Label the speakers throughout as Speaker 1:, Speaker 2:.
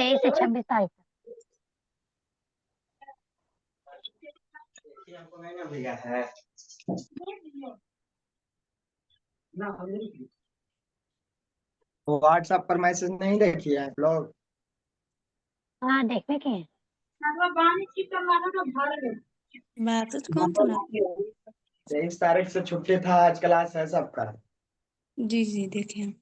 Speaker 1: 23 से 26 तारीख तक।
Speaker 2: हमको नहीं ना भेजा है ना, व्हाट्सएप पर मैसेज नहीं देखिए आप लोग।
Speaker 1: हाँ, देखने के हैं।
Speaker 3: मैसेज कौन सा ना?
Speaker 2: 23 तारीख से छुट्टी था, आज क्लास है सबका।
Speaker 3: जी जी देखे हैं।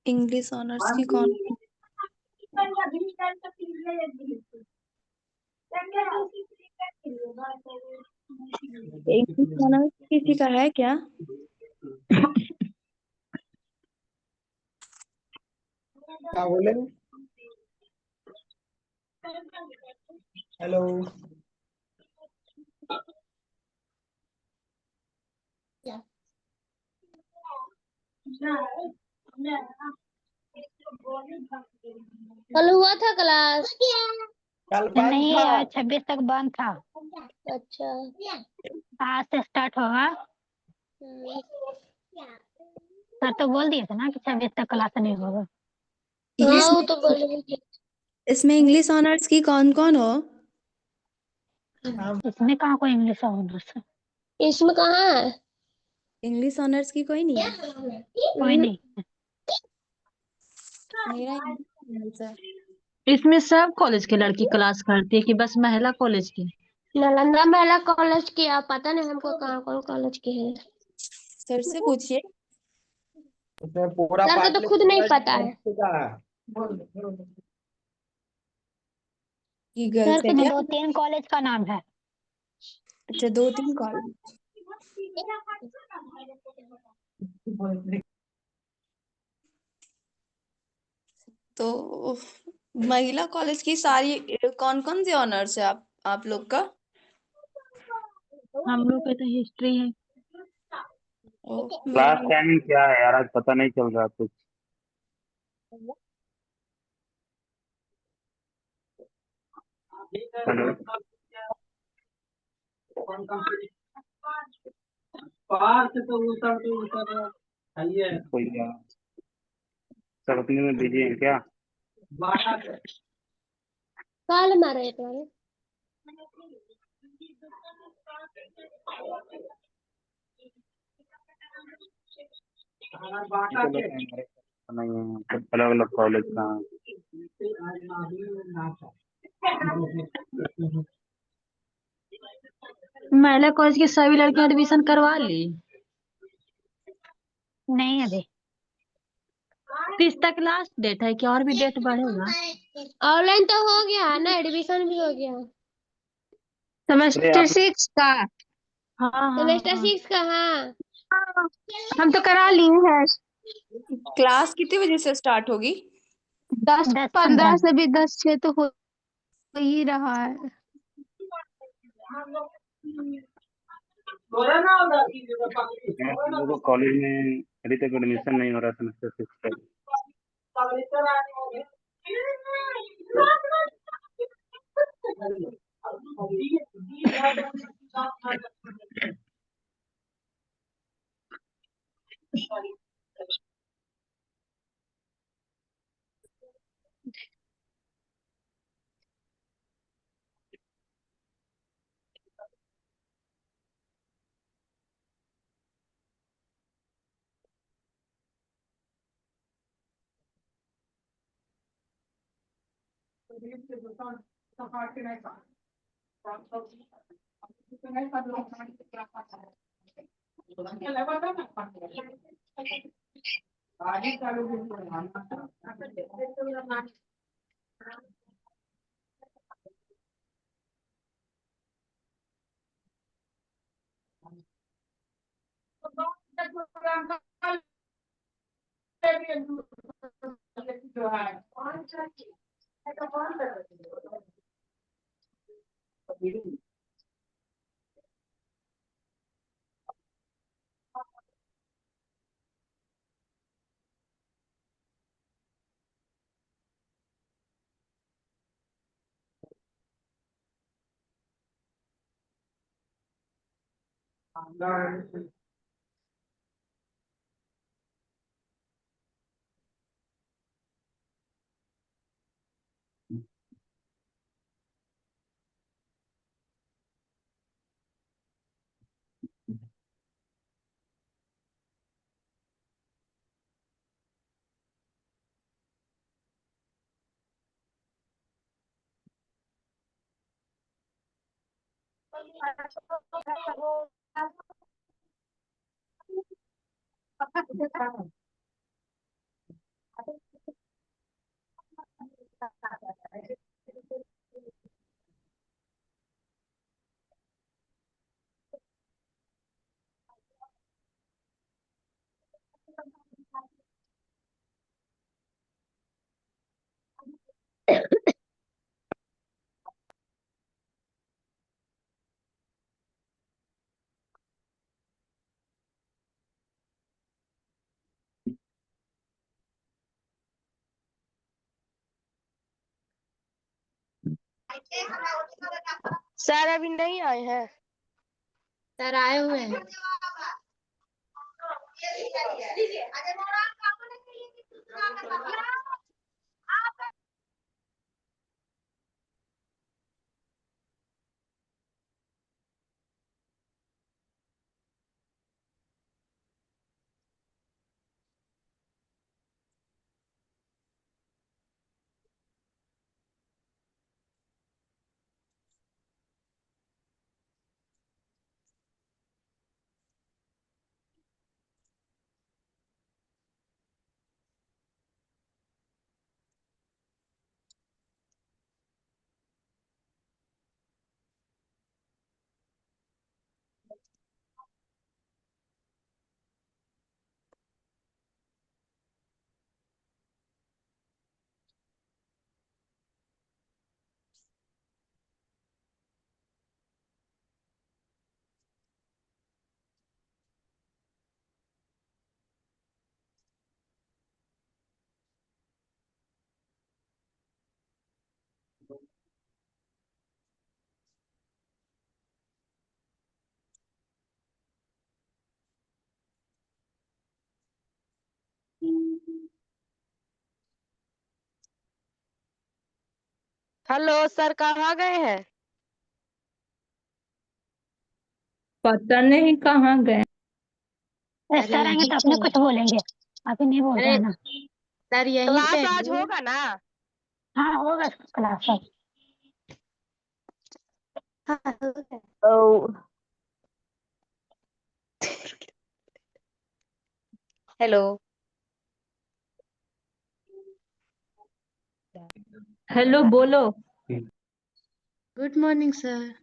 Speaker 3: इंग्लिश ऑनर्स की कौन? इंग्लिश ऑनर्स किसी का है क्या?
Speaker 2: क्या बोले? हेलो,
Speaker 4: कल हुआ था क्लास?
Speaker 2: कल बंद
Speaker 1: नहीं,
Speaker 2: था।
Speaker 1: आज 26 तक बंद था।
Speaker 4: अच्छा।
Speaker 1: आज से स्टार्ट होगा। सर तो बोल दिए थे ना कि 26 तक क्लास नहीं होगा।
Speaker 4: हाँ वो तो बोल रही थी।
Speaker 3: इसमें इंग्लिश ऑनर्स की कौन कौन हो?
Speaker 1: इसमें कहाँ कोई इंग्लिश ऑनर्स है?
Speaker 4: इसमें कहाँ है?
Speaker 3: इंग्लिश ऑनर्स की कोई नहीं है?
Speaker 1: कोई नहीं।
Speaker 3: मेरा इंग्लिश ऑनर्स है।
Speaker 5: इसमें सब कॉलेज के लड़की क्लास करती है कि बस महिला कॉलेज की?
Speaker 4: नालंदा महिला कॉलेज की, आप पता नहीं हमको कहाँ कौन कॉलेज की है।
Speaker 3: सर से पूछिए।
Speaker 2: उसमें पूरा
Speaker 4: सर को तो खुद नहीं पता है।
Speaker 3: कि
Speaker 4: सर
Speaker 3: गर्ल्स है
Speaker 4: को
Speaker 3: क्या?
Speaker 1: दो तीन कॉलेज का नाम है।
Speaker 3: अच्छा 2-3 कॉलेज। तो महिला कॉलेज की सारी कौन कौन सी ऑनर्स है आप लोग का?
Speaker 5: हम लोग का तो हिस्ट्री है।
Speaker 6: क्लास टाइमिंग क्या है यार, आज पता नहीं चल रहा कुछ। हेलो, कोई क्या सब अपने में बिजी है क्या?
Speaker 4: कल मारे एक बार।
Speaker 6: नहीं है, अलग अलग कॉलेज का है।
Speaker 5: महिला कॉलेज की सभी लड़कियां एडमिशन करवा ली?
Speaker 1: नहीं अभी।
Speaker 5: 30 तक लास्ट डेट है कि और भी डेट बढ़ेगा?
Speaker 4: ऑनलाइन तो हो गया ना, एडमिशन भी हो गया।
Speaker 6: अरे
Speaker 5: सेमेस्टर
Speaker 6: आप
Speaker 5: 6 का? हाँ हाँ
Speaker 4: सेमेस्टर
Speaker 5: हाँ
Speaker 4: 6 का? हाँ
Speaker 5: हम तो करा लिए हैं।
Speaker 3: क्लास कितने बजे से स्टार्ट होगी?
Speaker 1: 10-15
Speaker 5: से भी 10-6 तो हो ही रहा है।
Speaker 6: हम लोग को कॉलेज में अभी तक एडमिशन नहीं हो रहा सेमेस्टर 6 का।
Speaker 4: सर अभी नहीं आए हैं।
Speaker 5: सर आए हुए हैं।
Speaker 4: हेलो सर, कहाँ गए हैं?
Speaker 7: पता नहीं कहाँ गए।
Speaker 1: सर आएंगे तो अपने कुछ बोलेंगे, अभी नहीं बोल रहे
Speaker 5: अरे
Speaker 1: हैं ना।
Speaker 5: सर यहीं पे
Speaker 4: क्लास आज
Speaker 5: हैं।
Speaker 4: होगा ना?
Speaker 1: हाँ होगा क्लास सब।
Speaker 4: Oh, hello.
Speaker 7: हेलो बोलो।
Speaker 5: Good morning sir.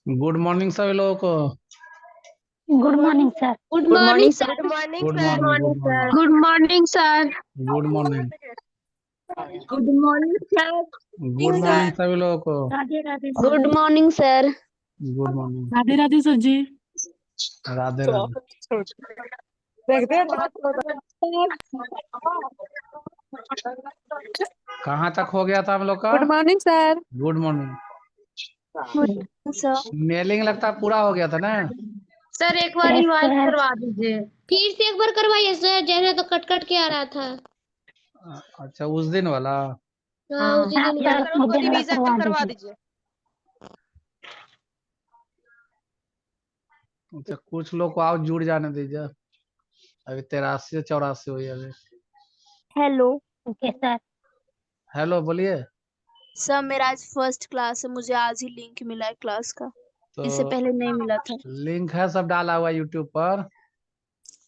Speaker 8: Good morning सभी लोगों को।
Speaker 1: Good morning sir.
Speaker 4: Good
Speaker 5: good
Speaker 4: morning
Speaker 5: morning
Speaker 4: sir.
Speaker 5: Sir.
Speaker 8: Good morning. Good morning.
Speaker 4: Good morning sir.
Speaker 8: Good morning.
Speaker 7: Good morning sir.
Speaker 8: Good morning सभी लोगों को।
Speaker 1: Radhe Radhe sir.
Speaker 5: Good morning sir.
Speaker 8: Good morning.
Speaker 5: Radhe Radhe sir ji.
Speaker 8: Radhe Radhe. कहाँ तक हो गया था हम लोग का?
Speaker 5: Good morning sir.
Speaker 8: Good morning.
Speaker 3: Sir
Speaker 8: mailing लगता है पूरा हो गया था ना?
Speaker 7: सर एक बार
Speaker 1: यस
Speaker 7: रिवाइज
Speaker 1: सर।
Speaker 7: करवा दीजिए।
Speaker 4: फिर से एक बार करवाइए सर, जैसे तो कट कट के आ रहा था।
Speaker 8: अच्छा, उस दिन वाला।
Speaker 4: हाँ उसी
Speaker 1: हाँ
Speaker 4: दिन
Speaker 1: सर,
Speaker 4: वाला।
Speaker 1: मुझे रिवीजन करवा दीजिए।
Speaker 8: अच्छा, कुछ लोग को आओ जुड़ जाने दीजिए। अभी 83 84 हुई है अभी।
Speaker 3: Hello
Speaker 1: okay sir.
Speaker 8: हेलो, बोलिए।
Speaker 3: सर, मेरा आज फर्स्ट क्लास है, मुझे आज ही लिंक मिला है क्लास का, इससे
Speaker 8: तो
Speaker 3: पहले नहीं मिला था।
Speaker 8: लिंक है, सब डाला हुआ यूट्यूब पर।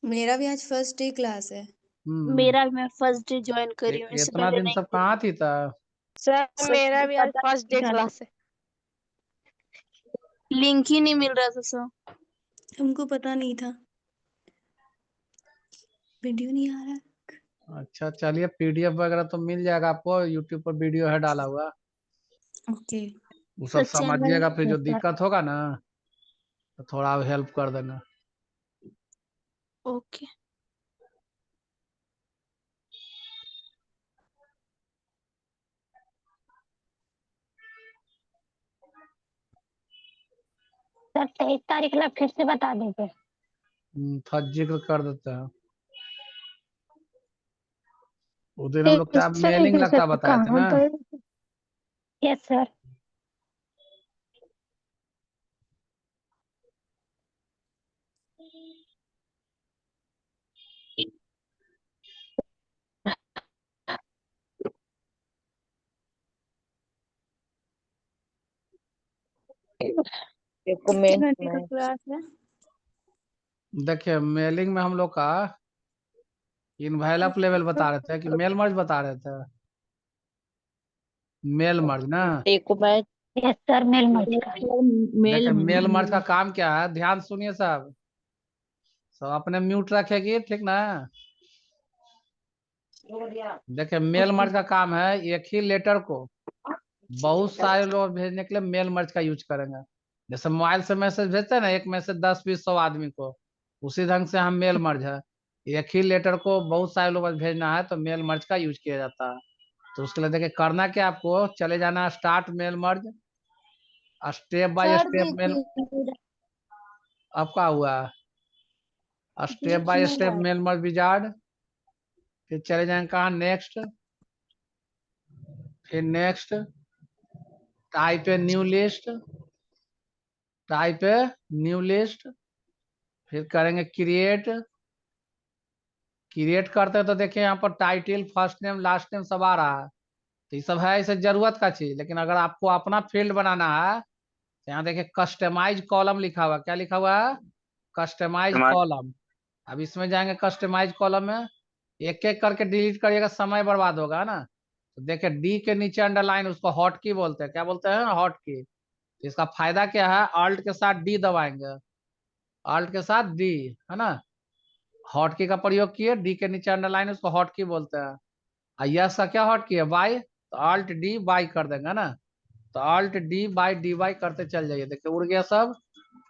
Speaker 9: मेरा भी आज फर्स्ट डे क्लास है।
Speaker 3: मेरा मैं फर्स्ट डे ज्वाइन करी हूँ, इससे
Speaker 8: इतना
Speaker 3: पहले
Speaker 8: दिन
Speaker 3: नहीं
Speaker 8: सब
Speaker 3: करी।
Speaker 8: कहाँ थी था?
Speaker 1: सर
Speaker 3: सर
Speaker 1: मेरा
Speaker 3: मुझे
Speaker 1: भी आज
Speaker 3: पता
Speaker 1: फर्स्ट डे
Speaker 3: नहीं था,
Speaker 1: क्लास है।
Speaker 3: लिंक ही नहीं मिल रहा था सर।
Speaker 9: हमको पता नहीं था। वीडियो नहीं आ रहा है।
Speaker 8: अच्छा, चलिए, पीडीएफ वगैरह तो मिल जाएगा आपको, यूट्यूब पर वीडियो है डाला हुआ।
Speaker 9: ओके।
Speaker 8: वो सब
Speaker 3: सर चैनल
Speaker 8: समझिएगा, फिर जो
Speaker 1: यस सर।
Speaker 8: दिक्कत होगा ना तो थोड़ा हेल्प कर देना।
Speaker 3: ओके।
Speaker 1: सर 23 तारीख ला फिर से बता दीजिए।
Speaker 8: था, जिक्र कर देते हैं। उस दिन हम लोग क्या मेलिंग लगता बताए थे ना?
Speaker 1: Yes sir.
Speaker 3: कितने घंटे का क्लास है?
Speaker 8: देखिए, मेलिंग में हम लोग का इनवेलप लेवल बता रहे थे कि मेल मर्ज बता रहे थे। मेल मर्ज ना।
Speaker 1: यस सर, मेल मर्ज का।
Speaker 8: देखिए, मेल मर्ज का काम क्या है, ध्यान सुनिए सब। सब अपने म्यूट रखेगी, ठीक ना? देखिए, मेल मर्ज का काम है, एक ही लेटर को बहुत सारे लोग भेजने के लिए मेल मर्ज का यूज करेंगे। जैसे मोबाइल से मैसेज भेजते हैं ना, एक मैसेज 10 20 100 आदमी को, उसी ढंग से हम मेल मर्ज है। एक ही लेटर को बहुत सारे लोग भेजना है तो मेल मर्ज का यूज किया जाता है। तो उसके लिए देखिए, करना क्या, आपको चले जाना start mail merge, step by step mail. आपका हुआ step by step mail merge wizard. फिर चले जाएंगे कहाँ, नेक्स्ट। फिर next, type a new list. Type a new list. फिर करेंगे क्रिएट। क्रिएट करते हैं तो देखिए यहाँ पर title, first name, last name सब आ रहा है। तो ये सब है इसे जरूरत का चीज। लेकिन अगर आपको अपना फील्ड बनाना है तो यहाँ देखिए कस्टमाइज कॉलम लिखा हुआ, क्या लिखा हुआ है? Customise column. अब इसमें जाएंगे कस्टमाइज कॉलम में, एक एक करके डिलीट करिएगा, समय बर्बाद होगा ना। तो देखिए, डी के नीचे अंडरलाइन, उसको हॉट की बोलते हैं। क्या बोलते हैं? हॉट की। तो इसका फायदा क्या है, अल्ट के साथ डी दबाएंगे, अल्ट के साथ डी, है ना। हॉट की का प्रयोग किए, डी के नीचे अंडरलाइन, उसको हॉट की बोलते हैं। और यस का क्या हॉट की है? बाई। तो अल्ट डी बाई कर देंगे ना। तो alt D by D by करते चल जाइए, देखिए उड़ गया सब।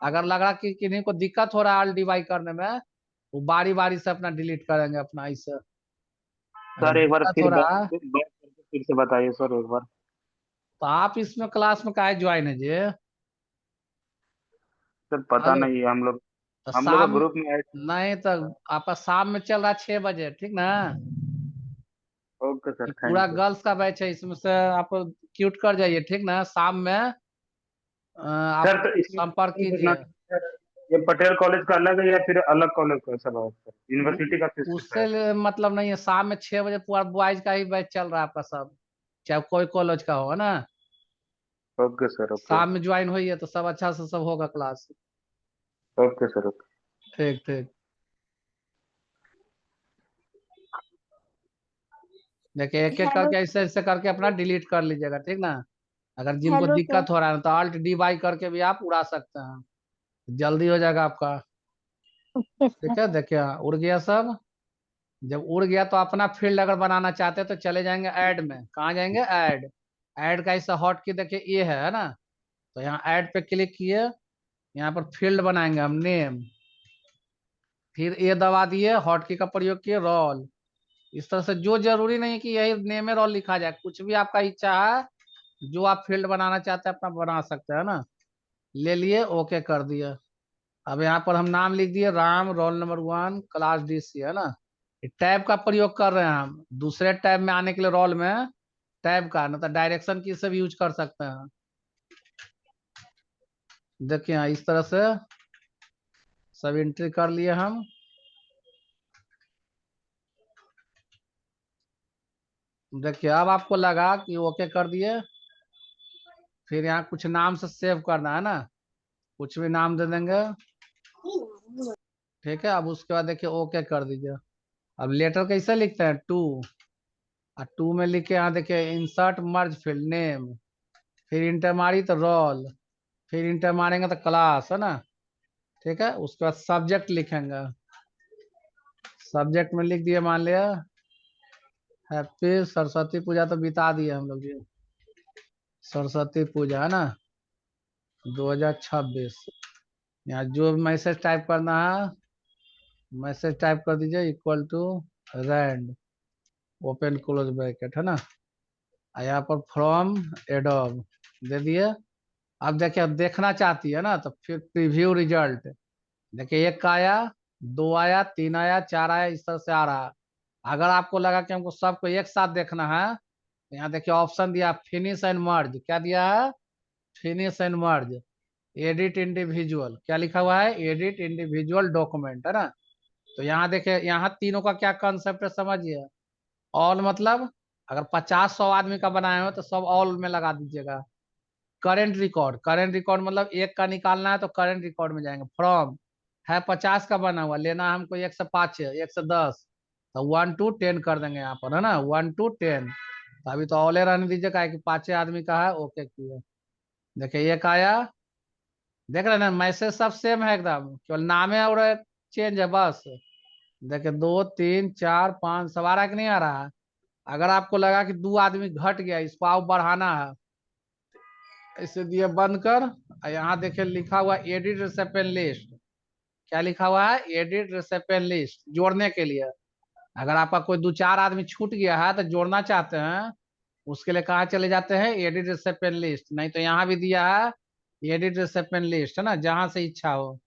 Speaker 8: अगर लगा कि किन्हीं को दिक्कत हो रहा है अल्ट डी बाई करने में, वो बारी बारी से अपना डिलीट करेंगे अपना इससे। अगर
Speaker 6: सर एक बार
Speaker 8: दिक्कत
Speaker 6: फिर
Speaker 8: हो
Speaker 6: बैक
Speaker 8: रहा है
Speaker 6: बैक करके फिर से बताइए सर एक बार।
Speaker 8: तो आप इसमें क्लास में काहे ज्वाइन है जी?
Speaker 6: सर पता
Speaker 8: हेलो।
Speaker 6: नहीं,
Speaker 8: तो
Speaker 6: हम लोग का
Speaker 8: शाम,
Speaker 6: ग्रुप में ऐड।
Speaker 8: नहीं तो आपका शाम में चल रहा है 6 बजे, ठीक ना?
Speaker 6: ओके सर,
Speaker 8: ये पूरा
Speaker 6: थैंक यू।
Speaker 8: गर्ल्स का बैच है, इसमें से आप क्यूट कर जाइए, ठीक ना? शाम में आप
Speaker 6: सर तो इसमें
Speaker 8: संपर्क
Speaker 6: देखना,
Speaker 8: कीजिए।
Speaker 6: सर ये पटेल कॉलेज का अलग है या फिर अलग कॉलेज का सब है सर? यूनिवर्सिटी का फीस कितना है?
Speaker 8: मतलब नहीं है, शाम में 6 बजे पूरा बॉयज का ही बैच चल रहा है आपका सब, चाहे कोई कॉलेज का हो, है ना।
Speaker 6: Okay sir, okay.
Speaker 8: शाम में ज्वाइन होइए तो सब अच्छा से सब होगा क्लास।
Speaker 6: Okay sir, okay.
Speaker 8: ठीक ठीक। देखिए, एक एक करके ऐसे ऐसे करके अपना डिलीट कर लीजिएगा, ठीक ना। अगर जिनको
Speaker 4: हेलो
Speaker 8: दिक्कत
Speaker 4: सर।
Speaker 8: हो रहा है तो Alt D बाई करके भी आप उड़ा सकते हैं, जल्दी हो जाएगा आपका।
Speaker 1: ओके
Speaker 8: ठीक
Speaker 1: सर।
Speaker 8: है, देखिए उड़ गया सब। जब उड़ गया तो अपना फील्ड अगर बनाना चाहते हैं तो चले जाएंगे ऐड में। कहाँ जाएंगे? ऐड। ऐड का ऐसा हॉट की देखिए ये है ना, तो यहाँ ऐड पे क्लिक किए, यहाँ पर फील्ड बनाएंगे हम नेम, फिर ये दबा दिए, हॉट की का प्रयोग किए, रोल। इस तरह से जो जरूरी नहीं कि यही नेम में रोल लिखा जाए, कुछ भी आपका इच्छा है, जो आप फील्ड बनाना चाहते हैं अपना बना सकते हैं ना। ले लिए, ओके कर दिया। अब यहाँ पर हम नाम लिख दिए Ram, roll number 1, class DC, है ना। टैब का प्रयोग कर रहे हैं हम, दूसरे टैब में आने के लिए रोल में टैब का, ना तो डायरेक्शन की से भी यूज कर सकते हैं। देखिए यहाँ इस तरह से सब एंट्री कर लिए हम। देखिए अब आपको लगा कि ओके कर दिए, फिर यहाँ कुछ नाम से सेव करना है ना, कुछ भी नाम दे देंगे। ठीक है, अब उसके बाद देखिए ओके कर दीजिए। अब लेटर कैसे लिखते हैं? टू, और टू में लिख के यहाँ देखिए इंसर्ट मर्ज फील्ड नेम, फिर इंटर मारी तो रोल, फिर इंटर मारेंगे तो क्लास, है ना। ठीक है, उसके बाद सब्जेक्ट लिखेंगे। सब्जेक्ट में लिख दिए, मान लिया हैप्पी सरस्वती पूजा, तो बिता दिए हम लोग जी, सरस्वती पूजा, है ना, 2026। यहाँ जो मैसेज टाइप करना है, मैसेज टाइप कर दीजिए, equal to rand, open close bracket, है ना। यहाँ पर फ्रॉम एडोब दे दिए। अब देखिए देखना चाहती है ना, तो फिर प्रीव्यू रिजल्ट, देखिए 1 आया, 2 आया, 3 आया, 4 आया, इस तरह से आ रहा है। अगर आपको लगा कि हमको सबको एक साथ देखना है, तो यहाँ देखिए ऑप्शन दिया फिनिश एंड मर्ज। क्या दिया है? Finish and merge. Edit individual, क्या लिखा हुआ है? एडिट इंडिविजुअल डॉक्यूमेंट, है ना। तो यहाँ देखिए, यहाँ तीनों का क्या कंसेप्ट है समझिए। ऑल मतलब अगर 50-100 आदमी का बनाए हो तो सब ऑल में लगा दीजिएगा। करेंट रिकॉर्ड, करेंट रिकॉर्ड मतलब एक का निकालना है तो करेंट रिकॉर्ड में जाएंगे। फ्रॉम है 50 का बना हुआ, लेना है हमको 1 से 5 है, 1 से 10, तो 1 to 10 कर देंगे यहाँ पर, है ना, 1 to 10। तो अभी तो ऑले रहने दीजिएगा कि 5 आदमी का है, ओके किया। देखिए 1 आया, देख रहे हैं ना, मैसेज सब सेम है एकदम, केवल नाम है और चेंज है बस। देखिए 2, 3, 4, 5 सब आ रहा है कि नहीं आ रहा है? अगर आपको लगा कि 2 आदमी घट गया, इसको आप बढ़ाना है, इसे दिए बंद कर। यहाँ देखिए लिखा हुआ एडिट रेसिपिएंट लिस्ट, क्या लिखा हुआ है? एडिट रेसिपिएंट लिस्ट, जोड़ने के लिए। अगर आपका कोई 2-4 आदमी छूट गया है तो जोड़ना चाहते हैं, उसके लिए कहाँ चले जाते हैं? एडिट रेसिपिएंट लिस्ट, नहीं तो यहाँ भी दिया है एडिट रेसिपिएंट लिस्ट, है ना, जहां से इच्छा हो।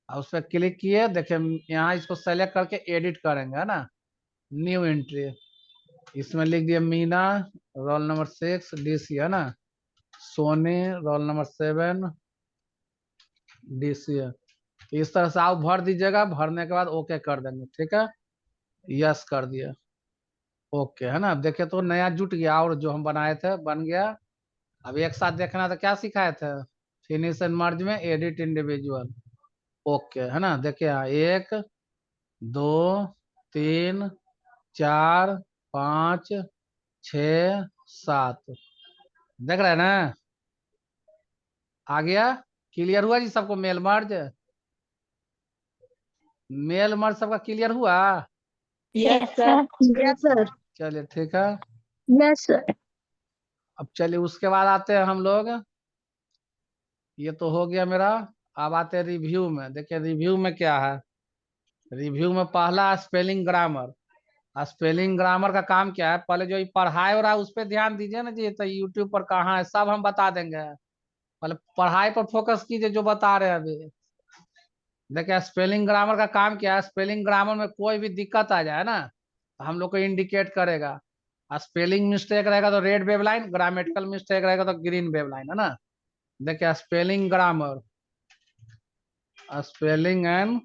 Speaker 8: और उस पर क्लिक किए, देखिए यहाँ इसको सेलेक्ट करके एडिट करेंगे, है ना। न्यू एंट्री, इसमें लिख दिया मीना, रोल नंबर 6 DC, है ना। सोनी, रोल नंबर 7 DC है। इस तरह से आप भर दीजिएगा, भरने के बाद ओके कर देंगे। ठीक है, यस कर दिया, ओके, है ना। अब देखिए तो नया जुट गया, और जो हम बनाए थे बन गया। अब एक साथ देखना तो क्या सिखाए थे? फिनिश एंड मर्ज में एडिट इंडिविजुअल, ओके, है ना। देखिए यहाँ 1, 2, 3, 4, 5, 6, 7, देख रहे हैं ना, आ गया। क्लियर हुआ जी सबको? मेल मर्ज, मेल मर्ज सबका क्लियर हुआ?
Speaker 1: Yes sir.
Speaker 7: Yes sir.
Speaker 8: चलिए ठीक है।
Speaker 7: Yes sir.
Speaker 8: अब चलिए उसके बाद आते हैं हम लोग, ये तो हो गया मेरा। अब आते हैं रिव्यू में। देखिए रिव्यू में क्या है। रिव्यू में पहला स्पेलिंग ग्रामर। स्पेलिंग ग्रामर का काम क्या है? पहले जो ये पढ़ाई हो रहा है उस पर ध्यान दीजिए ना जी, तो यूट्यूब पर कहाँ है सब हम बता देंगे। पहले पढ़ाई पर फोकस कीजिए जो बता रहे हैं अभी। देखिए स्पेलिंग ग्रामर का काम क्या है, स्पेलिंग ग्रामर में कोई भी दिक्कत आ जाए ना, तो हम लोग को इंडिकेट करेगा। स्पेलिंग मिस्टेक रहेगा तो red wave line, grammatical mistake रहेगा तो ग्रीन वेव लाइन, है ना। देखिए spelling grammar, spelling and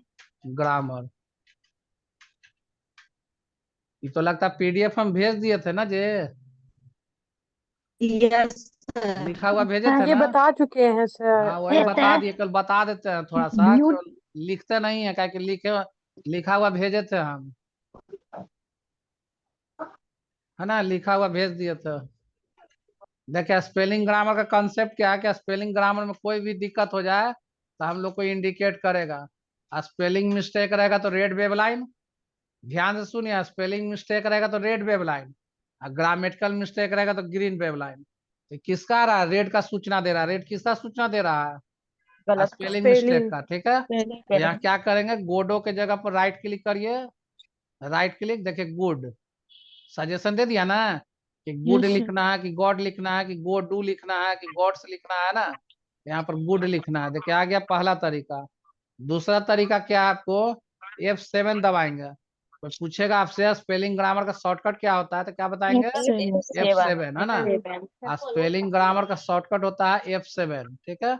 Speaker 8: grammar, ये तो लगता है PDF हम भेज दिए थे ना जी,
Speaker 7: यस सर।
Speaker 8: लिखा हुआ भेजे थे
Speaker 10: ये
Speaker 8: ना।
Speaker 10: बता चुके हैं सर।
Speaker 8: हाँ वही
Speaker 1: यस
Speaker 8: बता
Speaker 1: सर।
Speaker 8: दिए, कल बता देते हैं थोड़ा सा,
Speaker 10: म्यूट।
Speaker 8: केवल लिखते नहीं है, क्या कि लिखा हुआ भेजे थे हम, है ना, लिखा हुआ भेज दिए थे। देखिए स्पेलिंग ग्रामर का कंसेप्ट क्या है कि स्पेलिंग ग्रामर में कोई भी दिक्कत हो जाए तो हम लोग को इंडिकेट करेगा। स्पेलिंग मिस्टेक रहेगा तो रेड वेव लाइन, ध्यान से सुनिए, स्पेलिंग मिस्टेक रहेगा तो रेड वेव लाइन, और ग्रामेटिकल मिस्टेक रहेगा तो ग्रीन वेव लाइन। तो किसका आ रहा है? रेड का सूचना दे रहा है। रेड किसका सूचना दे रहा है? स्पेलिंग मिस्टेक का। ठीक है, तो यहाँ क्या करेंगे, गोडो के जगह पर राइट क्लिक करिए, राइट क्लिक, देखिए गुड, सजेशन दे दिया ना कि गुड
Speaker 7: Yes, sir.
Speaker 8: लिखना है कि गॉड लिखना है कि गो डू लिखना है कि गॉड्स लिखना है ना, यहाँ पर गुड लिखना है। देखिए आ गया पहला तरीका। दूसरा तरीका क्या है, आपको F7 दबाएंगे, तो पूछेगा आपसे स्पेलिंग ग्रामर का शॉर्टकट क्या होता है, तो क्या बताएंगे? F7 है ना। स्पेलिंग ग्रामर का शॉर्टकट होता है F7। ठीक है,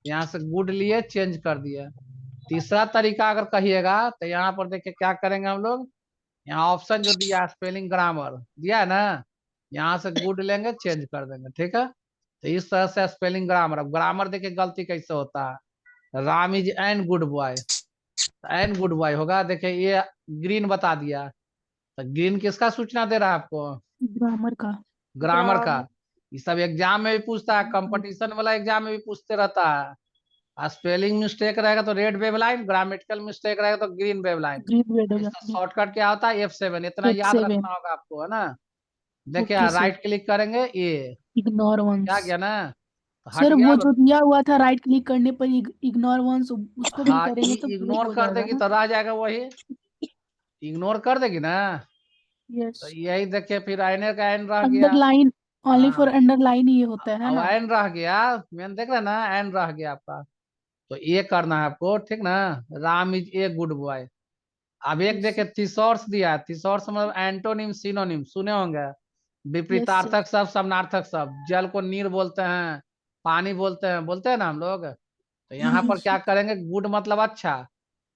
Speaker 8: यहाँ से गुड लिए चेंज कर दिया। तीसरा तरीका अगर कहिएगा तो यहाँ पर देखिए क्या करेंगे हम लोग, यहाँ ऑप्शन जो दिया स्पेलिंग ग्रामर दिया है ना, यहाँ से गुड लेंगे चेंज कर देंगे। ठीक है, तो इस तरह से स्पेलिंग ग्रामर। अब ग्रामर देखिए गलती कैसे होता है, Ram is an good boy, an good boy होगा। देखिए ये ग्रीन बता दिया, तो ग्रीन किसका सूचना दे रहा है आपको?
Speaker 7: ग्रामर का।
Speaker 8: ग्रामर का। ये सब एग्जाम में भी पूछता है, कंपटीशन वाला एग्जाम में भी पूछते रहता है। स्पेलिंग मिस्टेक रहेगा तो red wave line, grammatical mistake रहेगा तो green wave line.
Speaker 7: Green red होगा।
Speaker 8: इसका शॉर्टकट क्या होता है? F7। इतना याद
Speaker 7: F7।
Speaker 8: रखना होगा आपको, है ना। देखिए
Speaker 7: ओके सर।
Speaker 8: राइट क्लिक करेंगे, ये
Speaker 7: इग्नोर
Speaker 8: क्या
Speaker 7: वंस।
Speaker 8: गया ना, तो हट
Speaker 7: सर
Speaker 8: गया।
Speaker 7: वो जो दिया हुआ था राइट क्लिक करने पर इग्नोर वंस, उसको भी
Speaker 8: हाँ,
Speaker 7: करेंगे तो
Speaker 8: इग्नोर
Speaker 7: हो
Speaker 8: कर
Speaker 7: जाएगा
Speaker 8: देगी
Speaker 7: ना।
Speaker 8: तो रह जाएगा वही, इग्नोर कर देगी ना।
Speaker 7: यस।
Speaker 8: तो यही देखिए फिर आईने का एन रह गया।
Speaker 7: अंडरलाइन, ओनली फॉर
Speaker 8: हाँ,
Speaker 7: अंडरलाइन ये होता है
Speaker 8: अब
Speaker 7: ना।
Speaker 8: एन रह गया, मैंने देख रहा ना, एन रह गया आपका। तो ये करना है आपको, ठीक ना। Ram is a good boy. अब एक
Speaker 7: यस
Speaker 8: देखे थिसॉर्स दिया है, थिसॉर्स मतलब एंटोनिम सिनोनिम सुने होंगे,
Speaker 7: यस सर।
Speaker 8: विपरीतार्थक शब्द, समानार्थक शब्द। जल को नीर बोलते हैं, पानी बोलते हैं ना हम लोग। तो यहाँ पर क्या करेंगे, गुड मतलब अच्छा,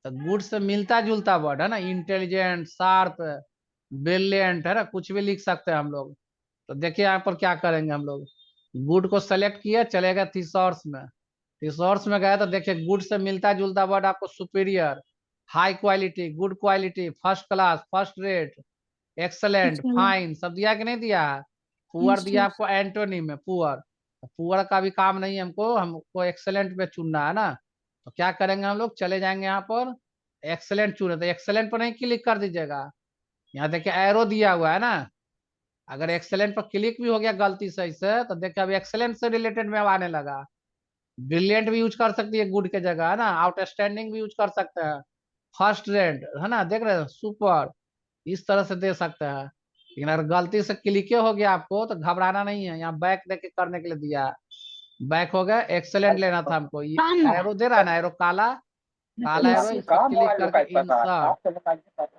Speaker 8: तो गुड से मिलता जुलता वर्ड है ना, इंटेलिजेंट, शार्प, ब्रिलियंट, है ना, कुछ भी लिख सकते हैं हम लोग। तो देखिए यहाँ पर क्या करेंगे हम लोग, गुड को सेलेक्ट किए, चलेगा थिसॉर्स में। थिसॉर्स में गए तो देखिए गुड से मिलता जुलता वर्ड आपको superior, high quality, good quality, first class, first rate, excellent, fine, सब दिया कि नहीं दिया? पुअर
Speaker 7: यस
Speaker 8: दिया
Speaker 7: सर।
Speaker 8: आपको एंटोनिम में, पुअर। पुअर का भी काम नहीं है हमको, हमको एक्सेलेंट पे चुनना है ना। तो क्या करेंगे हम लोग, चले जाएंगे यहाँ पर एक्सेलेंट चुने, तो एक्सेलेंट पर नहीं क्लिक कर दीजिएगा, यहाँ देखिए एरो दिया हुआ है ना। अगर एक्सेलेंट पर क्लिक भी हो गया गलती से तो देखिए अब एक्सेलेंट से रिलेटेड में अब आने लगा। ब्रिलियंट भी यूज कर सकती है गुड के जगह, है ना। आउटस्टैंडिंग भी यूज कर सकते हैं, फर्स्ट रेट, है ना, देख रहे हैं, सुपर, इस तरह से दे सकते हैं। लेकिन अगर गलती से क्लिक हो गया आपको तो घबराना नहीं है, यहाँ बैक देके करने के लिए दिया है, बैक हो गया। एक्सेलेंट लेना था हमको, ये
Speaker 1: काम
Speaker 8: एरो दे रहा है ना, एरो काला काला एरो, इस पर क्लिक करके इंसर्ट।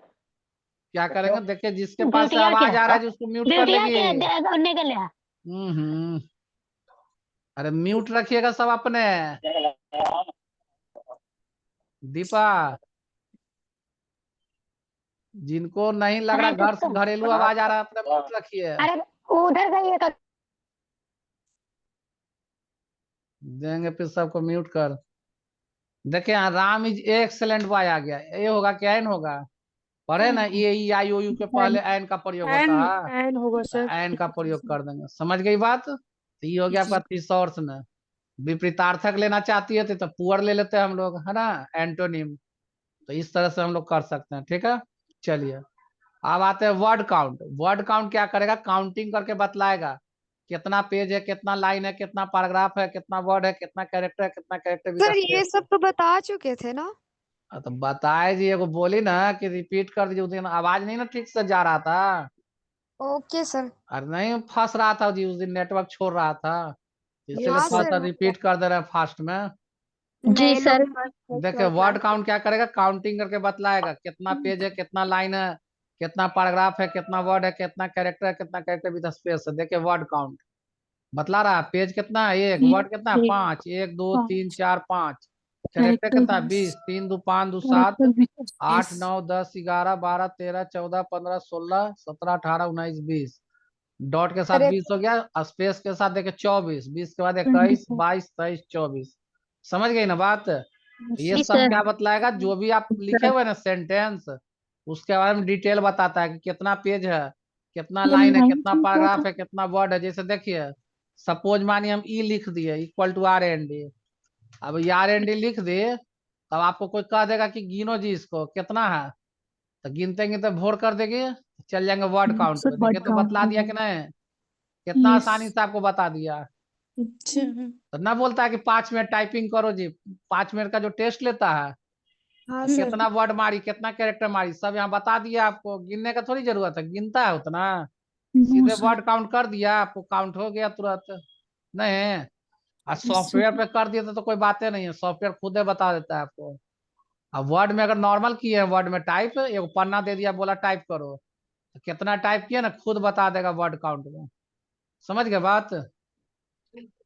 Speaker 8: क्या करेंगे, देखिए जिसके पास से
Speaker 1: ड्यूटिया
Speaker 8: आवाज
Speaker 1: क्या
Speaker 8: आ रहा है उसको म्यूट कर
Speaker 1: ड्यूटिया
Speaker 8: लेगी।
Speaker 1: के करने के लिए
Speaker 8: अरे म्यूट रखिएगा सब अपने। दीपा, जिनको नहीं लग रहा
Speaker 1: अरे
Speaker 8: घर से घरेलू आवाज आ रहा है अपने म्यूट रखिए।
Speaker 1: अरे उधर गई है तो
Speaker 8: देंगे फिर सबको म्यूट कर। देखिए यहाँ राम इज एक्सेलेंट बॉय आ गया, ये होगा क्या, एन होगा? पढ़े ना, ए ई आई ओ यू के पहले एन का प्रयोग होता है,
Speaker 7: एन होगा
Speaker 8: तो
Speaker 7: सर।
Speaker 8: एन का प्रयोग कर देंगे। समझ गई बात? तो ये हो गया आपका थिसॉर्स में। विपरीतार्थक लेना चाहती है तो पुअर ले लेते हैं हम लोग, है ना, एंटोनिम। तो इस तरह से हम लोग कर सकते हैं। ठीक है, चलिए अब आते हैं वर्ड काउंट। वर्ड काउंट क्या करेगा, काउंटिंग करके बतलाएगा कितना पेज है, कितना लाइन है, कितना पैराग्राफ है, कितना वर्ड है, कितना कैरेक्टर है, कितना कैरेक्टर विद
Speaker 10: सर ये
Speaker 8: स्पेस है।
Speaker 10: सब तो बता चुके थे ना।
Speaker 8: तो बताए जी, एगो बोली ना कि रिपीट कर दीजिए, उस दिन आवाज नहीं ना ठीक से जा रहा था।
Speaker 10: Okay sir.
Speaker 8: अरे नहीं फंस रहा था जी, उस दिन नेटवर्क छोड़ रहा था, इसलिए
Speaker 10: हाँ
Speaker 8: थोड़ा सा
Speaker 10: सर।
Speaker 8: रिपीट कर दे रहे हैं फास्ट में।
Speaker 7: जी
Speaker 10: नए
Speaker 7: सर।
Speaker 10: लोग
Speaker 8: देखिए वर्ड काउंट क्या करेगा, काउंटिंग करके बतलाएगा कितना पेज है, कितना लाइन है, कितना पैराग्राफ है, कितना वर्ड है, कितना कैरेक्टर है, कितना कैरेक्टर विद स्पेस है। देखिए वर्ड काउंट बतला रहा है, पेज कितना है, एक, वर्ड कितना है, 5, 1 2 3 4 5, कैरेक्टर कितना है, 20, 3 2 5 2 7 8 9 10 11 12 13 14 15 16 17 18 19 20, डॉट के साथ
Speaker 10: अरे
Speaker 8: 20 हो गया, स्पेस के साथ देखिए 24, 20 के बाद 21 22 23 24। समझ गई ना बात? ये
Speaker 7: जी
Speaker 8: सब
Speaker 7: सर।
Speaker 8: क्या बतलाएगा, जो भी आप लिखे हुए ना सेंटेंस, उसके बारे में डिटेल बताता है कि कितना पेज है, कितना लाइन है, कितना पैराग्राफ है, कितना वर्ड है। जैसे देखिए सपोज मानिए हम ई लिख दिए equal to R N D. अब ये आर एन डी लिख दिए, तब आपको कोई कह देगा कि गिनो जी इसको कितना है, तो गिनते गिनते भोर कर देंगे, चल जाएंगे वर्ड काउंट
Speaker 7: सर
Speaker 8: पे।
Speaker 7: वर्ड
Speaker 8: देखिए तो
Speaker 7: काउंट
Speaker 8: बतला दिया कि नहीं, कितना
Speaker 7: यस
Speaker 8: आसानी से आपको बता दिया।
Speaker 9: अच्छा
Speaker 8: तो ना बोलता है कि 5 मिनट टाइपिंग करो जी, 5 मिनट का जो टेस्ट लेता है
Speaker 10: हाँ
Speaker 8: तो
Speaker 10: सर
Speaker 8: कितना वर्ड मारी कितना कैरेक्टर मारी सब यहाँ बता दिया आपको, गिनने का थोड़ी जरूरत है, गिनता है उतना,
Speaker 7: नो
Speaker 8: सीधे
Speaker 7: सर
Speaker 8: वर्ड काउंट कर दिया आपको, काउंट हो गया तुरंत। नहीं, और सॉफ्टवेयर पे कर दिया तो कोई बातें नहीं है, सॉफ्टवेयर खुद ही बता देता है आपको। अब वर्ड में अगर नॉर्मल किए हैं, वर्ड में टाइप एक पन्ना दे दिया, बोला टाइप करो, तो कितना टाइप किया ना खुद बता देगा वर्ड काउंट में। समझ गए बात?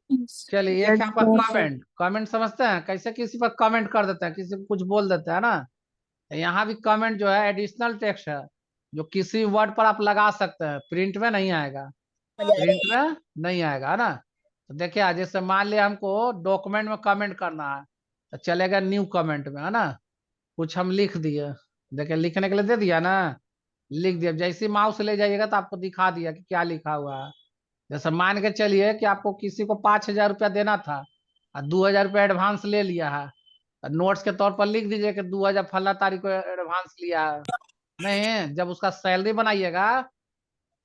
Speaker 8: चलिए एक है आपका कमेंट। कमेंट समझते हैं कैसे किसी पर कमेंट कर देते हैं, किसी को कुछ बोल देते हैं ना, यहाँ भी कमेंट जो है एडिशनल टेक्स्ट है, जो किसी वर्ड पर आप लगा सकते हैं, प्रिंट में नहीं आएगा, प्रिंट में नहीं आएगा, है ना। तो देखिए जैसे मान लिया हमको डॉक्यूमेंट में कमेंट करना है, तो चलेगा न्यू कमेंट में, है ना। कुछ हम लिख दिए, देखिए लिखने के लिए दे दिया ना, लिख दिया, जैसे माउस ले जाइएगा तो आपको दिखा दिया कि क्या लिखा हुआ है। जैसे मान के चलिए कि आपको किसी को 5,000 रुपया देना था और 2,000 रुपया एडवांस ले लिया है, नोट्स के तौर पर लिख दीजिए कि 2,000 फला तारीख को एडवांस लिया है। नहीं, जब उसका सैलरी बनाइएगा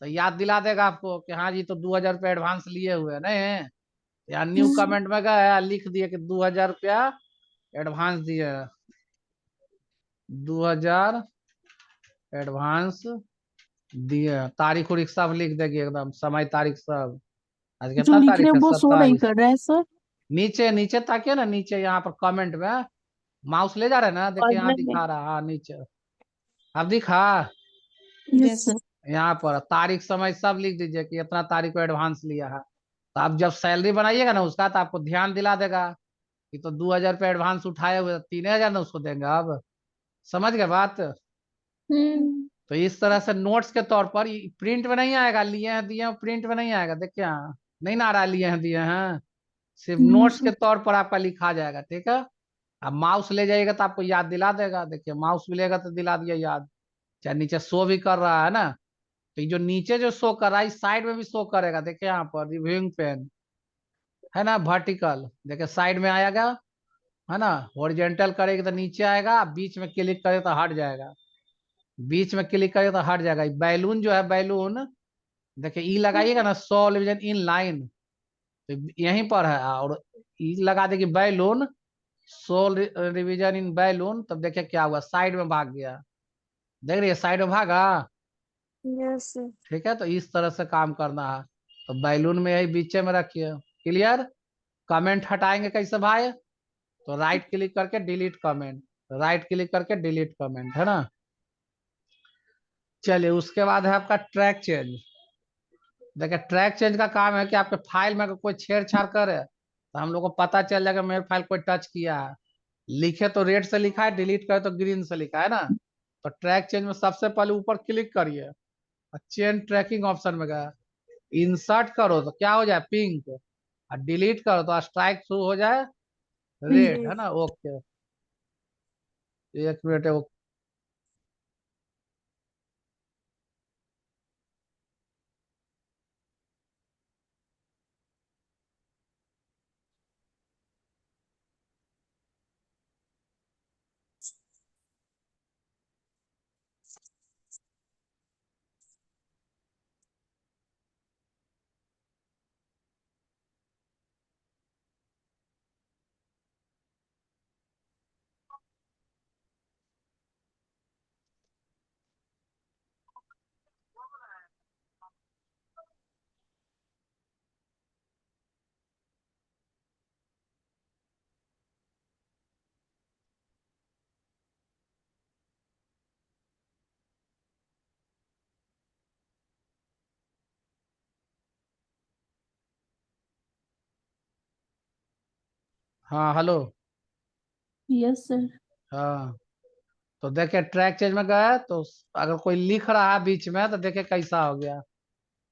Speaker 8: तो याद दिला देगा आपको कि हाँ जी तो 2,000 रुपया एडवांस लिए हुए हैं। नहीं, या न्यू कमेंट में गए लिख दिए कि 2,000 रुपया एडवांस दिए, 2,000 एडवांस दिए, तारीख उरीख सब लिख देंगे एकदम, समय तारीख सब। आज
Speaker 7: जो
Speaker 8: कितना
Speaker 7: लिख रहे
Speaker 8: तारीख
Speaker 7: हैं
Speaker 8: है?
Speaker 7: वो शो नहीं
Speaker 8: 27।
Speaker 7: कर रहा है सर।
Speaker 8: नीचे नीचे ताकिए ना, नीचे यहाँ पर कमेंट में माउस ले जा रहे हैं ना, देखिए यहाँ
Speaker 5: कॉर्नर में।
Speaker 8: दिखा रहा, हाँ नीचे अब दिखा,
Speaker 7: यस सर।
Speaker 8: यहाँ पर तारीख समय सब लिख दीजिए कि इतना तारीख को एडवांस लिया है। तो आप जब सैलरी बनाइएगा ना उसका, तो आपको ध्यान दिला देगा कि तो 2,000 रुपया एडवांस उठाए हुए, 3,000 ना उसको देंगे। अब समझ गए बात? तो इस तरह से नोट्स के तौर पर प्रिंट में नहीं आएगा, लिए हैं दिए हैं प्रिंट में नहीं आएगा, देखिए यहाँ नहीं ना आ रहा, लिए हैं दिए हैं, सिर्फ
Speaker 7: नो
Speaker 8: नोट्स के
Speaker 7: सर।
Speaker 8: तौर पर आपका लिखा जाएगा, ठीक है। अब माउस ले जाइएगा तो आपको याद दिला देगा, देखिए माउस मिलेगा तो दिला दिया याद। चाहे नीचे शो भी कर रहा है ना, तो ये जो नीचे जो शो कर रहा है इस साइड में भी शो करेगा, देखिए यहाँ पर रिव्यूइंग पेन है ना, वर्टिकल देखिए साइड में आएगा, है ना। हॉरिजॉन्टल करेगा तो नीचे आएगा, बीच में क्लिक करे तो हट जाएगा, बीच में क्लिक करे तो हट जाएगा। बैलून जो है, बैलून देखिए ई लगाइएगा ना, सॉल्व डिवीजन इन लाइन, तो यहीं पर है, और ई लगा देगी बैलून, सोल रिवीजन इन बैलून, तब देखिए क्या हुआ, साइड में भाग गया, देख रही है साइड में भागा।
Speaker 10: यस सर
Speaker 8: ठीक है, तो इस तरह से काम करना है। तो बैलून में यही बीचे में रखिए, क्लियर। कमेंट हटाएंगे कैसे भाई, तो राइट क्लिक करके डिलीट कमेंट, राइट क्लिक करके डिलीट कमेंट, है ना। चलिए उसके बाद है आपका ट्रैक चेंज। देखिए ट्रैक चेंज का काम है कि आपके फाइल में अगर कोई छेड़छाड़ करे तो हम लोग को पता चल जाएगा मेरे फाइल कोई टच किया है, लिखे तो रेड से लिखा है, डिलीट करे तो ग्रीन से लिखा है ना। तो ट्रैक चेंज में सबसे पहले ऊपर क्लिक करिए और चेन ट्रैकिंग ऑप्शन में गया, इंसर्ट करो तो क्या हो जाए पिंक, और डिलीट करो तो स्ट्राइक थ्रू हो जाए रेड, है ना। ओके, एक मिनट हाँ हेलो।
Speaker 7: Yes sir.
Speaker 8: हाँ, तो देखिए ट्रैक चेंज में गए तो अगर कोई लिख रहा है बीच में तो देखिए कैसा हो गया,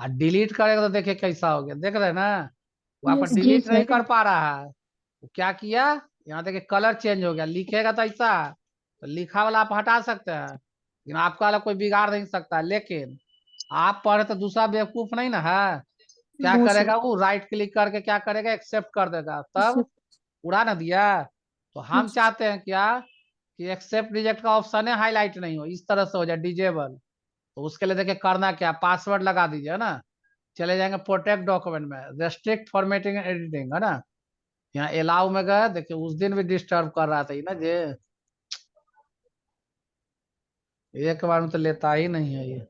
Speaker 8: और डिलीट करेगा तो देखिए कैसा हो गया, देख रहे हैं ना। वहां पर
Speaker 7: यस
Speaker 4: जी
Speaker 8: डिलीट नहीं
Speaker 4: सर
Speaker 8: कर पा रहा है, वो क्या किया, यहाँ देखिए कलर चेंज हो गया, लिखेगा तो ऐसा, तो लिखा वाला आप हटा सकते हैं, लेकिन आपका वाला कोई बिगाड़ नहीं सकता। लेकिन आप पढ़े तो दूसरा बेवकूफ नहीं ना है, क्या
Speaker 7: नो
Speaker 8: करेगा
Speaker 7: सर।
Speaker 8: वो, राइट क्लिक करके क्या करेगा, एक्सेप्ट कर देगा, तब उड़ा ना दिया। तो हम चाहते हैं क्या कि एक्सेप्ट रिजेक्ट का ऑप्शन है हाईलाइट नहीं हो, इस तरह से हो जाए डिजेबल। तो उसके लिए देखिए करना क्या, पासवर्ड लगा दीजिए, है ना। चले जाएंगे प्रोटेक्ट डॉक्यूमेंट में, रेस्ट्रिक्ट फॉर्मेटिंग एडिटिंग, है ना। यहाँ अलाउ में गए, देखिए उस दिन भी डिस्टर्ब कर रहा था ये ना जे, एक बार में तो लेता ही नहीं है ये।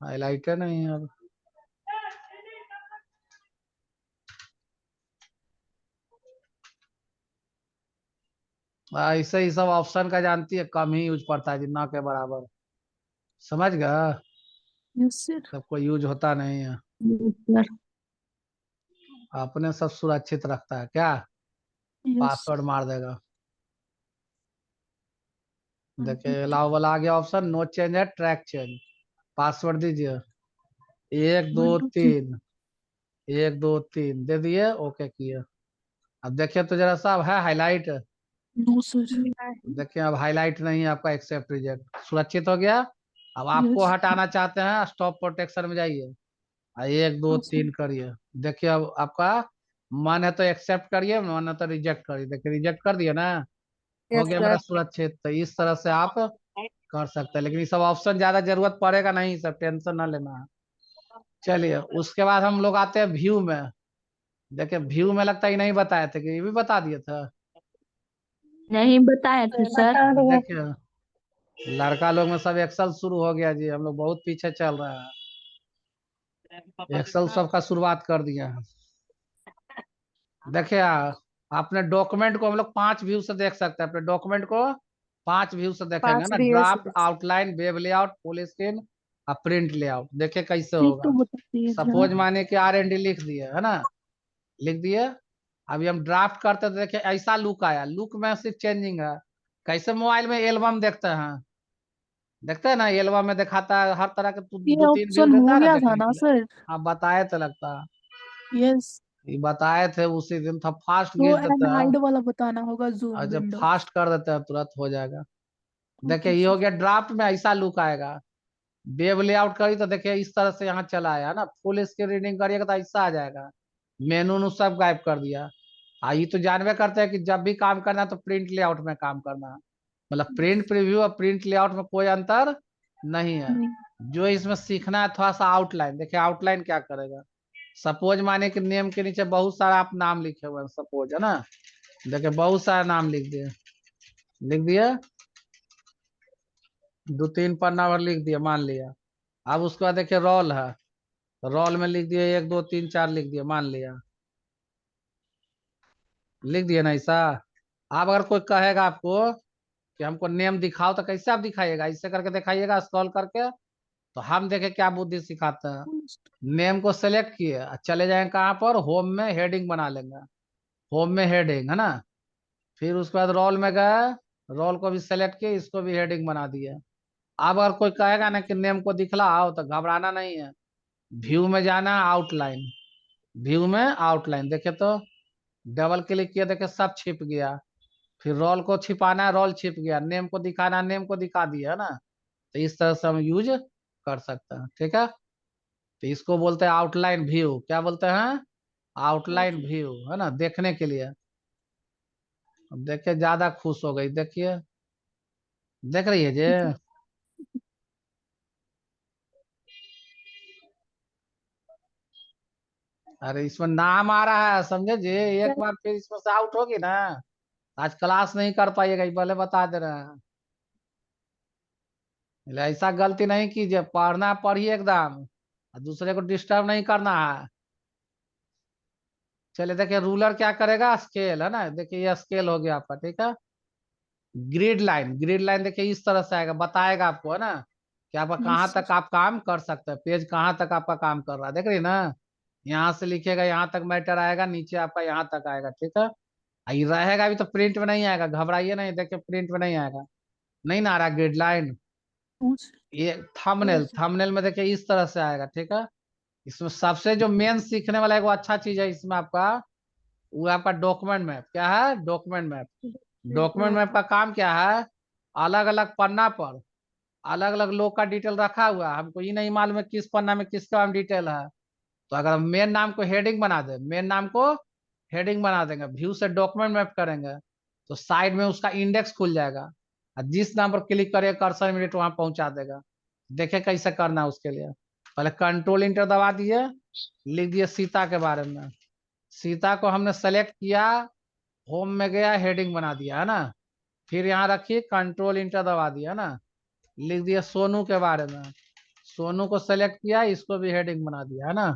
Speaker 8: हाईलाइटर नहीं है अब। ऐसे ही सब ऑप्शन का जानती है, कम ही यूज पड़ता है जितना के बराबर, समझ गया।
Speaker 7: Yes sir.
Speaker 8: सबको यूज होता नहीं है,
Speaker 7: सर।
Speaker 8: अपने सब सुरक्षित रखता है क्या,
Speaker 7: यस।
Speaker 8: पासवर्ड मार देगा। देखिए अलाउ वाला आ गया ऑप्शन, नो चेंज है, ट्रैक चेंज, पासवर्ड दीजिए, 1 2 3, 1 2 3 दे दिए, ओके किए। अब देखिए तो जरा सा अब है हाईलाइट,
Speaker 7: नो सर।
Speaker 8: देखिए अब हाईलाइट नहीं है आपका, एक्सेप्ट रिजेक्ट सुरक्षित हो गया। अब आपको
Speaker 7: यस।
Speaker 8: हटाना चाहते हैं, स्टॉप प्रोटेक्शन में जाइए, 1 2 3 करिए। देखिए अब आपका मन है तो एक्सेप्ट करिए, मन है तो रिजेक्ट करिए, देखिए रिजेक्ट कर दिए ना, हो गया मेरा सुरक्षित। तो इस तरह से आप कर सकते हैं, लेकिन ये सब ऑप्शन ज्यादा जरूरत पड़ेगा नहीं, सब टेंशन ना लेना है। चलिए उसके बाद हम लोग आते हैं व्यू में। देखिए व्यू में लगता है नहीं बताए थे, कि ये भी बता दिए थे।
Speaker 5: नहीं बताए थे सर।
Speaker 8: देखिए लड़का लोग में सब एक्सल शुरू हो गया जी, हम लोग बहुत पीछे चल रहे हैं, एक्सल सबका शुरुआत कर दिया है। देखिए अपने डॉक्यूमेंट को हम लोग 5 व्यू से देख सकते हैं, अपने डॉक्यूमेंट को 5 व्यू से देखेंगे ना, draft, outline, web layout, full screen और प्रिंट लेआउट। देखिए कैसे
Speaker 7: एक
Speaker 8: होगा।
Speaker 7: तो बता दिए थे।
Speaker 8: सपोज माने कि R&D लिख दिए, है ना, लिख दिए। अभी हम ड्राफ्ट करते तो देखिए ऐसा लुक आया, लुक में सिर्फ चेंजिंग है। कैसे मोबाइल में एल्बम देखते हैं, देखते हैं ना, एल्बम में दिखाता है हर तरह के,
Speaker 7: ये
Speaker 8: 2 3 व्यू
Speaker 7: ऑप्शन
Speaker 8: देता
Speaker 7: हो
Speaker 8: है ना
Speaker 7: गया था
Speaker 8: देखने
Speaker 7: ना
Speaker 8: के लिए।
Speaker 7: सर।
Speaker 8: आप बताए तो लगता है,
Speaker 7: यस।
Speaker 8: ये बताए थे उसी दिन, था फास्ट
Speaker 7: तो
Speaker 8: खींच
Speaker 7: एंड
Speaker 8: देते हैं,
Speaker 7: हाइड वाला बताना होगा, जूम
Speaker 8: और जब
Speaker 7: विंडो।
Speaker 8: फास्ट कर देते हैं तुरंत हो जाएगा। देखिए
Speaker 7: ओके
Speaker 8: ये हो
Speaker 7: सर।
Speaker 8: गया ड्राफ्ट में, ऐसा लुक आएगा। वेब लेआउट करी तो देखिए इस तरह से यहाँ चला आया ना, फुल स्क्रीन रीडिंग करिएगा तो ऐसा आ जाएगा, मेनू नु सब गायब कर दिया। ये तो जानबे करते हैं कि जब भी काम करना है तो प्रिंट लेआउट में काम करना है, मतलब प्रिंट प्रीव्यू और प्रिंट लेआउट में कोई अंतर नहीं है।
Speaker 7: नहीं।
Speaker 8: जो इसमें सीखना है थोड़ा सा आउटलाइन, देखिए आउटलाइन क्या करेगा। सपोज माने कि नेम के नीचे बहुत सारा आप नाम लिखे हुए हैं, सपोज, है ना, देखिए बहुत सारा नाम लिख दिए, लिख दिया 2 3 पन्ना भर लिख दिया मान लिया। अब उसके बाद देखिए रोल है, रोल में लिख दिया 1 2 3 4 लिख दिया मान लिया, लिख दिया ना ऐसा। अब अगर कोई कहेगा आपको कि हमको नेम दिखाओ, तो कैसे आप दिखाइएगा, ऐसे करके दिखाइएगा स्क्रॉल करके। तो हम देखे क्या बुद्धि सिखाते हैं, नेम को सेलेक्ट किए, चले जाएंगे कहाँ पर, होम में हेडिंग बना लेंगे, होम में हेडिंग, है ना। फिर उसके बाद रोल में गए, रोल को भी सेलेक्ट किए, इसको भी हेडिंग बना दिए। अब अगर कोई कहेगा ना कि नेम को दिखलाओ, तो घबराना नहीं है, व्यू में जाना, आउटलाइन, व्यू में आउटलाइन, देखे तो डबल क्लिक किया, देखे सब छिप गया। फिर रोल को छिपाना है, रोल छिप गया, नेम को दिखाना है, नेम को दिखा दिया, है ना। तो इस तरह से हम यूज कर सकते हैं, ठीक है। तो इसको बोलते हैं आउटलाइन व्यू, क्या बोलते हैं, आउटलाइन व्यू, है ना, देखने के लिए। अब देखिए ज्यादा खुश हो गई, देखिए देख रही है जे, अरे इसमें नाम आ रहा है समझे जी, एक बार फिर इसमें से आउट होगी ना, आज क्लास नहीं कर पाइएगा, ये पहले बता दे रहे हैं। इसलिए ऐसा गलती नहीं कीजिए, पढ़ना पढ़िए एकदम, और दूसरे को डिस्टर्ब नहीं करना है। चलिए देखिए रूलर क्या करेगा, स्केल, है ना, देखिए ये स्केल हो गया आपका, ठीक है। ग्रिड लाइन, ग्रिड लाइन देखिए इस तरह से आएगा, बताएगा आपको, है ना, कि आपका कहाँ तक आप काम कर सकते हैं, पेज कहाँ तक आपका काम कर रहा है, देख रही है ना। यहाँ से लिखेगा यहाँ तक मैटर आएगा, नीचे आपका यहाँ तक आएगा, ठीक है। ये रहेगा भी तो प्रिंट में नहीं आएगा, घबराइए नहीं, देखिए प्रिंट में नहीं आएगा, नहीं ना आ रहा ग्रिड लाइन। ये थंबनेल, थंबनेल में देखिए इस तरह से आएगा, ठीक है। इसमें सबसे जो मेन सीखने वाला एक वो अच्छा चीज है इसमें आपका, वो आपका डॉक्यूमेंट मैप, क्या है, डॉक्यूमेंट मैप। डॉक्यूमेंट मैप का काम क्या है, अलग अलग पन्ना पर अलग अलग लोग का डिटेल रखा हुआ है, हमको ये नहीं मालूम है किस पन्ना में किसका नाम डिटेल है। तो अगर हम मेन नाम को हेडिंग बना दे, मेन नाम को हेडिंग बना देंगे, व्यू से डॉक्यूमेंट मैप करेंगे तो साइड में उसका इंडेक्स खुल जाएगा और जिस नाम पर क्लिक करेगा कर्सर इमीडिएट वहां पहुंचा देगा। देखिए कैसे करना है उसके लिए। पहले कंट्रोल इंटर दबा दिए, लिख दिए सीता के बारे में। सीता को हमने सेलेक्ट किया, होम में गया, हेडिंग बना दिया है ना। फिर यहाँ रखिए कंट्रोल इंटर दबा दिया ना, लिख दिया सोनू के बारे में। सोनू को सेलेक्ट किया, इसको भी हेडिंग बना दिया है ना।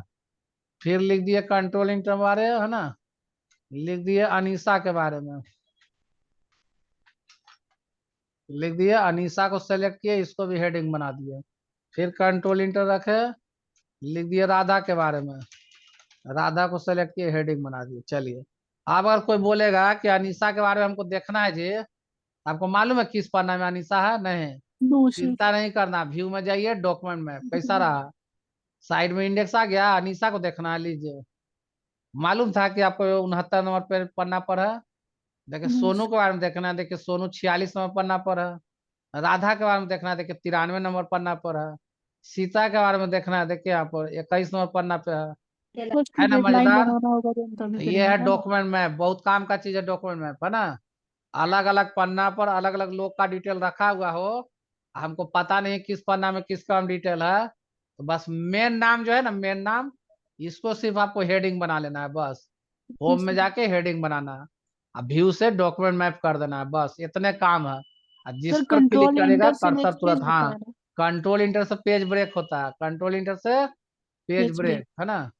Speaker 8: फिर लिख दिए कंट्रोल इंटर बारे है ना, लिख दिए अनीसा के बारे में, लिख दिए अनीसा को सेलेक्ट किए, इसको भी हेडिंग बना दिए। फिर कंट्रोल इंटर रखे, लिख दिए राधा के बारे में, राधा को सेलेक्ट किए, हेडिंग बना दिए। चलिए अब अगर कोई बोलेगा कि अनीसा के बारे में हमको देखना है जी, आपको मालूम है किस पन्ना में अनीसा है? नहीं,
Speaker 7: नो सर।
Speaker 8: चिंता नहीं करना, व्यू में जाइए, डॉक्यूमेंट में कैसा रहा, साइड में इंडेक्स आ गया, अनीसा को देखना है, लीजिए। मालूम था कि आपको 69 नंबर पर पन्ना पर है। देखिए सोनू के बारे में देखना है, देखिए सोनू 46 नंबर पन्ना पर है। राधा के बारे में देखना है, देखिए 93 नंबर पन्ना पर है। सीता के बारे में देखना है, देखिए यहाँ पर 21 नंबर पन्ना पे
Speaker 7: उसकी
Speaker 8: है ना।
Speaker 7: डेडलाइन
Speaker 8: मजेदार।
Speaker 7: बनाना होगा तो हम तभी
Speaker 8: ये है
Speaker 7: करेंगे ना।
Speaker 8: डॉक्यूमेंट मैप, बहुत काम का चीज है डॉक्यूमेंट मैप, है ना। अलग अलग पन्ना पर अलग अलग लोग का डिटेल रखा हुआ हो, हमको पता नहीं किस पन्ना में किसका डिटेल है, तो बस मेन नाम जो है ना, मेन नाम, इसको सिर्फ आपको हेडिंग बना लेना है बस। होम में जाके हेडिंग बनाना है, अब व्यू से डॉक्यूमेंट मैप कर देना है, बस इतने काम है। और जिस
Speaker 7: सर
Speaker 8: पर क्लिक
Speaker 7: कंट्रोल
Speaker 8: करेगा
Speaker 7: इंटर से
Speaker 8: कर्सर
Speaker 7: नेक्स्ट पेज
Speaker 8: तुरंत,
Speaker 7: होता
Speaker 8: हाँ,
Speaker 7: है ना।
Speaker 8: कंट्रोल इंटर से पेज ब्रेक होता है, कंट्रोल इंटर से पेज
Speaker 7: पेज
Speaker 8: ब्रेक,
Speaker 7: ब्रेक।
Speaker 8: है ना।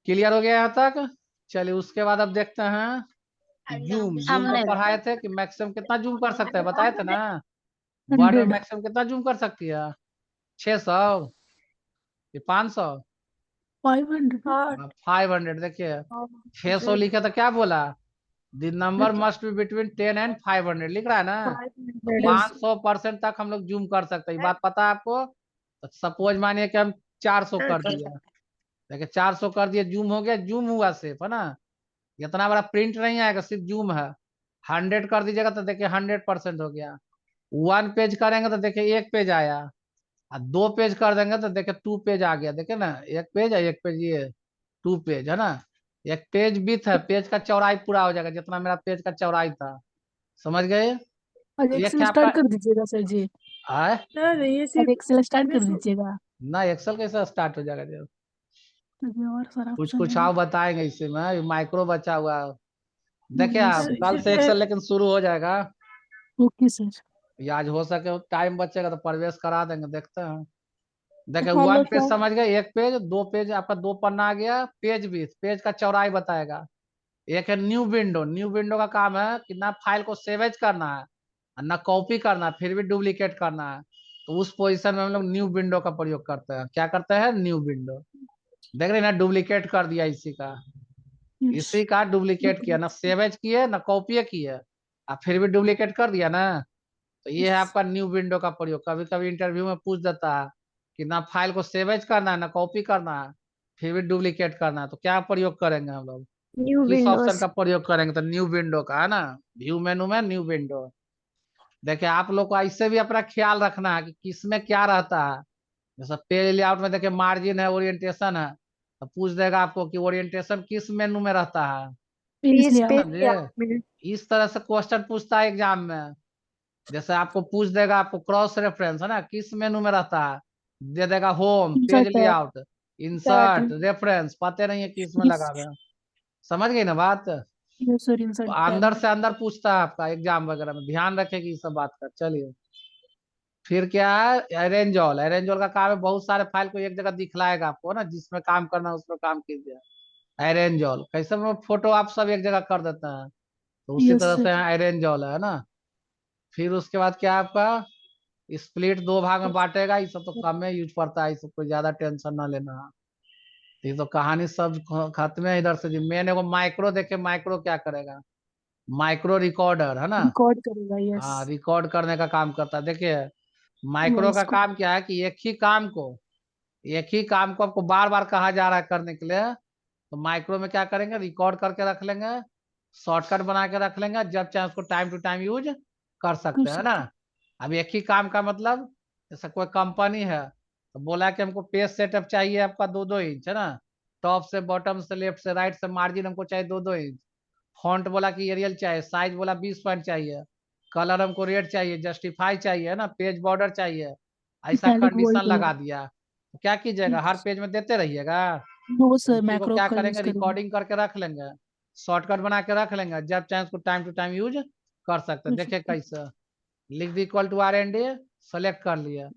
Speaker 8: क्लियर हो गया यहाँ तक? चलिए उसके बाद अब देखते हैं जूम। जूम में
Speaker 1: हमने
Speaker 8: पढ़ाए थे कि मैक्सिमम कितना जूम कर सकते हैं, बताए थे ना। वर्ड में
Speaker 7: 100।
Speaker 8: मैक्सिमम कितना जूम कर सकती है? 600 कि 500?
Speaker 7: 500।
Speaker 8: 500। देखिए 600 लिखे तो क्या बोला, the number must be between 10 and 500 लिख रहा है ना। 500% तक हम लोग जूम कर सकते हैं, ये बात पता है आपको। तो सपोज मानिए कि हम 400 कर दिए, देखिए 400 कर दिए, जूम हो गया, जूम हुआ सिर्फ, है ना। इतना बड़ा प्रिंट नहीं आएगा, सिर्फ जूम है। 100 कर दीजिएगा तो देखिए 100% हो गया। 1 पेज करेंगे तो देखिए 1 पेज आया, और 2 पेज कर देंगे तो देखिए 2 पेज आ गया, देखिए ना, 1 पेज है, 1 पेज, ये 2 पेज, है ना। एक पेज विथ है, पेज का चौड़ाई पूरा हो जाएगा जितना मेरा पेज का चौड़ाई था, समझ गए।
Speaker 7: आज
Speaker 8: ये
Speaker 7: एक्सेल
Speaker 8: क्या आपका
Speaker 7: स्टार्ट कर दीजिएगा सर जी।
Speaker 8: है
Speaker 10: सर ये
Speaker 7: आज
Speaker 10: सिर्फ
Speaker 7: एक्सेल स्टार्ट कर दीजिएगा।
Speaker 8: ना, एक्सेल कैसे स्टार्ट हो जाएगा जब,
Speaker 7: अभी और सारा
Speaker 8: कुछ
Speaker 7: ऑप्शन
Speaker 8: कुछ
Speaker 7: है।
Speaker 8: आओ बताएंगे इसी में, माइक्रो बचा हुआ है। देखिए
Speaker 7: यस
Speaker 8: आप
Speaker 10: सर
Speaker 8: कल से एक्सेल लेकिन शुरू हो जाएगा,
Speaker 7: ओके सर।
Speaker 8: या आज हो सके टाइम बचेगा तो प्रवेश करा देंगे, देखते हैं। देखिए
Speaker 7: हेलो
Speaker 8: 1 पेज
Speaker 7: सर।
Speaker 8: समझ गए, 1 पेज, 2 पेज, आपका 2 पन्ना आ गया। पेज भी, पेज का चौड़ाई बताएगा। एक है न्यू विंडो, न्यू विंडो का काम है कि ना फाइल को सेवेज करना है और ना कॉपी करना है, फिर भी डुप्लीकेट करना है। तो उस पोजीशन में हम लोग न्यू विंडो का प्रयोग करते हैं। क्या करते हैं? New window. देख रहे हैं ना, डुप्लीकेट कर दिया इसी का,
Speaker 7: यस।
Speaker 8: इसी का डुप्लीकेट किया, ना सेवेज किए ना कॉपी किए, और फिर भी डुप्लीकेट कर दिया ना। तो ये है आपका न्यू विंडो का प्रयोग। कभी कभी इंटरव्यू में पूछ देता है कि ना फाइल को सेवेज करना है ना कॉपी करना है, फिर भी डुप्लीकेट करना है, तो क्या प्रयोग करेंगे हम लोग,
Speaker 10: न्यू
Speaker 8: किस ऑप्शन
Speaker 10: विंडोज।
Speaker 8: का प्रयोग करेंगे? तो न्यू विंडो का, है ना। व्यू मेनू में न्यू विंडो। देखिए आप लोग को इससे भी अपना ख्याल रखना है कि किस में क्या रहता है। जैसे पेज लेआउट में देखिए मार्जिन है, ओरिएंटेशन है, तो पूछ देगा आपको कि ओरिएंटेशन किस मेनू में रहता है,
Speaker 7: पेज
Speaker 10: पेज
Speaker 7: लेआउट।
Speaker 10: पेज
Speaker 8: समझे। इस तरह से क्वेश्चन पूछता है एग्जाम में। जैसे आपको पूछ देगा, आपको क्रॉस रेफरेंस है ना, किस मेनू में रहता है, दे देगा home, page
Speaker 7: insert tab.
Speaker 8: Layout, insert, reference, पता नहीं है किस में लगा हुआ है। समझ गई ना बात।
Speaker 7: यस सर
Speaker 8: तो
Speaker 7: इंसर्ट
Speaker 8: अंदर
Speaker 7: टैब।
Speaker 8: से अंदर पूछता है आपका एग्जाम वगैरह में, ध्यान रखेगी ये सब बात का। चलिए फिर क्या है, अरेंज ऑल। अरेंज ऑल का काम है बहुत सारे फाइल को एक जगह दिखलाएगा आपको ना, जिसमें काम करना है उसमें काम कीजिए। अरेंज ऑल कैसे में फोटो आप सब एक जगह कर देते हैं, तो उसी
Speaker 7: यस
Speaker 8: तरह से
Speaker 7: सर।
Speaker 8: यहाँ अरेंज ऑल है ना। फिर उसके बाद क्या है आपका, स्प्लिट 2 भाग में बांटेगा, ये सब तो कम में यूज पड़ता है, ये सब कोई ज्यादा टेंशन ना लेना है। ये तो कहानी सब खत्म है इधर से जी। मैंने एगो माइक्रो देखे, माइक्रो क्या करेगा, माइक्रो रिकॉर्डर, है ना।
Speaker 7: रिकॉर्ड करेगा। यस।
Speaker 8: हाँ, रिकॉर्ड करने का काम करता है। देखिए माइक्रो का
Speaker 7: वॉइस को।
Speaker 8: काम क्या है कि एक ही काम को आपको बार बार कहा जा रहा है करने के लिए, तो माइक्रो में क्या करेंगे, रिकॉर्ड करके रख लेंगे, शॉर्टकट बना के रख लेंगे, जब चाहे उसको टाइम टू टाइम यूज कर सकते हैं ना। अब एक ही काम का मतलब, जैसे कोई कंपनी है तो बोला कि हमको पेज सेटअप चाहिए आपका 2-2 इंच, है ना, टॉप से बॉटम से लेफ्ट से राइट से मार्जिन हमको चाहिए 2-2 इंच, फॉन्ट बोला कि एरियल चाहिए, साइज बोला 20 पॉइंट चाहिए, कलर हमको रेड चाहिए, जस्टिफाई चाहिए, है ना, पेज बॉर्डर चाहिए, ऐसा
Speaker 7: इटैलिक बोल्ड
Speaker 8: कंडीशन लगा दिया तो क्या कीजिएगा, हर पेज में देते रहिएगा।
Speaker 7: नो सर,
Speaker 8: उसी को
Speaker 7: मैक्रो
Speaker 8: क्या
Speaker 7: का यूज
Speaker 8: करेंगे,
Speaker 7: करेंगे।
Speaker 8: रिकॉर्डिंग करके रख लेंगे, शॉर्टकट बना के रख लेंगे, जब चाहे उसको टाइम टू टाइम यूज कर सकते हैं। देखिए कैसे लिख दी, इक्वल टू R&D, सेलेक्ट कर लिया,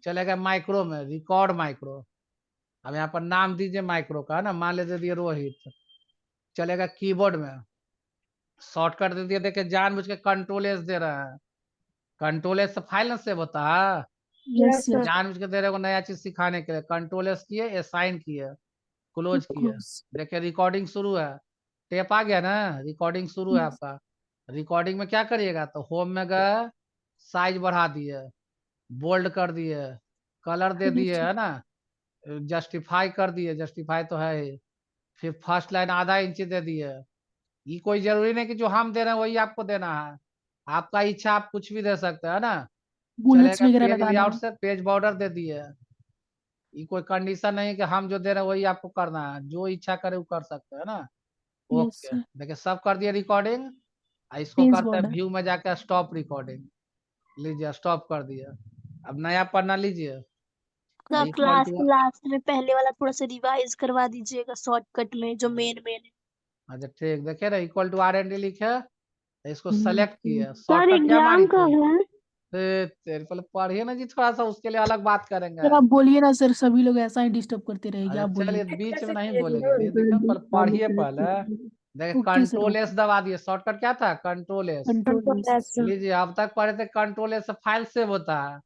Speaker 8: चलेगा माइक्रो में, रिकॉर्ड माइक्रो। अब यहाँ पर नाम दीजिए माइक्रो का, है ना, मान ले दे दिए रोहित, चलेगा कीबोर्ड में, शॉर्टकट दे दिया, देखिए जानबूझ के कंट्रोल एस दे रहे हैं, कंट्रोल एस से फाइल ना सेव होता है,
Speaker 7: यस सर,
Speaker 8: जानबूझ के दे रहे हो नया चीज सिखाने के लिए, कंट्रोल एस किए, असाइन किए, क्लोज किए, देखिए रिकॉर्डिंग शुरू है, टेप आ गया ना, रिकॉर्डिंग शुरू है आपका। रिकॉर्डिंग में क्या करिएगा, तो होम में गए, साइज बढ़ा दिए, बोल्ड कर दिए, कलर दे दिए, है ना, जस्टिफाई कर दिए, जस्टिफाई तो है ही, फिर फर्स्ट लाइन आधा इंच दे दिए। ये कोई जरूरी नहीं कि जो हम दे रहे हैं वही आपको देना है, आपका इच्छा, आप कुछ भी दे सकते हैं ना।
Speaker 7: बुलेट्स
Speaker 8: चलेगा
Speaker 7: वगैरह
Speaker 8: पेज
Speaker 7: लगाना
Speaker 8: लेआउट
Speaker 7: है।
Speaker 8: से पेज बॉर्डर दे दिए, ये कोई कंडीशन नहीं है कि हम जो दे रहे हैं वही आपको करना है, जो इच्छा करे वो कर सकते हैं ना।
Speaker 7: यस
Speaker 8: ओके,
Speaker 7: सर,
Speaker 8: देखिए सब कर दिए रिकॉर्डिंग, इसको
Speaker 7: पेज
Speaker 8: करते हैं
Speaker 7: बॉर्डर।
Speaker 8: व्यू में जाके स्टॉप रिकॉर्डिंग, लीजिए स्टॉप कर दिया। अब नया पन्ना लीजिए,
Speaker 4: सर
Speaker 8: इक्वल
Speaker 4: क्लास
Speaker 8: टू,
Speaker 4: के लास्ट में पहले वाला थोड़ा सा रिवाइज करवा दीजिएगा शॉर्टकट में जो मेन मेन है।
Speaker 8: अच्छा ठीक, देखिए ना, इक्वल टू R&D लिखे, तो इसको सेलेक्ट किए,
Speaker 4: सर
Speaker 8: शॉर्टकट क्या मारी
Speaker 4: एग्जाम
Speaker 8: थी,
Speaker 4: कब है?
Speaker 8: तेरे पहले पढ़िए ना जी, थोड़ा सा उसके लिए अलग बात करेंगे।
Speaker 7: सर आप बोलिए ना सर, सभी लोग ऐसा ही डिस्टर्ब करते रहेंगे,
Speaker 8: अच्छा
Speaker 7: आप बोलिए।
Speaker 8: चलिए, बीच में नहीं बोलेंगे, ये देखो पहले पढ़िए पहले, देखिए
Speaker 7: ओके सर,
Speaker 8: कंट्रोल एस दबा दिए, शॉर्टकट क्या था, कंट्रोल एस,
Speaker 7: कंट्रोल एस।
Speaker 8: लीजिए अब तक पढ़े थे कंट्रोल एस से फाइल सेव होता है,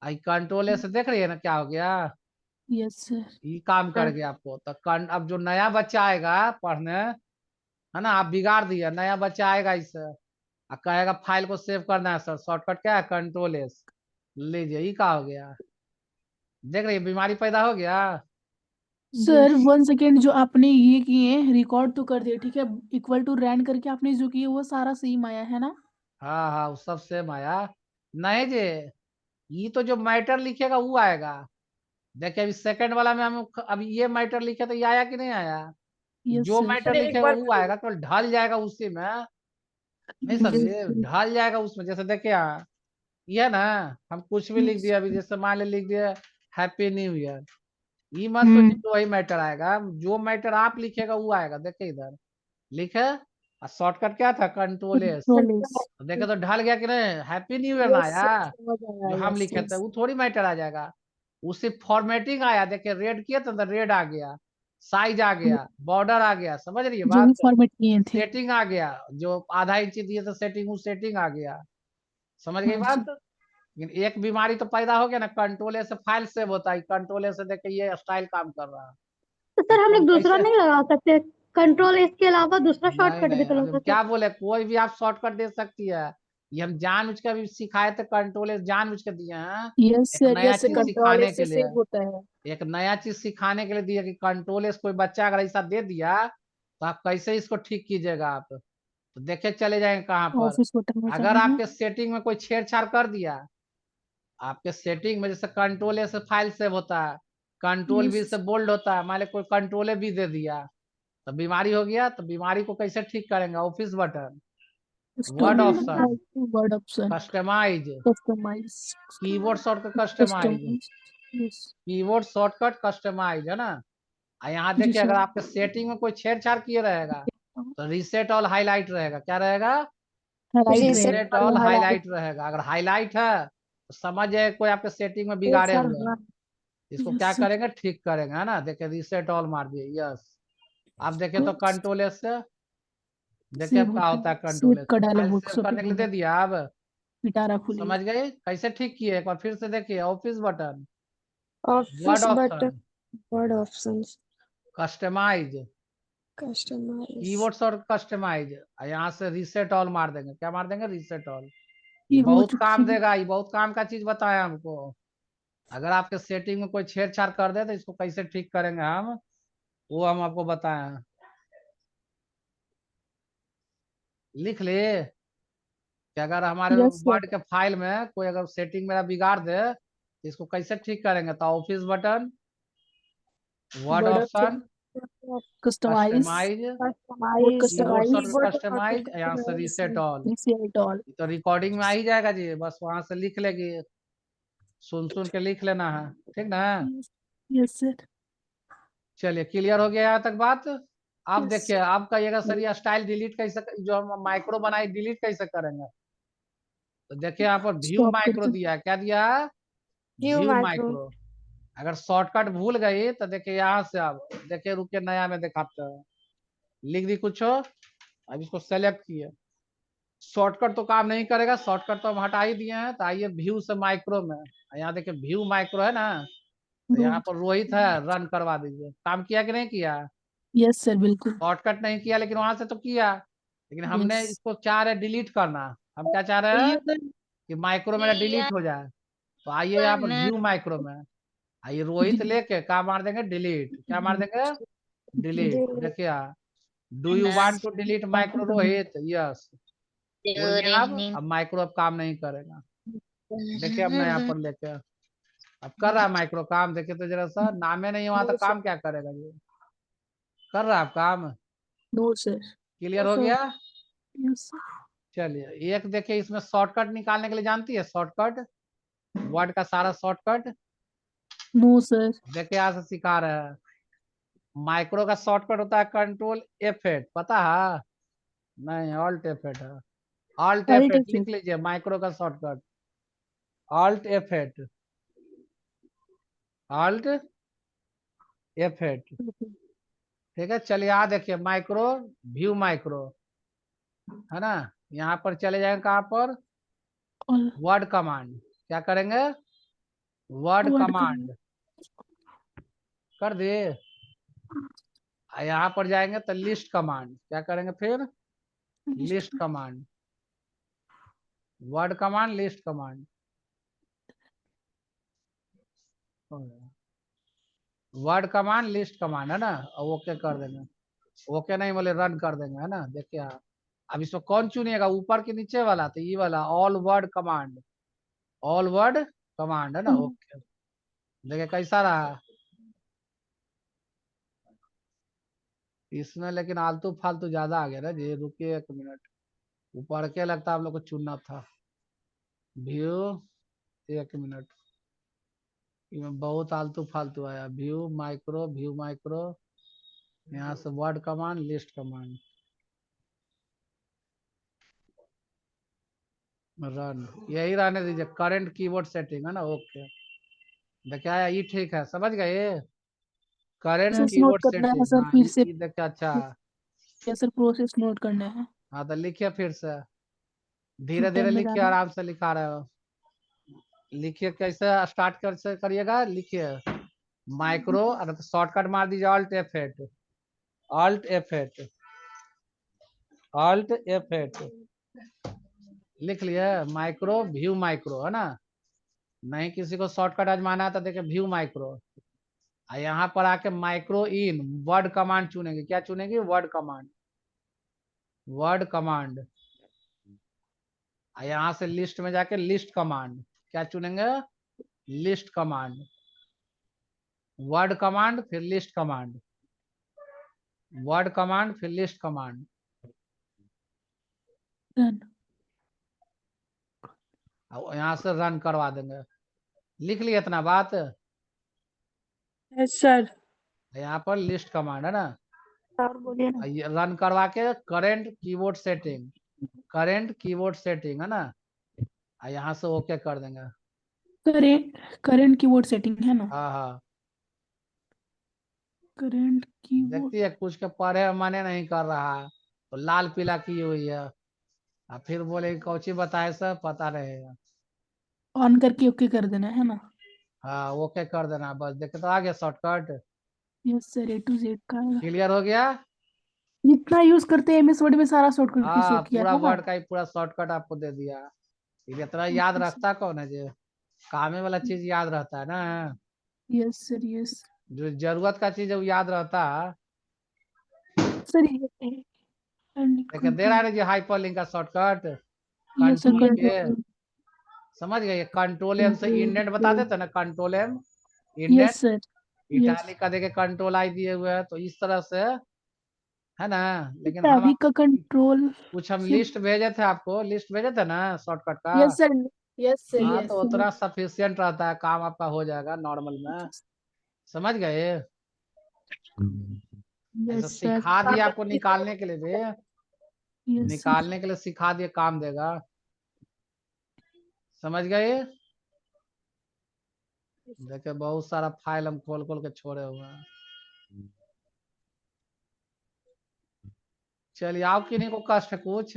Speaker 8: आई कंट्रोल एस से देख रही है ना क्या हो गया,
Speaker 7: यस सर,
Speaker 8: ये काम कर गया आपको। तो अब जो नया बच्चा आएगा पढ़ने, है ना, आप बिगाड़ दिया, नया बच्चा आएगा इससे और कहेगा फाइल को सेव करना है सर, शॉर्टकट क्या है, कंट्रोल एस, लीजिए ये क्या हो गया, देख रही है बीमारी पैदा हो गया।
Speaker 7: सर 1 सेकेंड, जो आपने ये किए रिकॉर्ड तो कर दिया, ठीक है, इक्वल टू रैंड करके आपने जो किए वो सारा सेम आया है ना?
Speaker 8: हाँ हाँ, वो सब सेम आया, नहीं जी, ये तो जो मैटर लिखेगा वो आएगा। देखिए अभी सेकंड वाला में हम अभी ये मैटर लिखे तो ये आया कि नहीं आया,
Speaker 7: यस
Speaker 8: जो
Speaker 7: सर,
Speaker 8: मैटर लिखेगा वो आएगा, केवल ढल जाएगा उसी में, नहीं समझे, ढल जाएगा उसमें। जैसे देखिए ये ना, हम कुछ भी लिख दिया, अभी जैसे मान ले लिख दिया हैप्पी न्यू ईयर, ये मत सोचिए कि वही मैटर आएगा, जो मैटर आप लिखेगा वो आएगा। देखिए इधर लिखे, और शॉर्टकट क्या था, कंट्रोल एस, देखे तो ढल गया कि नहीं, हैप्पी न्यू ईयर ना आया, जो हम लिखे थे वो थोड़ी मैटर आ जाएगा, उससे फॉर्मेटिंग आया, देखिए रेड किया तो रेड आ गया, साइज आ गया, बॉर्डर आ गया, समझ रही है
Speaker 7: जो भी
Speaker 8: बात,
Speaker 7: फॉर्मेट किए थे।
Speaker 8: सेटिंग आ गया, जो आधा इंच दिए तो सेटिंग, वो सेटिंग आ गया, समझ गई
Speaker 7: हाँ
Speaker 8: बात।
Speaker 7: सर,
Speaker 8: लेकिन एक बीमारी तो पैदा हो गया ना, कंट्रोल से फाइल सेव होता है, कंट्रोल से देखिए ये स्टाइल काम कर रहा है,
Speaker 1: तो सर हम
Speaker 8: इसको
Speaker 1: लोग दूसरा
Speaker 8: कैसे,
Speaker 1: नहीं लगा सकते? कंट्रोल इसके अलावा दूसरा
Speaker 8: नहीं
Speaker 1: शॉर्टकट भी
Speaker 8: नहीं,
Speaker 1: तो
Speaker 8: अब हम
Speaker 1: लगा
Speaker 8: क्या
Speaker 1: सकते।
Speaker 8: बोले, कोई भी आप शॉर्टकट दे सकती है, ये हम जानबूझ के अभी सिखाए थे, कंट्रोल जानबूझ के दिए हैं,
Speaker 7: यस
Speaker 8: एक
Speaker 7: सर,
Speaker 8: नया
Speaker 7: यस सर,
Speaker 8: चीज
Speaker 7: कंट्रोल
Speaker 8: सिखाने
Speaker 7: एस
Speaker 8: के
Speaker 7: से
Speaker 8: लिए,
Speaker 7: सेव होता है।
Speaker 8: एक नया चीज सिखाने के लिए दिया कि कंट्रोल कोई बच्चा अगर ऐसा दे दिया तो आप कैसे इसको ठीक कीजिएगा आप, तो देखे चले जाएंगे कहाँ पर।
Speaker 7: ऑफिस होता है
Speaker 8: अगर
Speaker 7: ना।
Speaker 8: आपके सेटिंग में कोई छेड़छाड़ कर दिया, आपके सेटिंग में जैसे कंट्रोल से फाइल सेव होता है, कंट्रोल
Speaker 7: यस,
Speaker 8: बी से बोल्ड होता है, मान लो कोई कंट्रोल बी दे दिया तो बीमारी हो गया, तो बीमारी को कैसे ठीक करेंगे, office button, word option,
Speaker 7: word option,
Speaker 8: customise,
Speaker 7: customise,
Speaker 8: keyboard shortcut customise,
Speaker 7: customise, yes,
Speaker 8: keyboard shortcut customise, है ना। और यहाँ
Speaker 7: जी
Speaker 8: देखिए
Speaker 7: सर,
Speaker 8: अगर आपके सेटिंग में कोई छेड़छाड़ किए रहेगा तो रिसेट ऑल हाईलाइट रहेगा, क्या रहेगा,
Speaker 7: हाईलाइट
Speaker 1: Reset
Speaker 8: रिसेट
Speaker 7: रहेगा।
Speaker 8: ऑल
Speaker 1: वाला
Speaker 8: हाईलाइट रहेगा। अगर हाईलाइट है तो समझ जाए कोई आपके सेटिंग में बिगाड़े
Speaker 1: सर,
Speaker 8: हुए हैं,
Speaker 1: हाँ।
Speaker 8: इसको
Speaker 7: यस
Speaker 8: क्या
Speaker 7: सर,
Speaker 8: करेंगे, ठीक करेंगे, है ना। देखिए रिसेट ऑल मार दिए, यस। आप देखे तो कंट्रोल एस से देखिए
Speaker 7: सेव
Speaker 8: अब क्या
Speaker 7: होता
Speaker 8: होता
Speaker 7: है,
Speaker 8: है, कंट्रोल
Speaker 7: सेव
Speaker 8: एस
Speaker 7: का डायलॉग
Speaker 8: फाइल
Speaker 7: बॉक्स
Speaker 8: सेव करने के लिए दे दिया, अब
Speaker 7: पिटारा खुलेगा।
Speaker 8: समझ गए कैसे ठीक किए, एक बार फिर से देखिए, office button, word
Speaker 10: office button,
Speaker 8: option,
Speaker 10: word options,
Speaker 8: customise,
Speaker 10: customise,
Speaker 8: keyboards और कस्टमाइज, यहाँ से रिसेट ऑल मार देंगे, क्या मार देंगे, रिसेट ऑल। ये
Speaker 7: ये हो
Speaker 8: बहुत
Speaker 7: चुकी
Speaker 8: काम
Speaker 7: है।
Speaker 8: देगा, ये बहुत काम का चीज बताया हमको। अगर आपके सेटिंग में कोई छेड़छाड़ कर दे तो इसको कैसे ठीक करेंगे हम, वो हम आपको बताए हैं। लिख ले कि अगर हमारे
Speaker 7: यस सर।
Speaker 8: वर्ड के फाइल में कोई अगर सेटिंग मेरा बिगाड़ दे तो इसको कैसे ठीक करेंगे। तो office button, word
Speaker 7: word
Speaker 8: option,
Speaker 7: customise,
Speaker 8: customise,
Speaker 7: keyboard
Speaker 8: keyboard
Speaker 7: customise,
Speaker 8: shortcut customise, यहाँ से रीसेट ऑल।
Speaker 7: Reset all.
Speaker 8: तो रिकॉर्डिंग में आ ही जाएगा जी, बस वहां से लिख लेगी, सुन सुन के लिख लेना है, ठीक ना।
Speaker 7: Yes sir.
Speaker 8: चलिए क्लियर हो गया यहाँ तक बात। अब
Speaker 7: Yes.
Speaker 8: देखिए आप कहिएगा सर ये स्टाइल डिलीट कैसे, जो हम माइक्रो बनाए डिलीट कैसे करेंगे। तो देखिए यहाँ पर व्यू
Speaker 7: Stop
Speaker 8: माइक्रो
Speaker 7: करके।
Speaker 8: दिया है, क्या दिया है,
Speaker 10: View
Speaker 8: व्यू
Speaker 10: macro.
Speaker 8: माइक्रो। अगर शॉर्टकट भूल गई तो देखिए यहाँ से अब देखिए रुके नया में दिखाते हैं, लिख दी कुछ हो, अब इसको सेलेक्ट किए, शॉर्टकट तो काम नहीं करेगा, शॉर्टकट तो हम हटा ही दिए हैं। तो आइए व्यू से माइक्रो में, यहाँ देखिए व्यू माइक्रो है ना, तो यहाँ पर रोहित है, रन करवा दीजिए। काम किया कि नहीं किया,
Speaker 7: यस सर बिल्कुल।
Speaker 8: शॉर्टकट नहीं किया लेकिन वहां से तो किया, लेकिन हमने
Speaker 7: Yes.
Speaker 8: इसको चाह रहे डिलीट करना। हम क्या चाह रहे हैं कि माइक्रो मेरा डिलीट हो जाए। तो आइए यहाँ पर व्यू माइक्रो में, आइए रोहित लेके क्या मार देंगे, डिलीट, क्या मार देंगे, डिलीट। देखिए do you want to delete micro Rohit, yes बोलिए। अब माइक्रो अब काम नहीं करेगा। देखिए अब मैं यहाँ पर लेके अब कर रहा है माइक्रो काम। देखिए तो जरा सा नामे नहीं वहां तो काम क्या करेगा, ये कर रहा है काम।
Speaker 7: No sir.
Speaker 8: क्लियर हो गया।
Speaker 7: यस।
Speaker 8: चलिए एक देखिए इसमें शॉर्टकट निकालने के लिए जानती है, शॉर्टकट वर्ड का सारा शॉर्टकट।
Speaker 7: No sir.
Speaker 8: देखिए यहाँ से सिखा रहे हैं, माइक्रो का शॉर्टकट होता है कंट्रोल F8, पता है नहीं, ऑल्ट F8 है, ऑल्ट F8 लिख लीजिए माइक्रो का shortcut, alt F8, alt F8, ठीक है। चलिए यहाँ देखिए माइक्रो, व्यू माइक्रो है ना, यहाँ पर चले जाएंगे कहाँ पर, वर्ड कमांड, क्या करेंगे, वर्ड कमांड कर दिए। यहाँ पर जाएंगे तो लिस्ट कमांड, क्या करेंगे फिर, list command, word command, list command, word command, list command है ना। अब ओके कर देंगे, ओके नहीं बोले रन कर देंगे, है ना। देखिए अब इसको कौन चुनिएगा, ऊपर के नीचे वाला, तो ये वाला all word command, all word command है ना। ओके देखिए कैसा रहा इसमें, लेकिन आलतू फालतू ज्यादा आ गया ना जी, रुकिए 1 मिनट, ऊपर के लगता है आप लोग को चुनना था व्यू, 1 मिनट, इसमें बहुत आलतू फालतू आया, व्यू माइक्रो, व्यू माइक्रो, यहाँ से word command, list command, run, यही रहने दीजिए, करंट कीबोर्ड सेटिंग है ना। ओके देखिए आया, ये ठीक है, समझ गए, करंट
Speaker 7: प्रोसेस नोट
Speaker 8: कीबोर्ड
Speaker 7: करना है
Speaker 8: सेटिंग।
Speaker 7: सर
Speaker 8: हाँ
Speaker 7: फिर से।
Speaker 8: ये देखिए अच्छा है।
Speaker 7: क्या सर प्रोसेस नोट करना है।
Speaker 8: हाँ तो लिखिए फिर से, धीरे धीरे
Speaker 7: टर्न में
Speaker 8: लिखिए,
Speaker 7: जाना।
Speaker 8: आराम से लिखा रहे हो, लिखिए कैसे स्टार्ट कर से करिएगा, लिखिए माइक्रो, और शॉर्टकट मार दीजिए alt F8, alt F8, alt F8 लिख लिए, माइक्रो, व्यू माइक्रो है ना। नहीं किसी को शॉर्टकट आजमाना है तो देखिए व्यू माइक्रो, यहाँ पर आके माइक्रो इन वर्ड कमांड चुनेंगे, क्या चुनेंगे, वर्ड कमांड, वर्ड कमांड, यहाँ से लिस्ट में जाके लिस्ट कमांड, क्या चुनेंगे, लिस्ट कमांड, वर्ड कमांड, फिर लिस्ट कमांड, वर्ड कमांड, फिर लिस्ट कमांड,
Speaker 7: रन।
Speaker 8: यहाँ से रन करवा देंगे। लिख लिए इतना बात,
Speaker 10: यस सर।
Speaker 8: यहाँ पर लिस्ट कमांड है ना,
Speaker 7: और बोलिए ना।
Speaker 8: रन करवा के current keyboard setting, current keyboard setting है ना, यहाँ से ओके कर देंगे।
Speaker 7: करेंट कीबोर्ड सेटिंग है ना।
Speaker 8: हाँ हाँ
Speaker 7: करेंट कीबोर्ड
Speaker 8: देखती है कुछ के पढ़े मने नहीं कर रहा है, तो लाल पीला की हुई है, अब फिर बोले कौची बताए सर, पता रहेगा।
Speaker 7: ऑन करके ओके कर देना है ना।
Speaker 8: हाँ ओके कर देना बस, देखे तो आ गया shortcut.
Speaker 7: Yes sir A to Z का है।
Speaker 8: क्लियर हो गया।
Speaker 7: जितना यूज करते हैं MS वर्ड में सारा शॉर्टकट की
Speaker 8: हाँ
Speaker 7: शो किया
Speaker 8: पूरा
Speaker 7: है ना।
Speaker 8: वर्ड का ही पूरा शॉर्टकट आपको दे दिया, इतना याद रखता कौन है जो कामे वाला चीज याद रहता है ना,
Speaker 7: यस सर यस।
Speaker 8: जो जरूरत का चीज है वो याद रहता है।
Speaker 7: सर
Speaker 8: देखिए दे रहा है ना जी हाइपर लिंक का शॉर्टकट
Speaker 7: यस सर
Speaker 8: कंट्रोल के,
Speaker 7: कंट्रोल।
Speaker 8: समझ गए। कंट्रोल एम से इंडेंट बता देते ना, control M
Speaker 7: yes
Speaker 8: indent,
Speaker 7: sir yes.
Speaker 8: Italic का देखिए कंट्रोल आई दिए हुए है, तो इस तरह से है ना। लेकिन हम
Speaker 7: टैली का कंट्रोल।
Speaker 8: कुछ हम लिस्ट भेजे थे आपको, लिस्ट भेजे थे ना शॉर्टकट का।
Speaker 10: यस सर यस सर
Speaker 8: हाँ
Speaker 10: यस
Speaker 8: तो उतना सफिशियंट रहता है, काम आपका हो जाएगा नॉर्मल में, समझ गए। ऐसा
Speaker 7: यस सर
Speaker 8: सिखा दिया आपको निकालने के लिए भी,
Speaker 7: यस सर।
Speaker 8: निकालने के लिए सिखा दिए, काम देगा, समझ गए। देखिए बहुत सारा फाइल हम खोल खोल के छोड़े हुए हैं। चलिए आप किन्हीं को कष्ट है कुछ।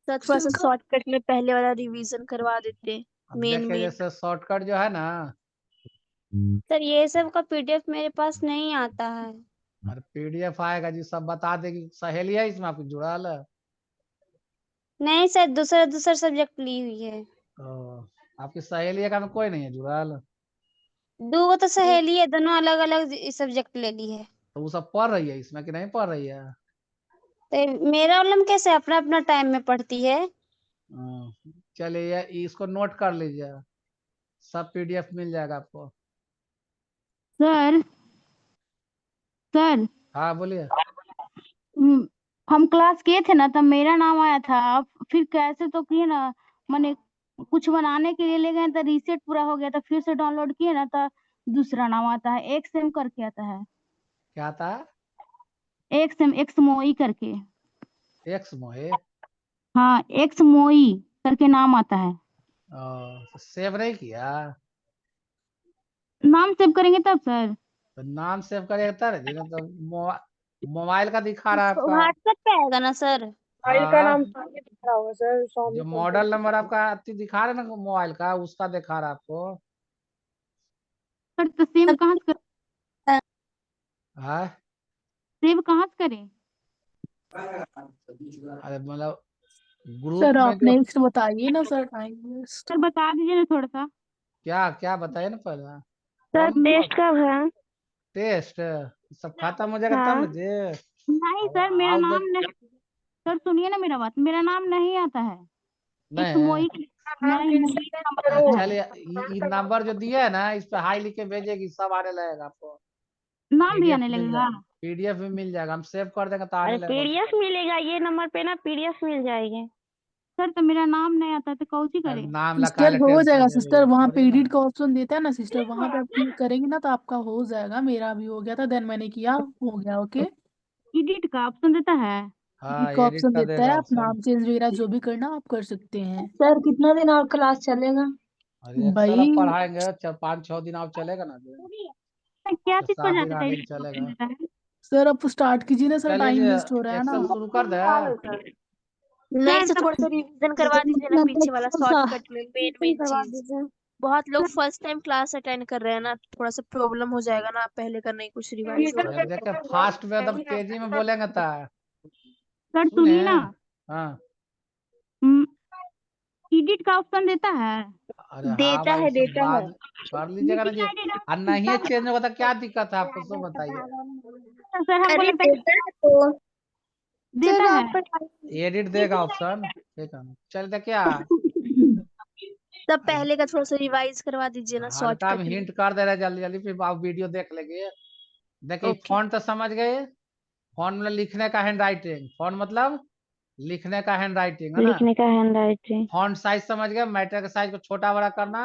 Speaker 4: सर थोड़ा सा शॉर्टकट में पहले वाला रिवीजन करवा देते
Speaker 8: अब
Speaker 4: मेन
Speaker 8: देखिए
Speaker 4: मेन।
Speaker 8: जैसे शॉर्टकट जो है ना,
Speaker 4: सर ये सब का पीडीएफ मेरे पास नहीं आता है।
Speaker 8: और पीडीएफ आएगा जी, सब बता देगी। सहेली है इसमें आपकी जुड़ाल है?
Speaker 4: नहीं सर, दूसरा दूसरा सब्जेक्ट ली हुई है।
Speaker 8: तो आपकी सहेली का में कोई नहीं है जुड़ाल?
Speaker 4: दो तो सहेली है, दोनों अलग अलग सब्जेक्ट ले ली है।
Speaker 8: तो वो सब पढ़ रही है इसमें कि नहीं पढ़ रही है?
Speaker 4: तो मेरा वाला में कैसे अपना अपना टाइम में पढ़ती है।
Speaker 8: चलिए इसको नोट कर लीजिए, सब पीडीएफ मिल जाएगा आपको।
Speaker 1: सर सर
Speaker 8: हाँ बोलिए।
Speaker 1: हम क्लास किए थे ना, तब मेरा नाम आया था, अब फिर कैसे तो किए ना, मैंने कुछ बनाने के लिए ले गए तो रीसेट पूरा हो गया, तो फिर से डाउनलोड किए ना तो दूसरा नाम आता है, एक सेम करके आता है,
Speaker 8: क्या आता है?
Speaker 1: एक सेम एक्स मोई करके।
Speaker 8: एक्स मोए?
Speaker 1: हाँ एक्स मोई करके नाम आता है।
Speaker 8: तो सेव नहीं किया?
Speaker 1: नाम सेव करेंगे तब सर।
Speaker 8: तो नाम सेव करेगा तब ना, तो मोबाइल का दिखा रहा है आपका।
Speaker 4: व्हाट्सएप पे आएगा ना सर।
Speaker 10: फाइल का
Speaker 8: हाँ
Speaker 10: नाम सामने दिख रहा होगा सर,
Speaker 8: जो मॉडल नंबर आपका दिखा रहा है ना मोबाइल का, उसका दिखा रहा है आपको।
Speaker 1: सर तो सेव कहाँ से करें?
Speaker 8: हाँ
Speaker 1: सेव कहाँ से करें?
Speaker 8: अरे मतलब ग्रुप
Speaker 7: सर
Speaker 8: में
Speaker 7: आप
Speaker 8: जो,
Speaker 7: नेक्स्ट बताइए ना सर, टाइम वेस्ट।
Speaker 1: सर बता दीजिए ना थोड़ा सा।
Speaker 8: क्या क्या बताइए ना पहले।
Speaker 4: सर
Speaker 8: कौन
Speaker 4: टेस्ट कब है?
Speaker 8: टेस्ट सब खत्म हो जाएगा तब
Speaker 4: हाँ।
Speaker 8: ना जी।
Speaker 1: नहीं सर मेरा
Speaker 8: आओ
Speaker 1: नाम नहीं, सर सुनिए ना मेरा बात, मेरा नाम नहीं आता है एक्स
Speaker 8: नहीं
Speaker 1: मोई। नहीं मुझे नाम आता है।
Speaker 8: चलिए ये नंबर जो दिया है ना, इस पे हाई लिख के भेजेगी, सब आने लगेगा आपको।
Speaker 1: नाम भी
Speaker 8: पीडीएफ
Speaker 1: आने
Speaker 8: मिल
Speaker 1: लगेगा?
Speaker 8: जाएगा, पीडीएफ भी मिल जाएगा, हम सेव कर देंगे तो आने
Speaker 4: अरे
Speaker 8: लगेगा।
Speaker 4: पीडीएफ मिलेगा, ये नंबर पे ना पीडीएफ मिल जाएगी।
Speaker 1: सर तो मेरा नाम नहीं आता है तो कौन सी
Speaker 8: अरे
Speaker 1: करे?
Speaker 8: नाम
Speaker 7: सिस्टर
Speaker 8: लगा
Speaker 7: हो जाएगा
Speaker 8: टेंशन
Speaker 7: सिस्टर, वहाँ पे
Speaker 8: छोड़िए ना।
Speaker 7: एडिट का ऑप्शन देता है ना सिस्टर, वहाँ पे आप क्लिक करेंगे ना तो आपका हो जाएगा। मेरा भी हो गया था, देन मैंने किया, हो गया। ओके
Speaker 1: एडिट का ऑप्शन देता है?
Speaker 8: हाँ
Speaker 7: एडिट का
Speaker 8: एडिट
Speaker 7: ऑप्शन
Speaker 8: का
Speaker 7: देता है,
Speaker 8: देगा
Speaker 7: आप
Speaker 8: ऑप्शन।
Speaker 7: नाम चेंज वगैरह जो भी करना आप कर सकते हैं।
Speaker 10: सर कितना दिन और क्लास चलेगा?
Speaker 8: अरे एक साल
Speaker 7: भाई
Speaker 8: अब पढ़ाएंगे, 5-6 दिन आप चलेगा ना जी।
Speaker 1: सर क्या चीज पर
Speaker 8: 7 दिन
Speaker 1: जाता
Speaker 8: 8
Speaker 1: है
Speaker 8: दिन
Speaker 1: edit का
Speaker 8: चलेगा।
Speaker 1: option देता है?
Speaker 7: सर आप स्टार्ट कीजिए ना सर,
Speaker 8: चलिए जी
Speaker 7: टाइम वेस्ट हो रहा है ना।
Speaker 8: एक्सेल शुरू कर दे।
Speaker 4: नहीं
Speaker 1: सर
Speaker 4: सर,
Speaker 1: तब
Speaker 4: थोड़ा सा रिवीजन करवा दीजिए ना, पीछे वाला शॉर्टकट में मेन मेन चीज। बहुत लोग फर्स्ट टाइम क्लास अटेंड कर रहे हैं ना, थोड़ा सा प्रॉब्लम हो जाएगा ना, पहले का नहीं कुछ रिवाइज होगा।
Speaker 8: देखे फास्ट में एकदम तेजी में बोलेंगे तो
Speaker 1: सर
Speaker 8: सुने।
Speaker 1: सुनिए ना,
Speaker 8: हाँ
Speaker 1: एडिट का ऑप्शन देता है?
Speaker 8: अरे हाँ
Speaker 4: देता
Speaker 8: भाई
Speaker 4: है,
Speaker 8: सब
Speaker 4: देता है।
Speaker 8: बात कर लीजिएगा ना जी। और नहीं चेंज होगा तो क्या दिक्कत है आपको, सब बताइए।
Speaker 1: सर हमको
Speaker 4: अरे
Speaker 1: लगता है
Speaker 4: देता है तो
Speaker 1: देता है।
Speaker 8: एडिट देगा ऑप्शन, ठीक है। चल क्या
Speaker 4: तब पहले का थोड़ा सा रिवाइज करवा दीजिए ना
Speaker 8: हल्का हम
Speaker 4: शॉर्टकट में।
Speaker 8: हिंट कर दे रहे जल्दी जल्दी, फिर आप वीडियो देख लेंगे। देखिए
Speaker 4: ओके।
Speaker 8: फॉन्ट तो समझ गए, फॉन्ट मतलब लिखने का हैंड राइटिंग, फॉन्ट मतलब लिखने का हैंड राइटिंग है ना।
Speaker 4: लिखने का हैंड राइटिंग।
Speaker 8: फॉन्ट साइज समझ गए, मैटर के साइज को छोटा बड़ा करना,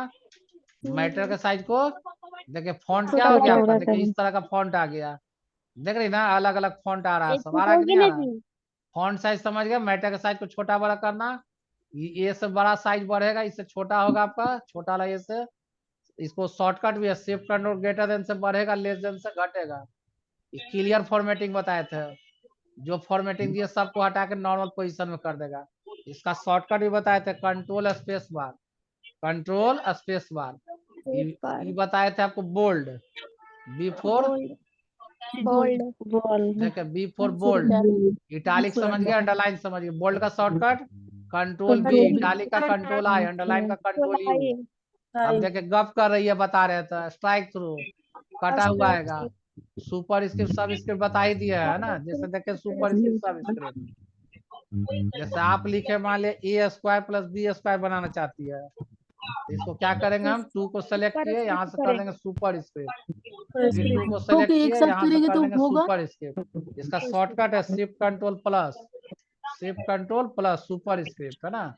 Speaker 8: मैटर के साइज को। देखिए फॉन्ट क्या हो गया आपका, देखिए इस तरह का फॉन्ट आ गया, देख रही ना, अलग अलग फॉन्ट आ रहा है, सब आ रहा है कि नहीं आ रहा है। फॉन्ट साइज समझ गए, मैटर के साइज को छोटा बड़ा करना, ये से बड़ा साइज बढ़ेगा, इससे छोटा होगा आपका, छोटा वाला ये से। इसको शॉर्टकट भी है, शिफ्ट कंट्रोल ग्रेटर देन से बढ़ेगा, लेस देन से घटेगा। क्लियर फॉर्मेटिंग बताए थे, जो फॉर्मेटिंग दिए सबको हटा के नॉर्मल पोजीशन में कर देगा। इसका शॉर्टकट भी बताए थे, control space bar, control space bar. ये बताए थे आपको बोल्ड, B4
Speaker 4: बोल्ड बोल्ड
Speaker 8: देखिए B4 बोल्ड, इटालिक समझ गए, अंडरलाइन समझ गए। बोल्ड का शॉर्टकट कंट्रोल B, इटालिक का कंट्रोल I, अंडरलाइन का कंट्रोल U। अब देखिए गप कर रही है, बता रहे थे स्ट्राइक थ्रू, कटा हुआ आएगा, सुपर स्क्रिप्ट सब स्क्रिप्ट बता ही दिया है ना। जैसे देखे सुपर स्क्रिप्ट सब स्क्रिप्ट, जैसे आप लिखे मान ले ए स्क्वायर प्लस बी स्क्वायर बनाना चाहती है, तो इसको क्या करेंगे हम, 2 को सेलेक्ट किए, यहाँ से कर देंगे सुपर स्क्रिप्ट, फिर 2 को सेलेक्ट
Speaker 7: ओके, एक
Speaker 8: किए,
Speaker 7: साथ
Speaker 8: यहाँ से
Speaker 7: करेंगे
Speaker 8: कर
Speaker 7: तो
Speaker 8: देंगे
Speaker 7: होगा।
Speaker 8: Super script. इसका शॉर्टकट है shift control plus super script, है ना।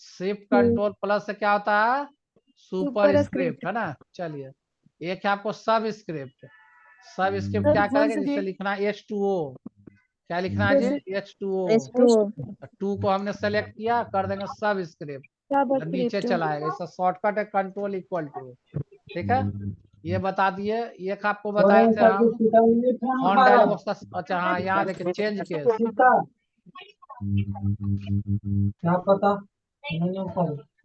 Speaker 8: शिफ्ट कंट्रोल प्लस से क्या होता है, सुपर स्क्रिप्ट, है ना। चलिए एक है आपको सब स्क्रिप्ट क्या करेंगे, जिससे लिखना है H2O, क्या लिखना है जी, H2O। 2 को हमने सेलेक्ट किया, कर देंगे सब स्क्रिप्ट, नीचे चलाएगा। इसका शॉर्टकट है कंट्रोल इक्वल टू, ठीक है। ये बता दिए। एक आपको बताए थे हम फॉन्ट डायलॉग बॉक्स का, अच्छा हाँ यहाँ देखिए चेंज केस,
Speaker 2: क्या पता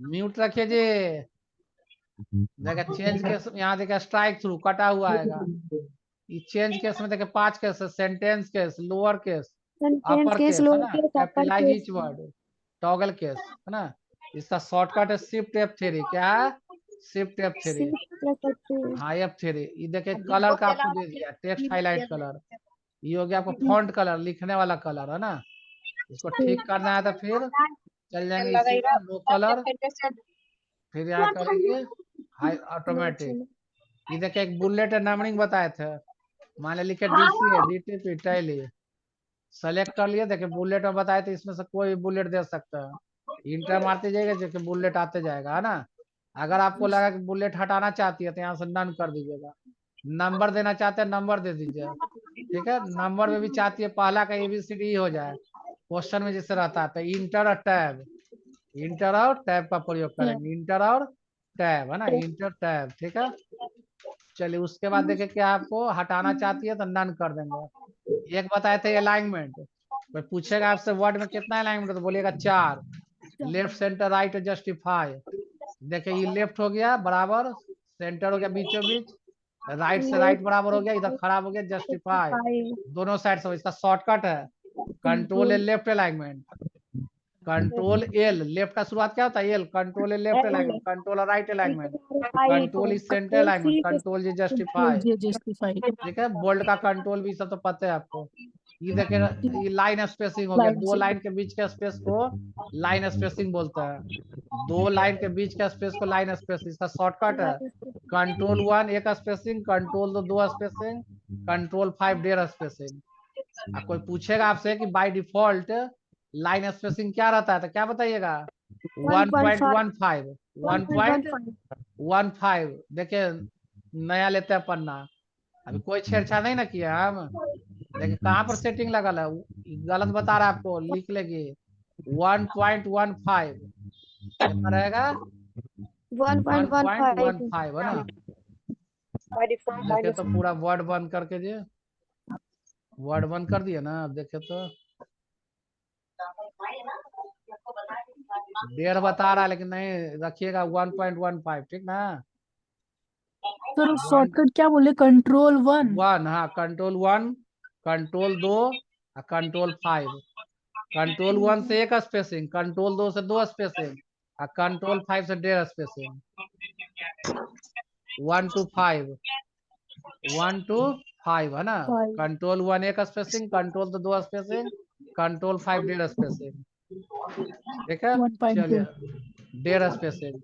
Speaker 8: म्यूट रखिए जी। देखिए चेंज केस, यहाँ देखिए स्ट्राइक थ्रू कटा हुआ आएगा। ये चेंज केस में देखिए 5 केस है, sentence case, lower case, upper case, है ना, capitalise each word, toggle case, है ना। इसका शॉर्टकट है शिफ्ट F3, क्या है, शिफ्ट F3, हाँ F3। ये देखिए कलर का आपको दे दिया, टेक्स्ट हाईलाइट कलर, ये हो गया आपको फॉन्ट कलर, लिखने वाला कलर, है ना। इसको ठीक करना है तो फिर चल जाएंगे इसी में नो कलर, फिर यहाँ करेंगे हाई ऑटोमेटिक। ये देखिए एक बुलेट नंबरिंग बताए थे, मान लिखे DC है, DTP टैली, सेलेक्ट कर लिए, देखिए बुलेट में बताए थे, इसमें से कोई बुलेट दे सकता है, इंटर मारते जाएगा जो बुलेट आते जाएगा, है ना। अगर आपको लगा कि बुलेट हटाना चाहती है तो यहाँ से नन कर दीजिएगा। नंबर देना चाहते हैं नंबर दे दीजिए, ठीक है। नंबर में भी चाहती है पहला का ABCD हो जाए, क्वेश्चन में जैसे रहता है, तो इंटर और टैब, इंटर और टैब का प्रयोग करेंगे, इंटर और टैब, है ना, इंटर टैब, ठीक है। चलिए उसके बाद देखिए क्या आपको हटाना चाहती है तो नन कर देंगे। एक बताए थे अलाइनमेंट, कोई पूछेगा आपसे वर्ड में कितना अलाइनमेंट, तो बोलिएगा 4, लेफ्ट सेंटर राइट जस्टिफाई। देखिए ये लेफ्ट हो गया बराबर, सेंटर हो गया बीचों बीच, राइट से राइट बराबर हो गया, इधर खराब हो गया जस्टिफाई, दोनों साइड से। इसका शॉर्टकट है control L left alignment, control L left का शुरुआत क्या होता है L, control L left alignment, control right alignment, control centre alignment, control G justify, ठीक है। बोल्ड का कंट्रोल भी सब तो पता है आपको। ये देखिए ये लाइन स्पेसिंग हो गया, 2 लाइन के बीच के स्पेस को लाइन स्पेसिंग बोलता है, 2 लाइन के बीच के स्पेस को लाइन स्पेसिंग। इसका शॉर्टकट है कंट्रोल 1 एक स्पेसिंग, कंट्रोल 2 स्पेसिंग, कंट्रोल 5 डेढ़ स्पेसिंग। कोई पूछेगा आपसे कि बाय डिफॉल्ट लाइन स्पेसिंग क्या रहता है, तो क्या बताइएगा 1.15, 1.15। देखिए नया लेते हैं पन्ना, अभी कोई छेड़छाड़ नहीं ना किया हम, देखिए कहाँ पर सेटिंग लगल है, गलत बता रहा है आपको, लिख लेगी 1.15 कितना रहेगा 1.15, है ना। देखे तो पूरा वर्ड बंद करके जी, वर्ड बंद कर दिया ना। अब देखे तो 1.5 बता रहा है, लेकिन नहीं रखिएगा 1.15, ठीक ना।
Speaker 7: सर शॉर्टकट क्या बोले, कंट्रोल 1,
Speaker 8: हाँ कंट्रोल 1, कंट्रोल 2, कंट्रोल 5। कंट्रोल 1 से एक स्पेसिंग, कंट्रोल 2 से 2 स्पेसिंग, कंट्रोल 5 से डेढ़ स्पेसिंग, 1 to 5, 1 to 5, है ना। कंट्रोल 1 एक स्पेसिंग, कंट्रोल 2 स्पेसिंग, कंट्रोल 5 डेढ़ स्पेसिंग, ठीक है। चलिए डेढ़ स्पेसिंग।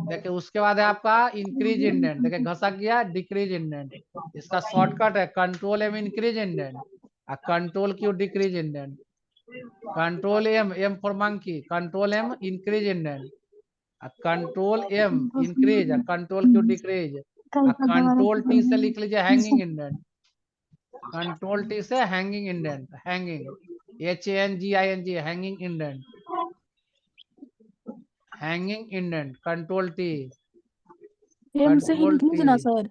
Speaker 8: देखिए उसके बाद है आपका इंक्रीज इंडेंट, देखिए घसक गया डिक्रीज इंडेंट। इसका शॉर्टकट है control M increase indent, control Q decrease indent, control M for monkey, control M increase indent, control M increase, control Q decrease, control T से लिख लीजिए हैंगिंग इंडेंट, कंट्रोल T से hanging indent, hanging HANGING hanging indent, hanging indent, control T,
Speaker 7: M से increase ना sir,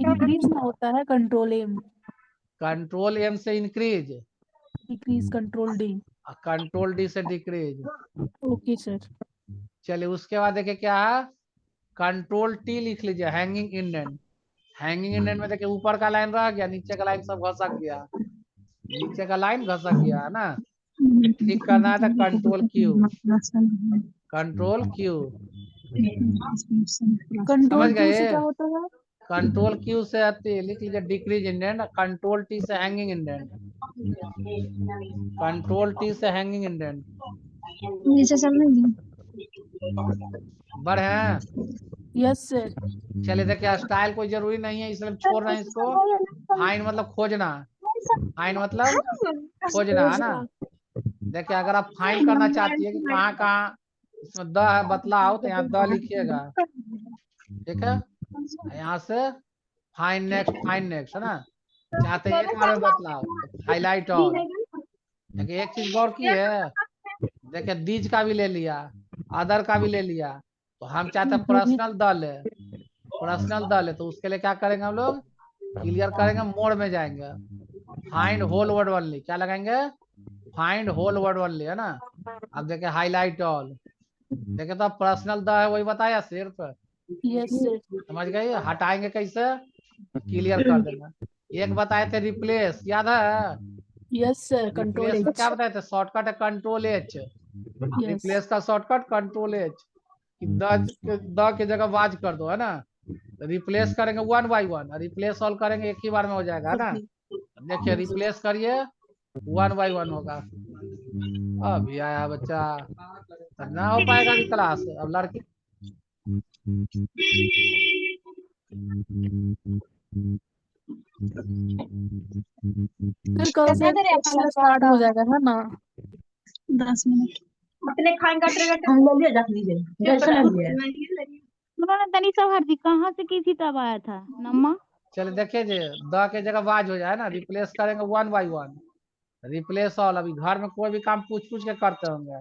Speaker 7: increase ना होता है control M,
Speaker 8: control M से increase,
Speaker 7: decrease control D,
Speaker 8: control D से डिक्रीज।
Speaker 7: Okay sir.
Speaker 8: चलिए उसके बाद देखिए क्या है कंट्रोल T लिख लीजिए हैंगिंग इंडेंट। हैंगिंग इंडेंट में देखिए ऊपर का लाइन रह गया, नीचे का लाइन सब घसक गया, नीचे का लाइन घसक गया, है ना। ठीक करना है तो control Q, control Q,
Speaker 7: control
Speaker 8: समझ
Speaker 7: Q से
Speaker 8: गए।
Speaker 7: क्या होता है?
Speaker 8: कंट्रोल क्यू से आती है, लिख लीजिए डिक्रीज इंडेंट, कंट्रोल टी से हैंगिंग इंडेंट, कंट्रोल टी से हैंगिंग इंडेंट।
Speaker 10: नीचे समझ
Speaker 8: बढ़े हैं?
Speaker 7: Yes sir.
Speaker 8: चलिए देखिए स्टाइल कोई जरूरी नहीं है इसलिए छोड़ रहे हैं इसको। फाइंड मतलब खोजना, फाइंड मतलब खोजना है ना। देखिए अगर आप फाइंड करना चाहती है कि कहाँ कहाँ इसमें द है बतलाओ, तो यहाँ द लिखिएगा, ठीक है। यहाँ से फाइंड नेक्स्ट है ना। चाहते हैं एक बार में बतलाओ तो हाईलाइट ऑल। देखिए एक चीज गौर की है, देखिए दीज का भी ले लिया, अदर का भी ले लिया, तो हम चाहते हैं पर्सनल दल है, पर्सनल दल है, तो उसके लिए क्या करेंगे हम लोग, क्लियर करेंगे, मोड में जाएंगे, फाइंड होल वर्ड ओनली, क्या लगाएंगे, फाइंड होल वर्ड ओनली, है ना। अब देखिए हाईलाइट ऑल, देखिए तो पर्सनल द है वही बताया सिर्फ,
Speaker 7: यस सर।
Speaker 8: समझ गए। हटाएंगे कैसे, क्लियर कर देंगे। एक बताए थे रिप्लेस, याद है?
Speaker 7: Yes sir. कंट्रोल
Speaker 8: रिप्लेस में
Speaker 7: एच।
Speaker 8: क्या बताए थे, शॉर्टकट है कंट्रोल एच, रिप्लेस का शॉर्टकट कंट्रोल एच, द के जगह वाज कर दो, है ना। रिप्लेस करेंगे 1 बाय 1, रिप्लेस ऑल करेंगे एक ही बार में हो जाएगा, है ना। देखिए रिप्लेस करिए 1 बाय 1 होगा। अभी आया बच्चा, ना हो पाएगा अभी क्लास, अब लड़की
Speaker 7: फिर कल से स्टार्ट हो जाएगा है ना।
Speaker 10: 10 मिनट अपने खान का ट्रेगर हम ले लिया, रख लीजिए जैसे ले
Speaker 1: उन्होंने तनीषा भारती कहाँ से की थी तब आया था नम्मा।
Speaker 8: चलिए देखिए जी, द के जगह वाज हो जाए ना, रिप्लेस करेंगे 1 बाय 1, रिप्लेस ऑल। अभी घर में कोई भी काम पूछ पूछ के करते होंगे,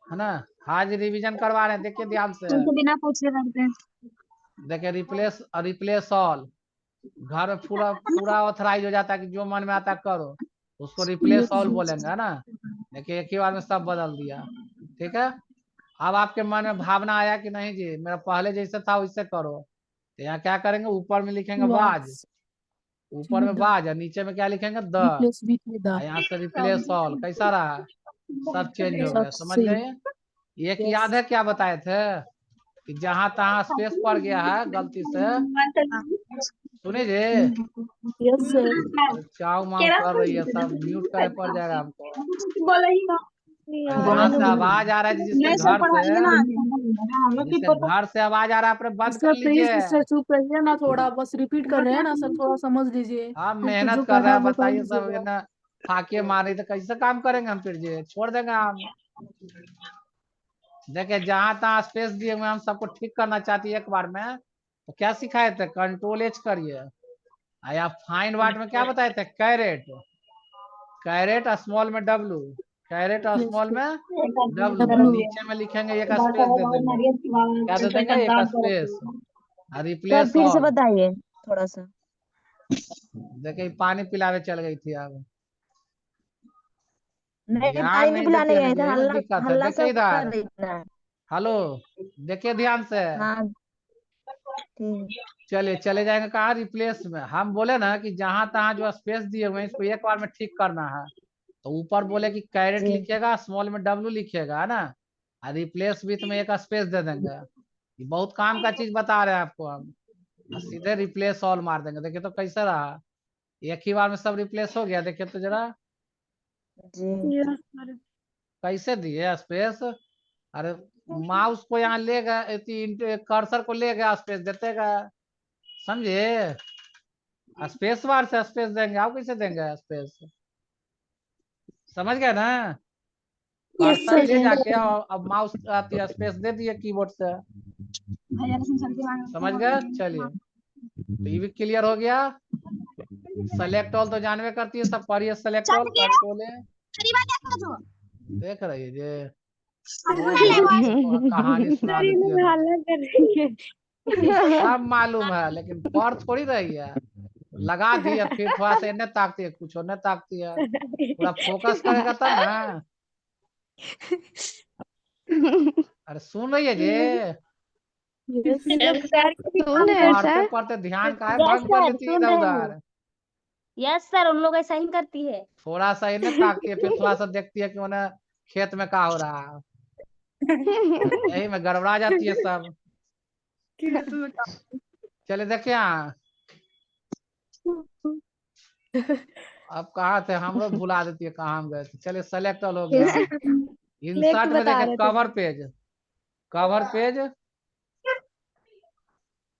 Speaker 8: है ना। आज रिवीजन करवा रहे हैं, देखिए ध्यान से,
Speaker 10: बिना पूछे करते हैं।
Speaker 8: देखिए रिप्लेस ऑल, घर में पूरा पूरा ऑथराइज हो जाता है कि जो मन में आता है करो, उसको रिप्लेस ऑल बोलेंगे, है ना। देखिए एक ही बार में सब बदल दिया, ठीक है। अब आपके मन में भावना आया कि नहीं जी मेरा पहले जैसे था वैसे करो, तो यहाँ क्या करेंगे, ऊपर में लिखेंगे वाज, ऊपर में वाज और नीचे में क्या लिखेंगे द,
Speaker 7: रिप्लेस विथ द।
Speaker 8: यहाँ से रिप्लेस ऑल, कैसा रहा, सब चेंज हो गया, समझ
Speaker 7: सही।
Speaker 8: गए। एक याद है क्या बताए थे कि जहां तहां स्पेस पड़ गया है गलती से, सुने जी।
Speaker 7: Yes sir.
Speaker 8: चाव माव कर रही है सब, म्यूट करे पड़ जाएगा हमको।
Speaker 10: बोला ही ना
Speaker 8: जहाँ से आवाज आ रहा है जिसके घर से आवाज आ रहा है अपने बंद
Speaker 7: सर
Speaker 8: कर
Speaker 7: प्लीज
Speaker 8: लीजिए।
Speaker 7: सर चुप रहिए ना, थोड़ा बस रिपीट कर रहे हैं ना सर, थोड़ा समझ लीजिए।
Speaker 8: आप
Speaker 7: तो
Speaker 8: मेहनत
Speaker 7: जो
Speaker 8: कर रहे
Speaker 7: करना है
Speaker 8: हैं
Speaker 7: वो कर
Speaker 8: बताइए, सब
Speaker 7: लीजिएगा।
Speaker 8: ना फाके मार रही तो कैसे काम करेंगे हम, फिर जी छोड़ देंगे हम। देखिए जहां तहां स्पेस दिए हुए हम सबको ठीक करना चाहती है एक बार में, तो क्या सिखाए थे, कंट्रोल एच करिए। या फाइंड वाट में क्या बताए थे, कैरेट, कैरेट स्मॉल में डब्लू, कैरेट स्मॉल में डब्लू, नीचे में लिखेंगे एक स्पेस दे देंगे, क्या दे देंगे, एक स्पेस, रिप्लेस
Speaker 11: फिर से
Speaker 8: ऑल।
Speaker 11: बताइए थोड़ा सा।
Speaker 8: देखिए पानी पिलावे चल गई थी अब,
Speaker 11: नहीं
Speaker 8: ध्यान
Speaker 11: पानी नहीं
Speaker 8: नहीं
Speaker 11: पिलाने
Speaker 8: देती है
Speaker 11: गए
Speaker 8: जी,
Speaker 11: थे,
Speaker 8: यही में
Speaker 11: हल्ला
Speaker 8: दिक्कत है।
Speaker 11: हल्ला
Speaker 8: देखिए
Speaker 11: सब कर
Speaker 8: इधर,
Speaker 11: रही थी।
Speaker 8: हेलो, देखिए ध्यान से।
Speaker 11: हाँ ठीक।
Speaker 8: चलिए चले जाएंगे कहाँ, रिप्लेस में। हम बोले ना कि जहां तहां जो स्पेस दिए हुए हैं इसको एक बार में ठीक करना है, तो ऊपर बोले कि कैरेट
Speaker 11: जी
Speaker 8: लिखिएगा, स्मॉल में डब्लू लिखिएगा, है ना, और रिप्लेस विथ में एक स्पेस दे देंगे। ये बहुत काम का चीज बता रहे हैं आपको हम, और सीधे रिप्लेस ऑल मार देंगे। देखिए तो कैसे रहा, एक ही बार में सब रिप्लेस हो गया। देखिए तो जरा
Speaker 11: जी
Speaker 8: कैसे दिए स्पेस, अरे माउस को यहाँ ले गए, कर्सर को ले गया, स्पेस देते गए, समझे। स्पेस बार से स्पेस देंगे, आप कैसे देंगे स्पेस, समझ गए ना। कर्सर ले जाके और अब माउस आती है स्पेस दे दिए कीबोर्ड से, समझ गए। चलिए तो ये भी क्लियर हो गया। सेलेक्ट ऑल तो जानवे करती है सब, पढ़िए सेलेक्ट ऑल, कंट्रोल है, देख रही है ये कहानी सुना देती है, सब मालूम है लेकिन पढ़ थोड़ी रही है, लगा दी है, फिर थोड़ा सा इन्हें ताकती है, कुछ और ताकती है, पूरा फोकस करेगा तब ना। अरे सुन रही है जी, पढ़ते पढ़ते ध्यान का भंग कर लेती है इधर उधर।
Speaker 10: यस सर, उन लोग ऐसा ही करती है।
Speaker 8: थोड़ा सा इन्हें ताकती है, फिर थोड़ा सा देखती है कि उन्हें खेत में क्या हो रहा है, यही में गड़बड़ा जाती है सब। चले देखिए यहाँ, अब कहाँ थे हम लोग, भुला देती है कहाँ हम गए थे। चलिए सेलेक्ट ऑल हो गया। इंसर्ट में देखे cover page, cover page,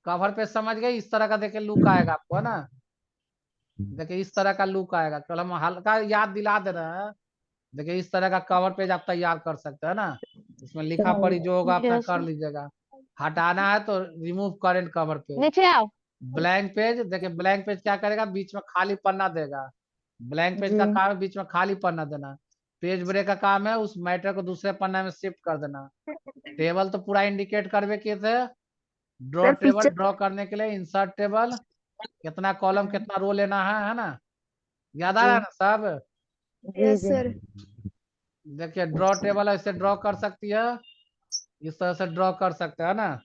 Speaker 8: cover page समझ गए। इस तरह का देखे लुक आएगा आपको, है ना। देखिए इस तरह का लुक आएगा, कल हम हल्का याद दिला दे रहे हैं। देखिए इस तरह का कवर पेज आप तैयार कर सकते हैं ना। इसमें लिखा पढ़ी जो होगा अपना कर लीजिएगा। हटाना है तो रिमूव करेंट कवर पेज।
Speaker 5: नीचे आओ।
Speaker 8: ब्लैंक पेज, देखिए ब्लैंक पेज क्या करेगा, बीच में खाली पन्ना देगा। ब्लैंक पेज का
Speaker 11: जी।
Speaker 8: काम है बीच में खाली पन्ना देना। पेज ब्रेक का काम है उस मैटर को दूसरे पन्ना में शिफ्ट कर देना। टेबल तो पूरा इंडिकेट करवे किए थे। Draw
Speaker 11: sir
Speaker 8: table,
Speaker 11: picture
Speaker 8: draw करने के लिए इंसर्ट टेबल, कितना कॉलम कितना रो लेना है ना। याद आ रहा है ना सब।
Speaker 11: जी
Speaker 4: यस
Speaker 11: जी।
Speaker 4: सर।
Speaker 8: देखिए ड्रॉ टेबल ऐसे ड्रॉ कर सकती है, इस तरह से ड्रॉ कर सकते हैं ना,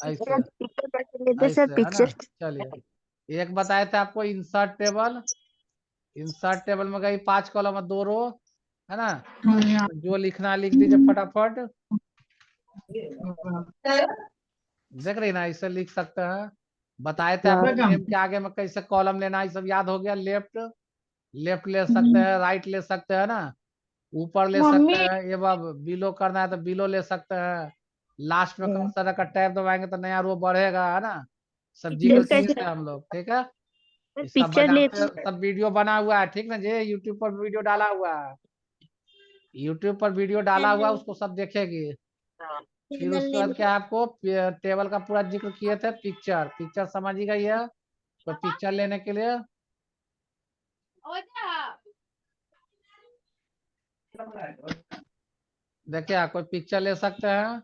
Speaker 8: ऐसे
Speaker 11: पिक्चर कैसे लेते सर
Speaker 8: ऐसे, है ना।
Speaker 11: पिक्चर?
Speaker 8: चलिए एक बताए थे आपको इंसर्ट टेबल। इंसर्ट टेबल में गई 5 कॉलम और 2 रो, है ना। जो लिखना लिख दीजिए फटाफट। देख रही ना, इसे लिख सकते हैं। बताए थे आपको नेम के आगे में कैसे कॉलम लेना है, ये सब याद हो गया। लेफ्ट, लेफ्ट ले सकते हैं, राइट ले सकते हैं ना, ऊपर ले सकते हैं। ये बिलो करना है तो बिलो ले सकते हैं। लास्ट में कर्सर का टैब दबाएंगे तो नया रो बढ़ेगा, है ना। सब जिक्र किए थे हम लोग, ठीक है। इसका
Speaker 11: पिक्चर
Speaker 8: बनाते
Speaker 11: लेते
Speaker 8: सब वीडियो बना हुआ है, ठीक ना जी। यूट्यूब पर वीडियो डाला हुआ है, यूट्यूब पर वीडियो डाला हुआ है, उसको सब देखेगी। फिर उसके बाद क्या आपको टेबल का पूरा जिक्र किए थे। पिक्चर, पिक्चर समझिएगा ये, तो पिक्चर लेने के लिए देखिए आप कोई पिक्चर ले सकते हैं,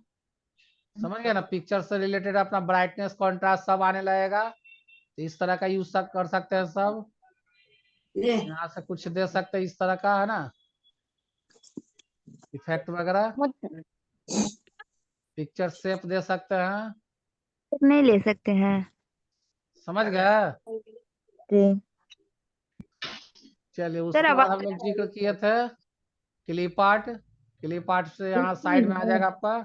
Speaker 8: समझ गए ना। पिक्चर से रिलेटेड अपना ब्राइटनेस कॉन्ट्रास्ट सब आने लगेगा, तो इस तरह का यूज कर सकते हैं सब। यहाँ से कुछ दे सकते हैं इस तरह का, है ना, इफेक्ट वगैरह। पिक्चर शेप दे सकते हैं,
Speaker 11: नहीं ले सकते हैं।
Speaker 8: समझ गए।
Speaker 11: जी।
Speaker 8: चलिए
Speaker 11: सर
Speaker 8: उसके
Speaker 11: अब
Speaker 8: बाद हम लोग जिक्र किए थे क्लिप आर्ट। क्लिप आर्ट से यहाँ साइड में आ जाएगा आपका।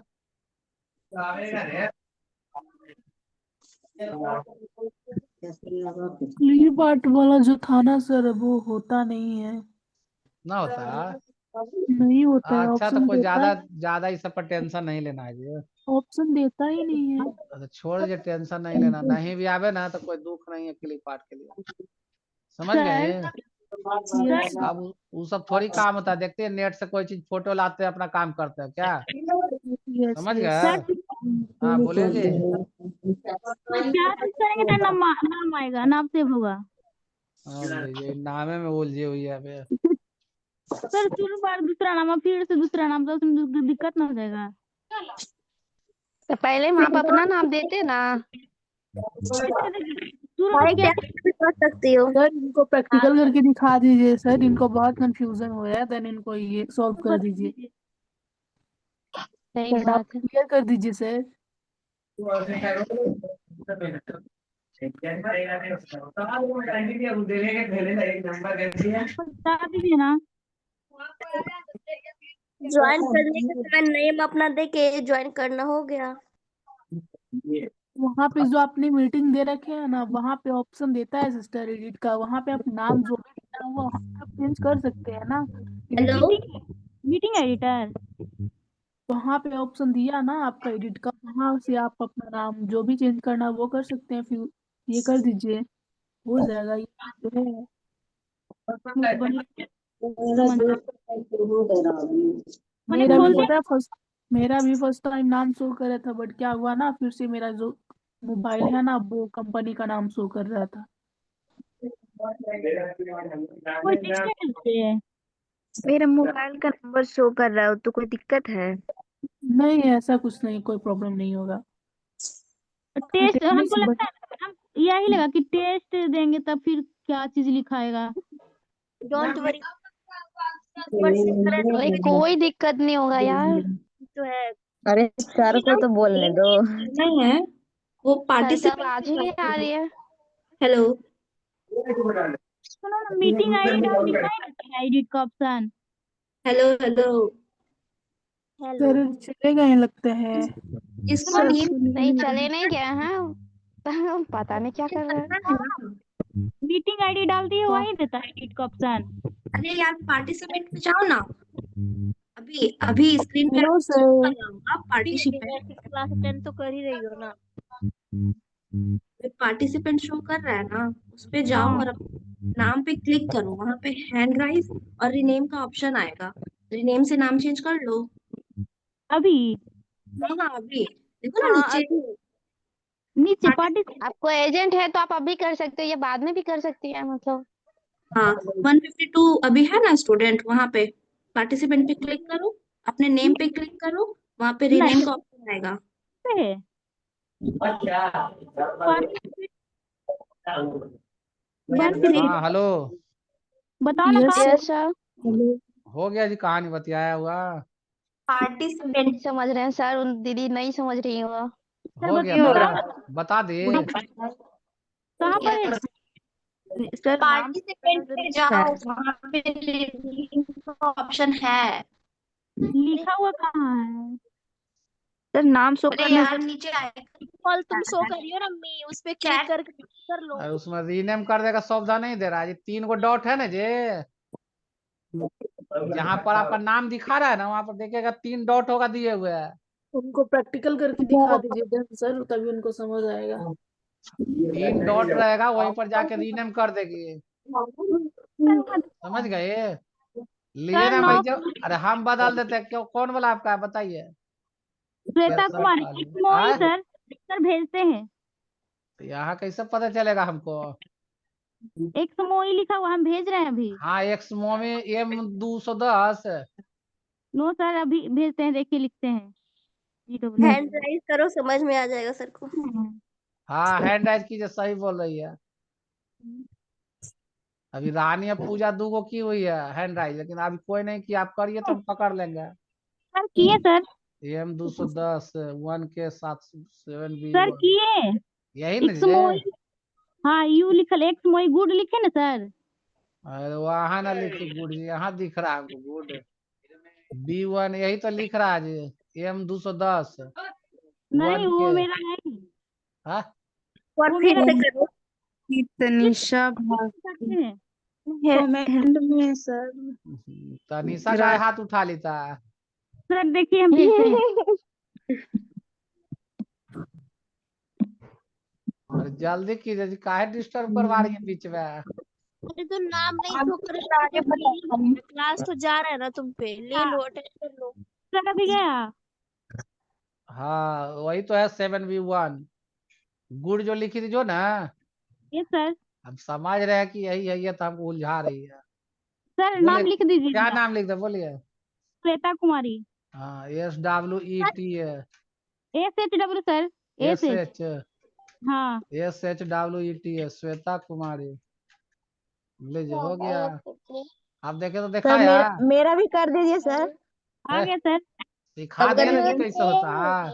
Speaker 7: क्लिप आर्ट वाला जो था ना सर, वो होता नहीं है।
Speaker 8: ना होता है,
Speaker 7: नहीं होता है,
Speaker 8: अच्छा तो
Speaker 7: ऑप्शन
Speaker 8: कोई
Speaker 7: देता
Speaker 8: ज्यादा
Speaker 7: है,
Speaker 8: ज्यादा इस सब पर टेंशन नहीं लेना है जी।
Speaker 7: ऑप्शन देता ही नहीं है।
Speaker 8: तो छोड़ दीजिए, टेंशन नहीं लेना। नहीं भी आवे ना तो कोई दुख नहीं है क्लिप आर्ट के लिए, समझ गए।
Speaker 7: यस
Speaker 8: अब वो सब थोड़ी काम होता है, देखते हैं नेट से कोई चीज फोटो लाते हैं अपना काम करते हैं क्या,
Speaker 7: यस
Speaker 8: समझ
Speaker 7: यस।
Speaker 8: गए। हाँ बोलिए जी।
Speaker 1: क्या चीज करेंगे तो नाम नाम आएगा, नाम सेव होगा।
Speaker 8: हाँ ये नामे में उलझी हुई है अभी।
Speaker 1: सर शुरू बार दूसरा नाम और फिर से दूसरा नाम, तो उसमें दिक्कत ना हो जाएगा।
Speaker 5: तो पहले आप अपना नाम देते ना।
Speaker 1: शुरू में क्या
Speaker 11: कर सकती हो।
Speaker 7: सर इनको प्रैक्टिकल करके दिखा दीजिए सर, इनको बहुत कंफ्यूजन हो रहा है, देन इनको ये सॉल्व कर दीजिए।
Speaker 5: सही
Speaker 7: सर आप
Speaker 5: बात है।
Speaker 7: क्लियर कर दीजिए सर।
Speaker 1: बता दीजिए ना।
Speaker 11: ज्वाइन करने के समय नेम अपना दे के ज्वाइन करना हो गया।
Speaker 7: वहाँ पे जो आपने मीटिंग दे रखे है ना, वहाँ पे ऑप्शन देता है सिस्टर एडिट का, वहाँ पे आप नाम जो भी लिखना हुआ वहाँ पे आप चेंज कर सकते हैं ना।
Speaker 11: हेलो।
Speaker 1: मीटिंग एडिटर
Speaker 7: वहाँ पे ऑप्शन दिया ना आपका एडिट का, वहाँ से आप अपना नाम जो भी चेंज करना है वो कर सकते हैं। फिर ये कर दीजिए, हो जाएगा। ये जो है
Speaker 1: मैंने
Speaker 7: मेरा भी
Speaker 1: खोल
Speaker 7: पता
Speaker 1: दिया।
Speaker 7: है मेरा भी फर्स्ट टाइम नाम शो कर रहा था, बट क्या हुआ ना, फिर से मेरा जो मोबाइल है ना, वो कंपनी का नाम शो कर रहा था।
Speaker 1: कोई दिक्कत है?
Speaker 11: मेरा मोबाइल का नंबर शो कर रहा है तो कोई दिक्कत है?
Speaker 7: नहीं ऐसा कुछ नहीं, कोई प्रॉब्लम नहीं होगा।
Speaker 1: टेस्ट हमको
Speaker 7: Attendance
Speaker 1: लगता है हम यही लगा कि टेस्ट देंगे तब फिर क्या चीज लिखाएगा।
Speaker 11: Don't worry.
Speaker 5: अरे कोई दिक्कत नहीं होगा यार।
Speaker 11: तो है। अरे सर को तो बोलने दो।
Speaker 10: नहीं है वो
Speaker 5: कल
Speaker 10: पार्टिसिपेट।
Speaker 5: तक आज ही नहीं आ रही है।
Speaker 10: हेलो।
Speaker 1: सुनो ना, मीटिंग आईडी डाल दिखा है एडिट का ऑप्शन।
Speaker 10: Hello hello.
Speaker 7: सर चले गए लगता है।
Speaker 10: इसको
Speaker 5: नहीं चले नहीं गए हैं।
Speaker 12: पता नहीं क्या कर रहा है।
Speaker 1: मीटिंग आईडी डालती है वही देता है एडिट का ऑप्शन।
Speaker 11: अरे यार पार्टिसिपेंट पे जाओ ना, अभी अभी स्क्रीन पे
Speaker 7: हेलो
Speaker 11: शो
Speaker 7: सर।
Speaker 11: कर रहा होगा पार्टिसिपेंट।
Speaker 4: क्लास अटेंड तो कर ही रही हो ना।
Speaker 11: पार्टिसिपेंट शो कर रहा है ना, उस पे जाओ
Speaker 1: हाँ।
Speaker 11: और नाम पे क्लिक करो, वहां पे हैंड राइज और रीनेम का ऑप्शन आएगा, रीनेम से नाम चेंज कर लो।
Speaker 1: अभी
Speaker 11: हाँ हाँ अभी देखो ना
Speaker 4: हाँ
Speaker 11: नीचे
Speaker 1: नीचे पार्टी
Speaker 12: आपको एजेंट है तो आप अभी कर सकते हो या बाद में भी कर सकती है मतलब।
Speaker 11: हाँ 152 अभी है ना स्टूडेंट, वहां पे पार्टिसिपेंट पे क्लिक करो, अपने नेम पे क्लिक करो, वहां पे रीनेम
Speaker 1: नहीं
Speaker 11: का ऑप्शन आएगा।
Speaker 1: है
Speaker 8: हाँ हेलो।
Speaker 1: बताओ ना कहाँ
Speaker 12: यस सर।
Speaker 8: हो गया जी, कहानी बतियाया हुआ।
Speaker 12: नहीं समझ रहे हैं सर, उन दीदी नहीं समझ रही हूँ।
Speaker 8: हो गया तो बता दे।
Speaker 1: कहाँ पर है?
Speaker 4: सर नाम
Speaker 11: पार्टिसिपेंट पे जाओ, वहां पे रीनेम का ऑप्शन है।
Speaker 1: लिखा हुआ कहाँ है?
Speaker 4: सर नाम शो
Speaker 11: अरे
Speaker 4: करने
Speaker 11: यार नीचे आएगा,
Speaker 4: कॉल तुम शो कर रही हो ना, मी उस पे क्लिक करके कर लो।
Speaker 8: अरे उसमें रीनेम कर देगा सुविधा नहीं दे रहा है। ये 3 गो डॉट है ना जे, जहाँ पर आपका नाम दिखा रहा है ना, वहां पर देखिएगा 3 डॉट होगा दिए हुए है।
Speaker 7: उनको प्रैक्टिकल करके दिखा दीजिए सर, तभी उनको समझ आएगा।
Speaker 8: 3 डॉट रहेगा, वहीं पर जाके रीनेम कर देगी। समझ गए? लिए
Speaker 1: सर
Speaker 8: ना
Speaker 1: नौ
Speaker 8: भाई जो, अरे हम बदल देते हैं क्यों, कौन वाला आपका है बताइए।
Speaker 1: श्वेता
Speaker 8: सब
Speaker 1: कुमारी
Speaker 8: खाली
Speaker 1: मोई
Speaker 8: आए
Speaker 1: सर सर भेजते हैं।
Speaker 8: तो यहाँ कैसे पता चलेगा हमको।
Speaker 1: एक समोई लिखा हुआ हम भेज रहे हैं अभी।
Speaker 8: हाँ एक्स मोमी M210।
Speaker 1: नो सर अभी भेजते हैं, देखिए लिखते हैं GW।
Speaker 11: हैंड राइज करो, समझ में आ जाएगा सर को।
Speaker 8: हाँ हैंड राइज कीजिए, सही बोल रही है। अभी रानी अब पूजा 2 गो की हुई है हैंड राइज, लेकिन अभी कोई नहीं की, आप करिए तो हम पकड़ लेंगे।
Speaker 1: सर किए सर।
Speaker 8: M210 1 के 7
Speaker 1: सर
Speaker 8: B1
Speaker 1: किए
Speaker 8: यही ना
Speaker 1: एक
Speaker 8: जे।
Speaker 1: समोई। हाँ यू लिखल एक समोई गुड लिखे ना सर।
Speaker 8: अरे वहाँ ना लिखी गुड जी, यहाँ दिख रहा है हमको गुड। B1 यही तो लिख रहा है जी। M210
Speaker 1: नहीं
Speaker 8: 1
Speaker 1: वो
Speaker 8: के।
Speaker 1: मेरा नहीं।
Speaker 8: हाँ
Speaker 11: और
Speaker 1: वो
Speaker 11: फिर
Speaker 1: मेरा
Speaker 11: से करो।
Speaker 13: तनिषा
Speaker 1: करते हैं।
Speaker 13: कमेंट में सर।
Speaker 8: तनिषा का हाथ उठा लेता है।
Speaker 1: सर देखिए हम भेजते हैं।
Speaker 8: अरे जल्दी कीजिए जी, काहे डिस्टर्ब करवा रही है बीच में।
Speaker 4: अरे तो नाम नहीं शो कर रहा है, क्लास तो जा रहा है ना, तुम पे ले लो, अटेंड कर लो।
Speaker 1: सर अभी गया।
Speaker 8: हाँ वही तो है 7B1 गुड जो लिखी थी जो ना।
Speaker 1: Yes sir.
Speaker 8: हम समझ रहे हैं कि यही है, ये तो हमको उलझा रही है।
Speaker 1: सर
Speaker 8: बोले
Speaker 1: नाम लिख
Speaker 8: क्या
Speaker 1: दीजिएगा।
Speaker 8: नाम लिख दे बोलिए।
Speaker 1: श्वेता कुमारी।
Speaker 8: हाँ SWET है।
Speaker 1: SHW sir. SH। हाँ
Speaker 8: SHWET है श्वेता कुमारी। लीजिए हो गया। आप देखे तो
Speaker 12: सर
Speaker 8: दिखाया।
Speaker 12: मेरा भी कर दीजिए सर।
Speaker 1: आ गया सर।
Speaker 8: सिखा दिया ना जी कैसे होता है।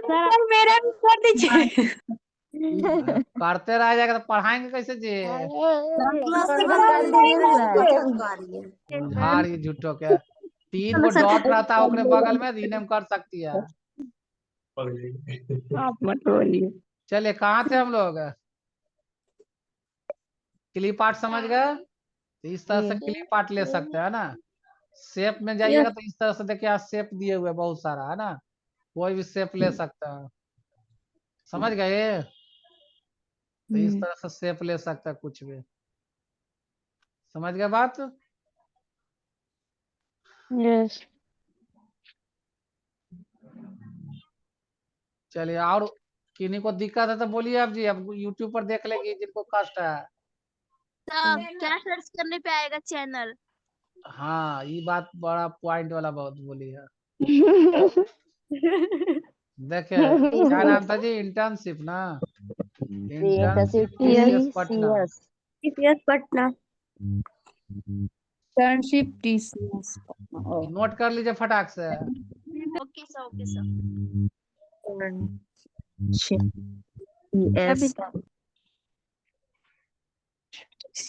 Speaker 1: सर
Speaker 12: मेरा भी कर दीजिए।
Speaker 8: अरे करते रह जाएगा तो पढ़ाएंगे कैसे जी। उलझा रही है झूठो के। 3 गो डॉट रहता है ओकरे बगल में, रीनेम कर सकती है।
Speaker 13: आप मत बोलिए।
Speaker 8: चलिए कहाँ थे हम लोग। क्लिप आर्ट समझ गए, तो इस तरह से क्लिप आर्ट ले सकते हैं ना। शेप में जाइएगा तो इस तरह से देखिए यहाँ शेप दिए हुए बहुत सारा है ना, कोई भी शेप ले सकते हैं। समझ गए, तो इस तरह से शेप ले सकता है कुछ भी। समझ गए बात।
Speaker 12: यस।
Speaker 8: चलिए और किन्हीं को दिक्कत है तो बोलिए आप जी, अब यूट्यूब पर देख लेंगे जिनको कष्ट है।
Speaker 4: क्या सर्च करने पे आएगा चैनल?
Speaker 8: हाँ ये बात बड़ा पॉइंट वाला बहुत बोली है। देखे क्या नाम था जी, इंटर्नशिप ना, internship TCS Patna.
Speaker 11: TCS Patna.
Speaker 13: Internship TCS।
Speaker 8: Note कर लीजिए फटाक से।
Speaker 4: Okay sir, okay sir.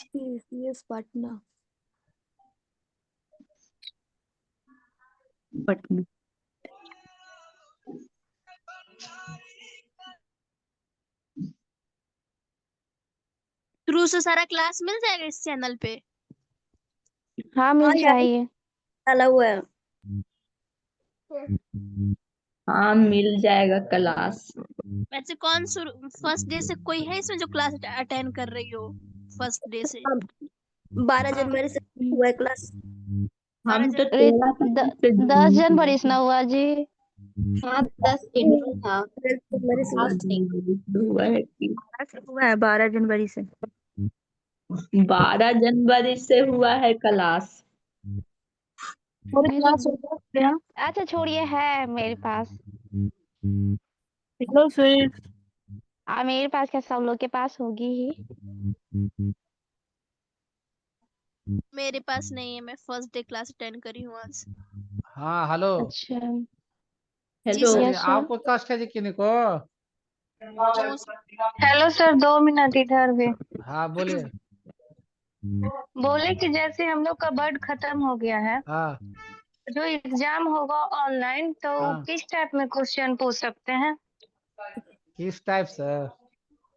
Speaker 9: TCS Patna.
Speaker 13: Patna.
Speaker 4: से सारा क्लास मिल जाएगा इस चैनल पे?
Speaker 12: हाँ मिल जाइए।
Speaker 11: डाला हुआ है।
Speaker 10: हाँ मिल जाएगा क्लास।
Speaker 4: वैसे कौन फर्स्ट डे से कोई है इसमें जो क्लास अटेंड कर रही हो फर्स्ट डे से?
Speaker 11: 12 जनवरी से हुआ है क्लास।
Speaker 10: हम तो
Speaker 12: अरे
Speaker 10: 13 तारीख से
Speaker 12: 10 जनवरी से ना हुआ जी।
Speaker 11: हाँ 10 इंट्रो था। 10 जनवरी से हुआ
Speaker 10: हुआ है कि
Speaker 13: हुआ है 12 जनवरी से।
Speaker 10: 12 जनवरी से हुआ है क्लास।
Speaker 12: अच्छा छोड़िए, है मेरे पास।
Speaker 7: Hello sir.
Speaker 12: मेरे पास क्या, सब लोग के पास होगी ही।
Speaker 4: मेरे पास नहीं है, मैं फर्स्ट डे क्लास अटेंड करी हूँ आज।
Speaker 8: हाँ हेलो।
Speaker 12: अच्छा
Speaker 4: जी
Speaker 10: हेलो
Speaker 4: सर।
Speaker 8: चलिए,
Speaker 12: यस सर।
Speaker 8: आपको कष्ट है जी किन्हीं को?
Speaker 4: No sir.
Speaker 12: Hello sir, 2 minute इधर भी।
Speaker 8: हाँ बोलिए।
Speaker 12: बोले कि जैसे हम लोग का बर्ड खत्म हो गया है,
Speaker 8: हाँ
Speaker 12: जो एग्जाम होगा ऑनलाइन, तो
Speaker 8: हाँ,
Speaker 12: किस टाइप में क्वेश्चन पूछ सकते हैं?
Speaker 8: किस टाइप से?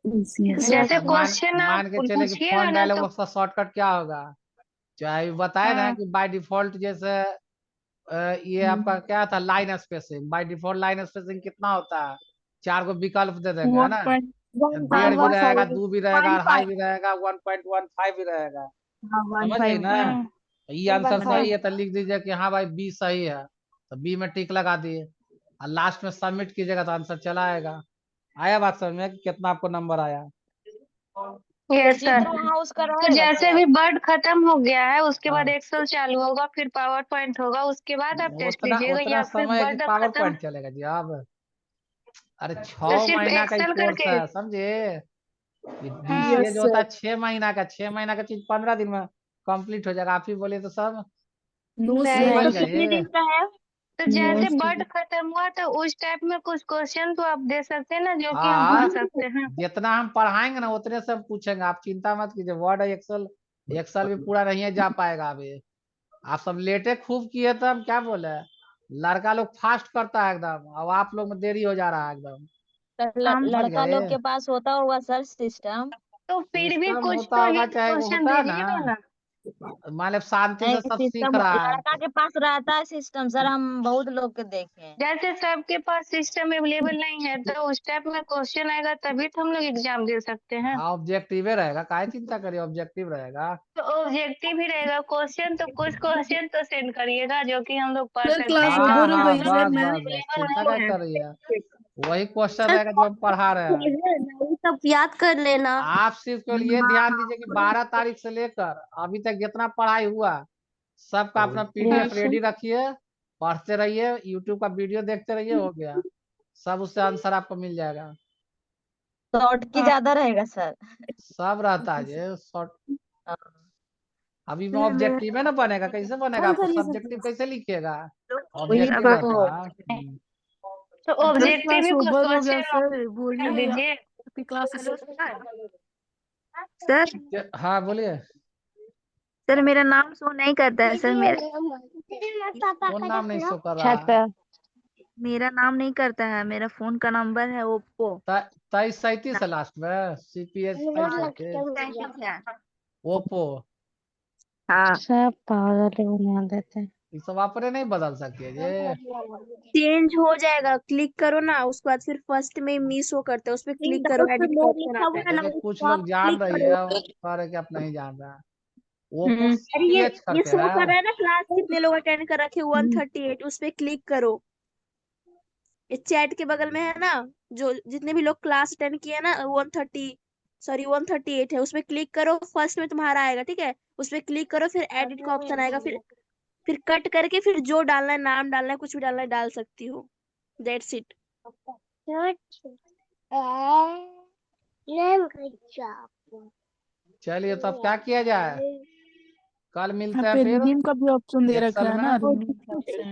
Speaker 12: जैसे
Speaker 8: अब
Speaker 12: क्वेश्चन आप
Speaker 8: मान के चले कि
Speaker 12: पूछिएगा
Speaker 8: फोन
Speaker 12: ना
Speaker 8: डायलॉग
Speaker 12: तो।
Speaker 8: बॉक्स का शॉर्टकट क्या होगा? चाहे बताए ना
Speaker 12: हाँ
Speaker 8: कि बाय डिफॉल्ट जैसे ये आपका क्या था, line spacing. By default line spacing कितना होता है? 4 को विकल्प दे देंगे, है ना? 1.5 भी रहेगा, 2 भी रहेगा, 2.5 भी रहेगा, 1.15 भी रहेगा। समझ गई ना?
Speaker 12: हाँ
Speaker 8: तो ये आंसर सही है तो लिख दीजिए कि हाँ भाई बी सही है, तो बी में टिक लगा दिए और लास्ट में सबमिट कीजिएगा तो आंसर चला आएगा। आया बात समझ में कि कितना आपको नंबर आया?
Speaker 12: Yes sir. तो जैसे भी बर्ड खत्म हो गया है, उसके बाद
Speaker 8: हाँ,
Speaker 12: एक्सेल चालू होगा, फिर पावर पॉइंट होगा, उसके बाद आप टेस्ट
Speaker 8: उतना
Speaker 12: लीजिएगा,
Speaker 8: उतना
Speaker 12: या फिर
Speaker 8: समय है कि
Speaker 12: बर्ड
Speaker 8: पावर
Speaker 12: खत्म
Speaker 8: पॉइंट चलेगा जी अब? अरे
Speaker 12: तो
Speaker 8: 6
Speaker 12: सिर्फ
Speaker 8: महीना का ही
Speaker 12: एक्सेल
Speaker 8: कोर्स
Speaker 12: करके?
Speaker 8: है, समझे? ये
Speaker 12: हाँ
Speaker 8: बीसीए जो होता है 6 महीना का, 6 महीना का चीज 15 दिन में कंप्लीट हो जाएगा। आप ही बोले तो सब
Speaker 7: नो
Speaker 8: समझ
Speaker 7: सर।
Speaker 4: कितने
Speaker 8: गए।
Speaker 4: दिन का है?
Speaker 12: तो
Speaker 7: नो
Speaker 12: जैसे बर्ड
Speaker 7: सर।
Speaker 12: खत्म हुआ तो उस टाइप में कुछ क्वेश्चन तो आप दे सकते हैं ना, जो कि हम
Speaker 8: हाँ,
Speaker 12: पढ़ सकते हैं।
Speaker 8: जितना हम पढ़ाएंगे ना उतने से हम पूछेंगे, आप चिंता मत कीजिए। वर्ड एक्सेल एक्सेल भी पूरा नहीं है जा पाएगा अभी। आप सब लेटे खूब किए तो हम क्या बोले। लड़का लोग फास्ट करता है एकदम, अब आप लोग में देरी हो जा रहा है एकदम। समझ
Speaker 14: लड़का लोग
Speaker 8: गए?
Speaker 14: के पास होता होगा सर सिस्टम।
Speaker 12: तो फिर भी
Speaker 8: सिस्टम
Speaker 12: कुछ
Speaker 8: होता
Speaker 12: तो
Speaker 8: होगा
Speaker 12: हिंट
Speaker 8: चाहे वो
Speaker 12: क्वेश्चन
Speaker 8: होता है ना,
Speaker 12: दीजिएगा ना।
Speaker 8: मान लो शांति
Speaker 14: नहीं
Speaker 8: से सब सीख
Speaker 14: सिस्टम
Speaker 8: रहा है
Speaker 14: लड़का के पास रहता है सिस्टम सर, हम बहुत लोग के देखे हैं।
Speaker 12: जैसे सबके पास सिस्टम अवेलेबल नहीं है, तो उस टाइप में क्वेश्चन आएगा तभी तो हम लोग एग्जाम दे सकते हैं।
Speaker 8: हाँ ऑब्जेक्टिव रहेगा, काहे चिंता करिए, ऑब्जेक्टिव रहेगा।
Speaker 12: तो ऑब्जेक्टिव ही रहेगा क्वेश्चन, तो कुछ क्वेश्चन तो सेंड करिएगा जो कि हम लोग पढ़
Speaker 7: सर
Speaker 12: सकते
Speaker 7: क्लास
Speaker 12: हैं,
Speaker 8: हाँ
Speaker 7: ओवर हो
Speaker 8: हाँ,
Speaker 7: गई सर।
Speaker 8: बस
Speaker 7: मैं
Speaker 8: बस बस,
Speaker 12: अवेलेबल
Speaker 8: चिंता क्या
Speaker 12: नहीं है।
Speaker 8: कर रही है? वही क्वेश्चन
Speaker 11: सर
Speaker 8: रहेगा जो हम पढ़ा रहे हैं।
Speaker 11: ये सब याद कर लेना।
Speaker 8: आप सिर्फ केवल ये ध्यान दीजिए कि 12 तारीख से लेकर अभी तक जितना पढ़ाई हुआ सबका अपना पीडीएफ
Speaker 12: अच्छा
Speaker 8: रेडी रखिए, पढ़ते रहिए, यूट्यूब का वीडियो देखते रहिए, हो गया। सब उससे आंसर आपको मिल जाएगा।
Speaker 14: शॉर्ट की ज्यादा रहेगा सर।
Speaker 8: सब रहता है ये शॉर्ट।
Speaker 14: हाँ।
Speaker 8: अभी में ऑब्जेक्टिव है ना बनेगा, कैसे बनेगा? आपको सब्जेक्टिव कैसे लिखिएगा?
Speaker 14: वही
Speaker 8: ऑब्जेक्टिव
Speaker 14: तो
Speaker 8: रहता है।
Speaker 12: तो
Speaker 7: सर
Speaker 12: ऑब्जेक्टिव
Speaker 7: क्लास
Speaker 12: भी कुछ
Speaker 7: ओवर हो गया
Speaker 12: क्वेश्चन
Speaker 7: सर,
Speaker 12: कर
Speaker 7: बोलिए
Speaker 12: दीजिए।
Speaker 7: आपकी क्लास।
Speaker 13: सर
Speaker 8: हाँ बोलिए।
Speaker 13: सर मेरा नाम शो नहीं करता है सर।
Speaker 8: कौन नाम नहीं शो कर
Speaker 12: छत
Speaker 8: रहा?
Speaker 13: मेरा नाम नहीं करता है। मेरा फोन का नंबर है ओप्पो।
Speaker 8: 2337 है लास्ट में, CPH 2337 ओप्पो।
Speaker 13: हाँ
Speaker 12: सब पागल बना देते हैं।
Speaker 8: ये सब अपने नहीं बदल सकती है ये।
Speaker 4: चेंज हो जाएगा, क्लिक करो ना, उसके बाद फिर फर्स्ट में मिस हो करता है, उस पर क्लिक करो, एडिट का ऑप्शन आता है।
Speaker 8: देखिए कुछ
Speaker 4: तो आप
Speaker 8: लोग जान
Speaker 4: क्लिक
Speaker 8: रही
Speaker 4: करो।
Speaker 8: है और कह रहे कि आप नहीं जान रहा। ओप्पो
Speaker 4: अरे ये
Speaker 8: CPH
Speaker 4: ये
Speaker 8: करके
Speaker 4: शो
Speaker 8: है।
Speaker 4: कर रहा है ना क्लास कितने लोग अटेंड कर रखे 138, उस पे क्लिक करो। ये चैट के बगल में है ना, जो जितने भी लोग क्लास अटेंड किए हैं ना 138 है, उस पे क्लिक करो, फर्स्ट में तुम्हारा आएगा, ठीक है? उस पे क्लिक करो, फिर एडिट का ऑप्शन आएगा, फिर कट करके फिर जो डालना है, नाम डालना है, कुछ भी डालना है, डाल सकती हो। That's it.
Speaker 8: चलिए तो अब क्या किया जाए? कल
Speaker 7: यहाँ
Speaker 8: मिलते हैं
Speaker 7: पे
Speaker 8: फिर
Speaker 7: रिडीम का भी ऑप्शन दे रखा
Speaker 8: एक्सल
Speaker 7: है ना,
Speaker 8: में।
Speaker 7: रिडीम का ऑप्शन।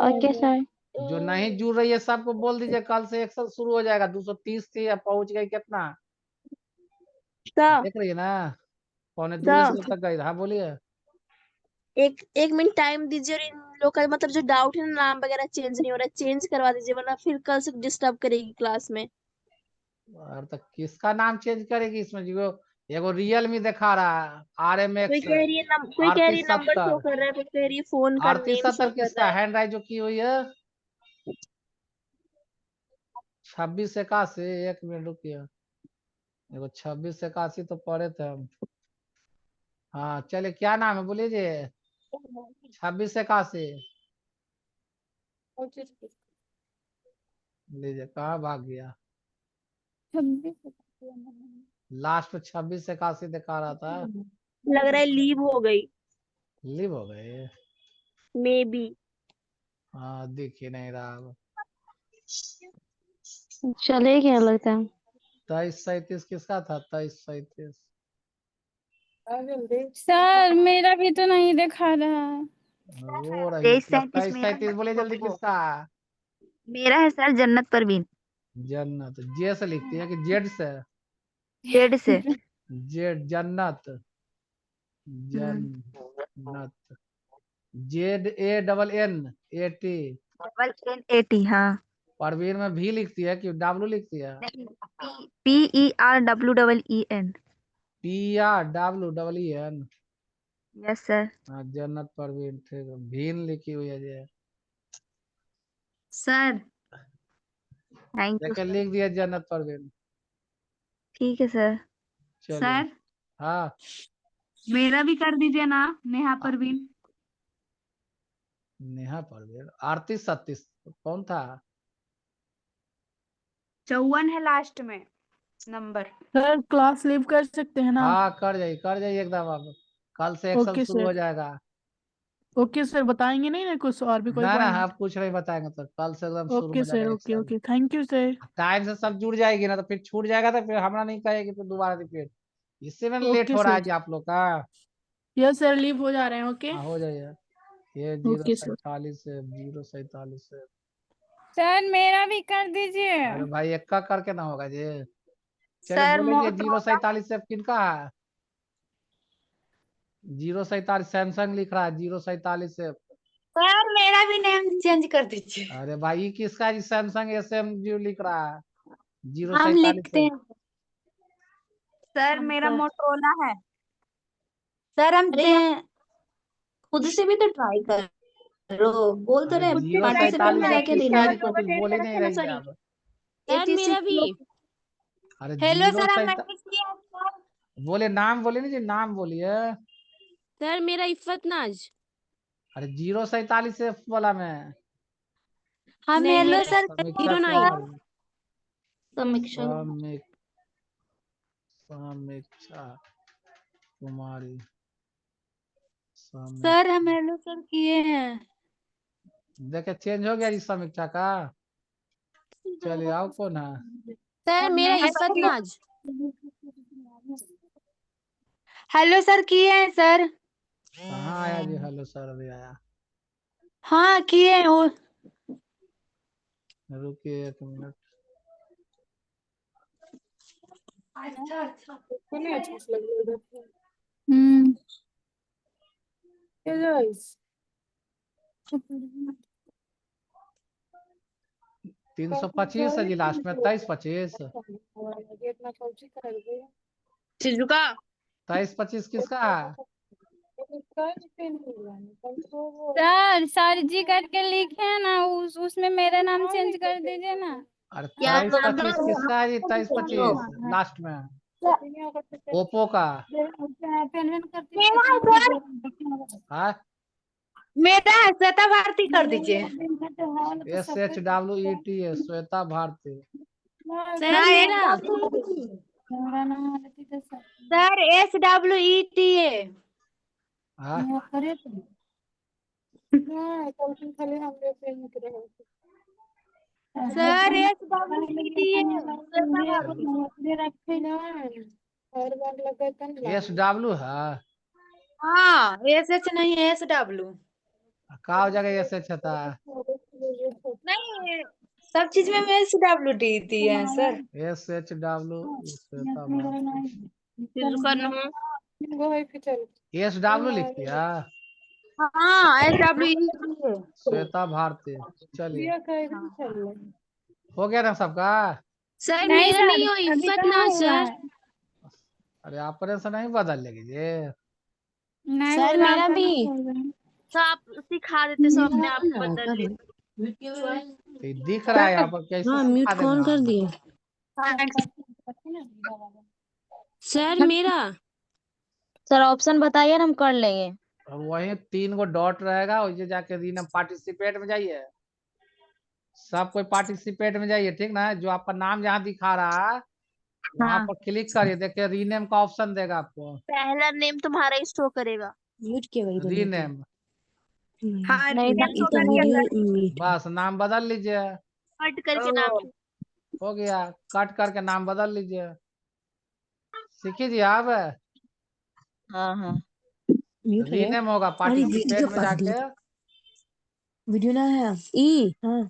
Speaker 12: Okay sir.
Speaker 8: जो नहीं जुड़ रही है सबको बोल दीजिए कल से एक्सल शुरू हो जाएगा। 230 थी, अब पहुंच गई कितना देख रही है ना? 1.25 तक गई। हाँ बोलिए।
Speaker 4: एक एक मिनट टाइम दीजिए, और इन लोग का मतलब जो डाउट है ना, नाम वगैरह चेंज नहीं हो रहा है, चेंज करवा दीजिए, वरना फिर कल से डिस्टर्ब करेगी क्लास में।
Speaker 8: और तो किसका नाम चेंज करेगी इसमें? जो एगो रियलमी दिखा रहा है RMX
Speaker 4: कोई कह रही है नंबर शो
Speaker 8: 3870।
Speaker 4: कर रहा है, कोई कह रही है फोन का नेम शो
Speaker 8: 3870
Speaker 4: कर
Speaker 8: किसका
Speaker 4: रहा है।
Speaker 8: हैंड राइट जो की हुई है? 2681। 1 मिनट रुकिए, देखो 2681 तो पढ़े थे हम। हाँ चलिए, क्या नाम है बोलिए जी? 2681। लीजिए, कहाँ भाग गया? लास्ट में 2681 दिखा रहा था।
Speaker 4: लग रहा है लीव हो गई,
Speaker 8: लीव हो गए,
Speaker 4: मे बी।
Speaker 8: हाँ दिख ही नहीं रहा अब।
Speaker 15: चले क्या लगता है?
Speaker 8: 2337 किसका था? 2337
Speaker 16: सर मेरा भी तो नहीं दिखा रहा है।
Speaker 8: रो रही है।
Speaker 13: 2337 मेरा
Speaker 8: 2337 बोले जल्दी, किसका?
Speaker 13: मेरा है सर, जन्नत परवीन।
Speaker 8: जन्नत जे से लिखती है कि जेड से?
Speaker 13: जेड से।
Speaker 8: जेड, जन्नत। जन्नत, ZANNAT।
Speaker 13: NNAT, हाँ।
Speaker 8: परवीन में भी लिखती है कि डब्लू लिखती है?
Speaker 13: PERWEEN।
Speaker 8: PRWEN।
Speaker 13: Yes sir.
Speaker 8: हाँ जन्नत परवीन, ठीक है। भीन लिखी हुई है जी।
Speaker 13: सर थैंक यू
Speaker 8: देखे
Speaker 13: सर।
Speaker 8: लिख दिया जन्नत परवीन।
Speaker 13: ठीक है सर।
Speaker 8: चलिए।
Speaker 13: सर
Speaker 8: हाँ
Speaker 13: मेरा भी कर दीजिए ना, नेहा परवीन।
Speaker 8: नेहा परवीन। 3837 कौन था?
Speaker 13: 54 है लास्ट में नंबर।
Speaker 7: सर क्लास लीव कर सकते हैं ना?
Speaker 8: हाँ कर जाइए एकदम। अब कल से एक्सल
Speaker 7: ओके
Speaker 8: शुरू हो
Speaker 7: सर।
Speaker 8: जाएगा।
Speaker 7: ओके सर, बताएंगे नहीं ना कुछ और भी कोई
Speaker 8: ना
Speaker 7: पॉइंट?
Speaker 8: आप कुछ नहीं बताएंगे तो कल से एकदम शुरू
Speaker 7: ओके
Speaker 8: हो
Speaker 7: सर,
Speaker 8: जाएगा
Speaker 7: okay
Speaker 8: Excel.
Speaker 7: Okay, thank you sir.
Speaker 8: Time से सब जुड़ जाएगी ना, तो फिर छूट जाएगा तो फिर हमरा नहीं कहेगी, फिर दोबारा रिपीट। इससे में लेट
Speaker 7: ओके
Speaker 8: हो रहा है
Speaker 7: सर।
Speaker 8: जी आप लोग का।
Speaker 7: यस सर, लीव हो जा रहे हैं। ओके
Speaker 8: हाँ हो जाइए। ये
Speaker 7: ओके सर।
Speaker 8: 047 से 047 से।
Speaker 16: सर मेरा भी कर दीजिए।
Speaker 8: अरे भाई एक्का करके ना होगा जी। चलिए
Speaker 13: सर
Speaker 8: बोले जी,
Speaker 13: मोटरोला।
Speaker 8: 047 से किनका है? 047 सैमसंग लिख रहा है 047 से।
Speaker 13: सर मेरा भी नेम चेंज कर दीजिए।
Speaker 8: अरे भाई किसका जी? सैमसंग SM0 लिख रहा है
Speaker 13: हम
Speaker 8: 047
Speaker 13: लिखते
Speaker 8: से।
Speaker 13: हैं सर, मेरा मोटरोला है। सर हम खुद से भी तो ट्राई करो, बोल तो
Speaker 8: अरे
Speaker 13: रहे पार्टिसिपेंट
Speaker 8: 047
Speaker 13: में
Speaker 8: से
Speaker 13: जाके
Speaker 8: किसका
Speaker 13: देना
Speaker 8: है जी? तो कुछ बोले नहीं रही है आप।
Speaker 4: सर मेरा भी।
Speaker 8: अरे
Speaker 13: हेलो सर, हम
Speaker 8: 047 बोले, नाम बोले नहीं जी, नाम बोलिए।
Speaker 4: सर मेरा इफ्फत नाज।
Speaker 8: अरे 047 से बोला मैं।
Speaker 13: हम
Speaker 4: नहीं
Speaker 13: हेलो
Speaker 4: मेरा
Speaker 13: सर।
Speaker 8: समीक्षा
Speaker 4: 09।
Speaker 8: कुमारी।
Speaker 13: समीक्षा
Speaker 8: समीक्षा कुमारी।
Speaker 13: सर हम हेलो सर किए हैं।
Speaker 8: देखे चेंज हो गया जी समीक्षा का। चलिए आओ कौन है?
Speaker 4: सर मेरा इफ्फत नाज।
Speaker 13: हेलो सर किए हैं सर।
Speaker 8: कहाँ आया जी? हेलो सर अभी आया।
Speaker 13: हाँ किए हैं वो।
Speaker 8: रुकिए 1 मिनट।
Speaker 16: हम्म
Speaker 8: 325 है जी लास्ट में। 2325।
Speaker 4: शिजुका।
Speaker 8: 2325 किसका है?
Speaker 16: सर जी करके लिखे ना, उसमें मेरा नाम चेंज कर दीजिए ना।
Speaker 8: अरे 2325 किसका है जी? 2325 लास्ट में ओप्पो का। हाँ
Speaker 13: मेरा है, श्वेता भारती कर दीजिए।
Speaker 8: SHWETA श्वेता भारती।
Speaker 4: सर मेरा
Speaker 13: सर SWETA।
Speaker 8: हाँ
Speaker 13: सर SWETA।
Speaker 8: SW है।
Speaker 13: हाँ SH नहीं, SW।
Speaker 8: का हो जाएगा SH था?
Speaker 13: नहीं, सब चीज में SWD दिए हैं सर।
Speaker 8: SHW श्वेता भारती।
Speaker 4: शिजुका नो।
Speaker 8: SW लिखती है
Speaker 13: हाँ SWETA।
Speaker 8: श्वेता भारती। चलिए हो गया ना सबका?
Speaker 4: सर
Speaker 16: नहीं
Speaker 4: मेरा
Speaker 16: सर,
Speaker 4: नहीं हो,
Speaker 16: अभी
Speaker 4: इफ्फत
Speaker 16: कहाँ
Speaker 4: नाज
Speaker 16: हुआ
Speaker 4: सर।
Speaker 16: है?
Speaker 8: अरे ऑपरेशन नहीं बदल लेगी ये।
Speaker 16: नहीं
Speaker 13: सर
Speaker 16: हो रहा
Speaker 13: मेरा
Speaker 16: था
Speaker 13: भी
Speaker 16: ना कर रहे हैं।
Speaker 4: तो आप सिखा देते सब अपने आप बदल लेते।
Speaker 8: तो ये दिख रहा है यहाँ पर, कैसे
Speaker 5: हाँ
Speaker 8: सिखा
Speaker 5: म्यूट कौन
Speaker 8: देना।
Speaker 5: कर दिए? सर मेरा
Speaker 14: सर ऑप्शन बताइए ना, हम कर लेंगे।
Speaker 8: अब वही 3 गो डॉट रहेगा, वही जाके रीनम पार्टिसिपेट में जाइए, सब कोई पार्टिसिपेट में जाइए, ठीक ना। जो आपका नाम जहाँ दिखा रहा है वहां
Speaker 14: हाँ
Speaker 8: पर क्लिक करिए, देखिए रीनेम का ऑप्शन देगा आपको।
Speaker 4: पहला नेम तुम्हारा ही शो करेगा।
Speaker 5: म्यूट किया वही
Speaker 8: रीनेम,
Speaker 4: हाँ
Speaker 14: नहीं
Speaker 4: नेम शो
Speaker 5: तो
Speaker 4: कर दिया
Speaker 5: वीडियो
Speaker 4: सर।
Speaker 5: म्यूट
Speaker 8: बस नाम बदल लीजिए,
Speaker 4: कट करके नाम
Speaker 8: हो गया। कट करके नाम बदल लीजिए, सीखी जी आप।
Speaker 14: हाँ हाँ
Speaker 5: म्यूट है।
Speaker 8: रीनेम होगा
Speaker 5: अरे
Speaker 8: पार्टिसिपेट
Speaker 5: वीडियो
Speaker 8: में
Speaker 5: काट
Speaker 8: जाके।
Speaker 5: दिया। वीडियो ना है ई हाँ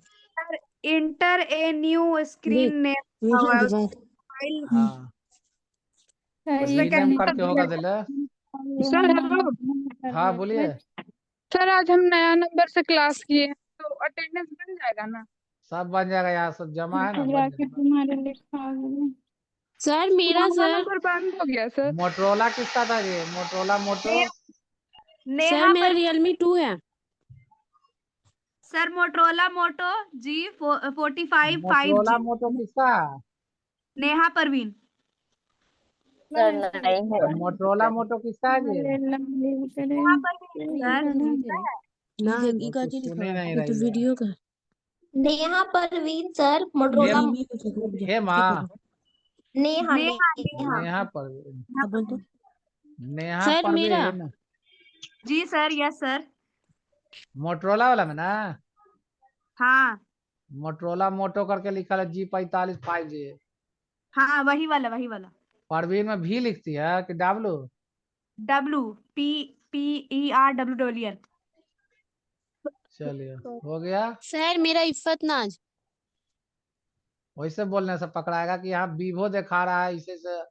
Speaker 17: इंटर ए न्यू स्क्रीन
Speaker 5: देख
Speaker 17: नेम
Speaker 5: म्यूट
Speaker 17: हुआ
Speaker 5: है
Speaker 17: है
Speaker 5: दिमाग।
Speaker 17: फाइल
Speaker 8: हाँ
Speaker 17: उसमें
Speaker 8: रीनेम
Speaker 17: कैसे
Speaker 8: करके होगा दिले।
Speaker 17: सर हेलो
Speaker 8: हाँ बोलिए।
Speaker 17: सर आज हम नया नंबर से क्लास किए हैं तो अटेंडेंस बन जाएगा ना?
Speaker 8: सब बन जाएगा, यहाँ सब जमा है ना, बन
Speaker 16: जाके
Speaker 8: जाएगा।
Speaker 16: तुम्हारे लिखा हुआ।
Speaker 5: सर मेरा
Speaker 17: पुराना
Speaker 5: सर
Speaker 17: नंबर बंद हो गया सर।
Speaker 8: मोटरोला किसका था ये, मोटरोला मोटो।
Speaker 5: सर
Speaker 4: नेहा
Speaker 5: मेरा
Speaker 4: पर
Speaker 5: रियलमी 2 है।
Speaker 4: सर मोटरोला मोटो G45
Speaker 8: मोटरोला
Speaker 4: 5G।
Speaker 8: मोटो किसका।
Speaker 4: नेहा परवीन।
Speaker 14: सर नहीं है।
Speaker 8: मोटरोला मोटो किसका है ये।
Speaker 4: नेहा परवीन सर।
Speaker 5: ना
Speaker 8: वो
Speaker 5: ई का
Speaker 8: तो
Speaker 5: जी लिखा
Speaker 8: सुनी
Speaker 5: हुआ है,
Speaker 8: नहीं
Speaker 5: ये तो
Speaker 8: रही है।
Speaker 5: वीडियो का।
Speaker 11: नेहा परवीन सर मोटरोला
Speaker 8: हेमा,
Speaker 11: नेहा
Speaker 4: नेहा
Speaker 11: नेहा
Speaker 8: नेहा परवीन,
Speaker 5: अब बोल तो।
Speaker 8: नेहा
Speaker 5: सर मेरा
Speaker 8: Parveen
Speaker 4: ji sir yes sir.
Speaker 8: Motorola वाला में ना।
Speaker 4: हाँ
Speaker 8: मोटरोला मोटो करके लिखा है G45 5G।
Speaker 4: हाँ वही वाला वही वाला।
Speaker 8: परवीन में भी लिखती है कि डब्लू।
Speaker 4: WPPERWWN।
Speaker 8: चलिए हो गया।
Speaker 5: सर मेरा इफ्फत नाज।
Speaker 8: वैसे बोलने से पकड़ाएगा कि यहाँ वीवो दिखा रहा है, इसे से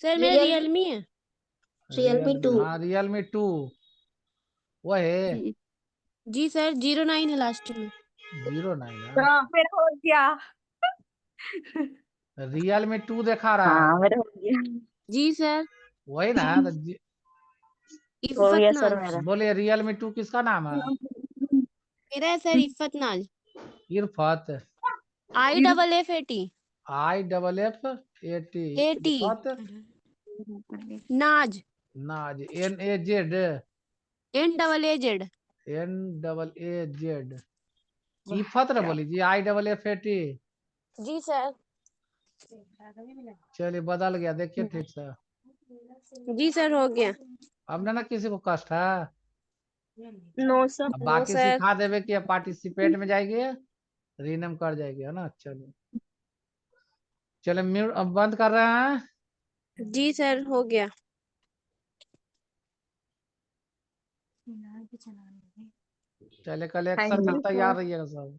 Speaker 5: सर मेरा रियलमी है।
Speaker 11: रियलमी 2
Speaker 8: हाँ रियलमी 2 वो है।
Speaker 5: जी सर 09 है लास्ट में।
Speaker 8: 09 है।
Speaker 4: फिर हो गया।
Speaker 8: रियलमी 2 दिखा रहा है,
Speaker 14: हाँ मेरा हो गया।
Speaker 5: जी सर
Speaker 8: वही ना। तो
Speaker 14: हो
Speaker 5: इफ्फत
Speaker 14: गया सर
Speaker 5: नाज।
Speaker 14: मेरा।
Speaker 8: बोलिए रियलमी 2 किसका नाम है।
Speaker 5: मेरा है सर इफ्फत नाज।
Speaker 8: Irfat,
Speaker 5: IFFAT
Speaker 8: IFFAT।
Speaker 5: 80
Speaker 8: इरफत
Speaker 5: नाज
Speaker 8: नाज, NAZ
Speaker 5: NAAZ।
Speaker 8: NAAZ। इफत ना बोली जी, IFFAT।
Speaker 5: जी सर।
Speaker 8: चलिए बदल गया, देखिए ठीक से।
Speaker 5: जी सर हो गया।
Speaker 8: अब ना किसी को कष्ट है।
Speaker 4: No sir.
Speaker 8: अब बाकी सिखा देवे कि पार्टिसिपेट में जाएगी, रीनेम कर जाएगी, है ना। चलिए चलिए म्यूट अब बंद कर रहे हैं।
Speaker 5: जी सर हो गया।
Speaker 8: चलिए कल एक्शन के लिए तैयार रहिएगा सब।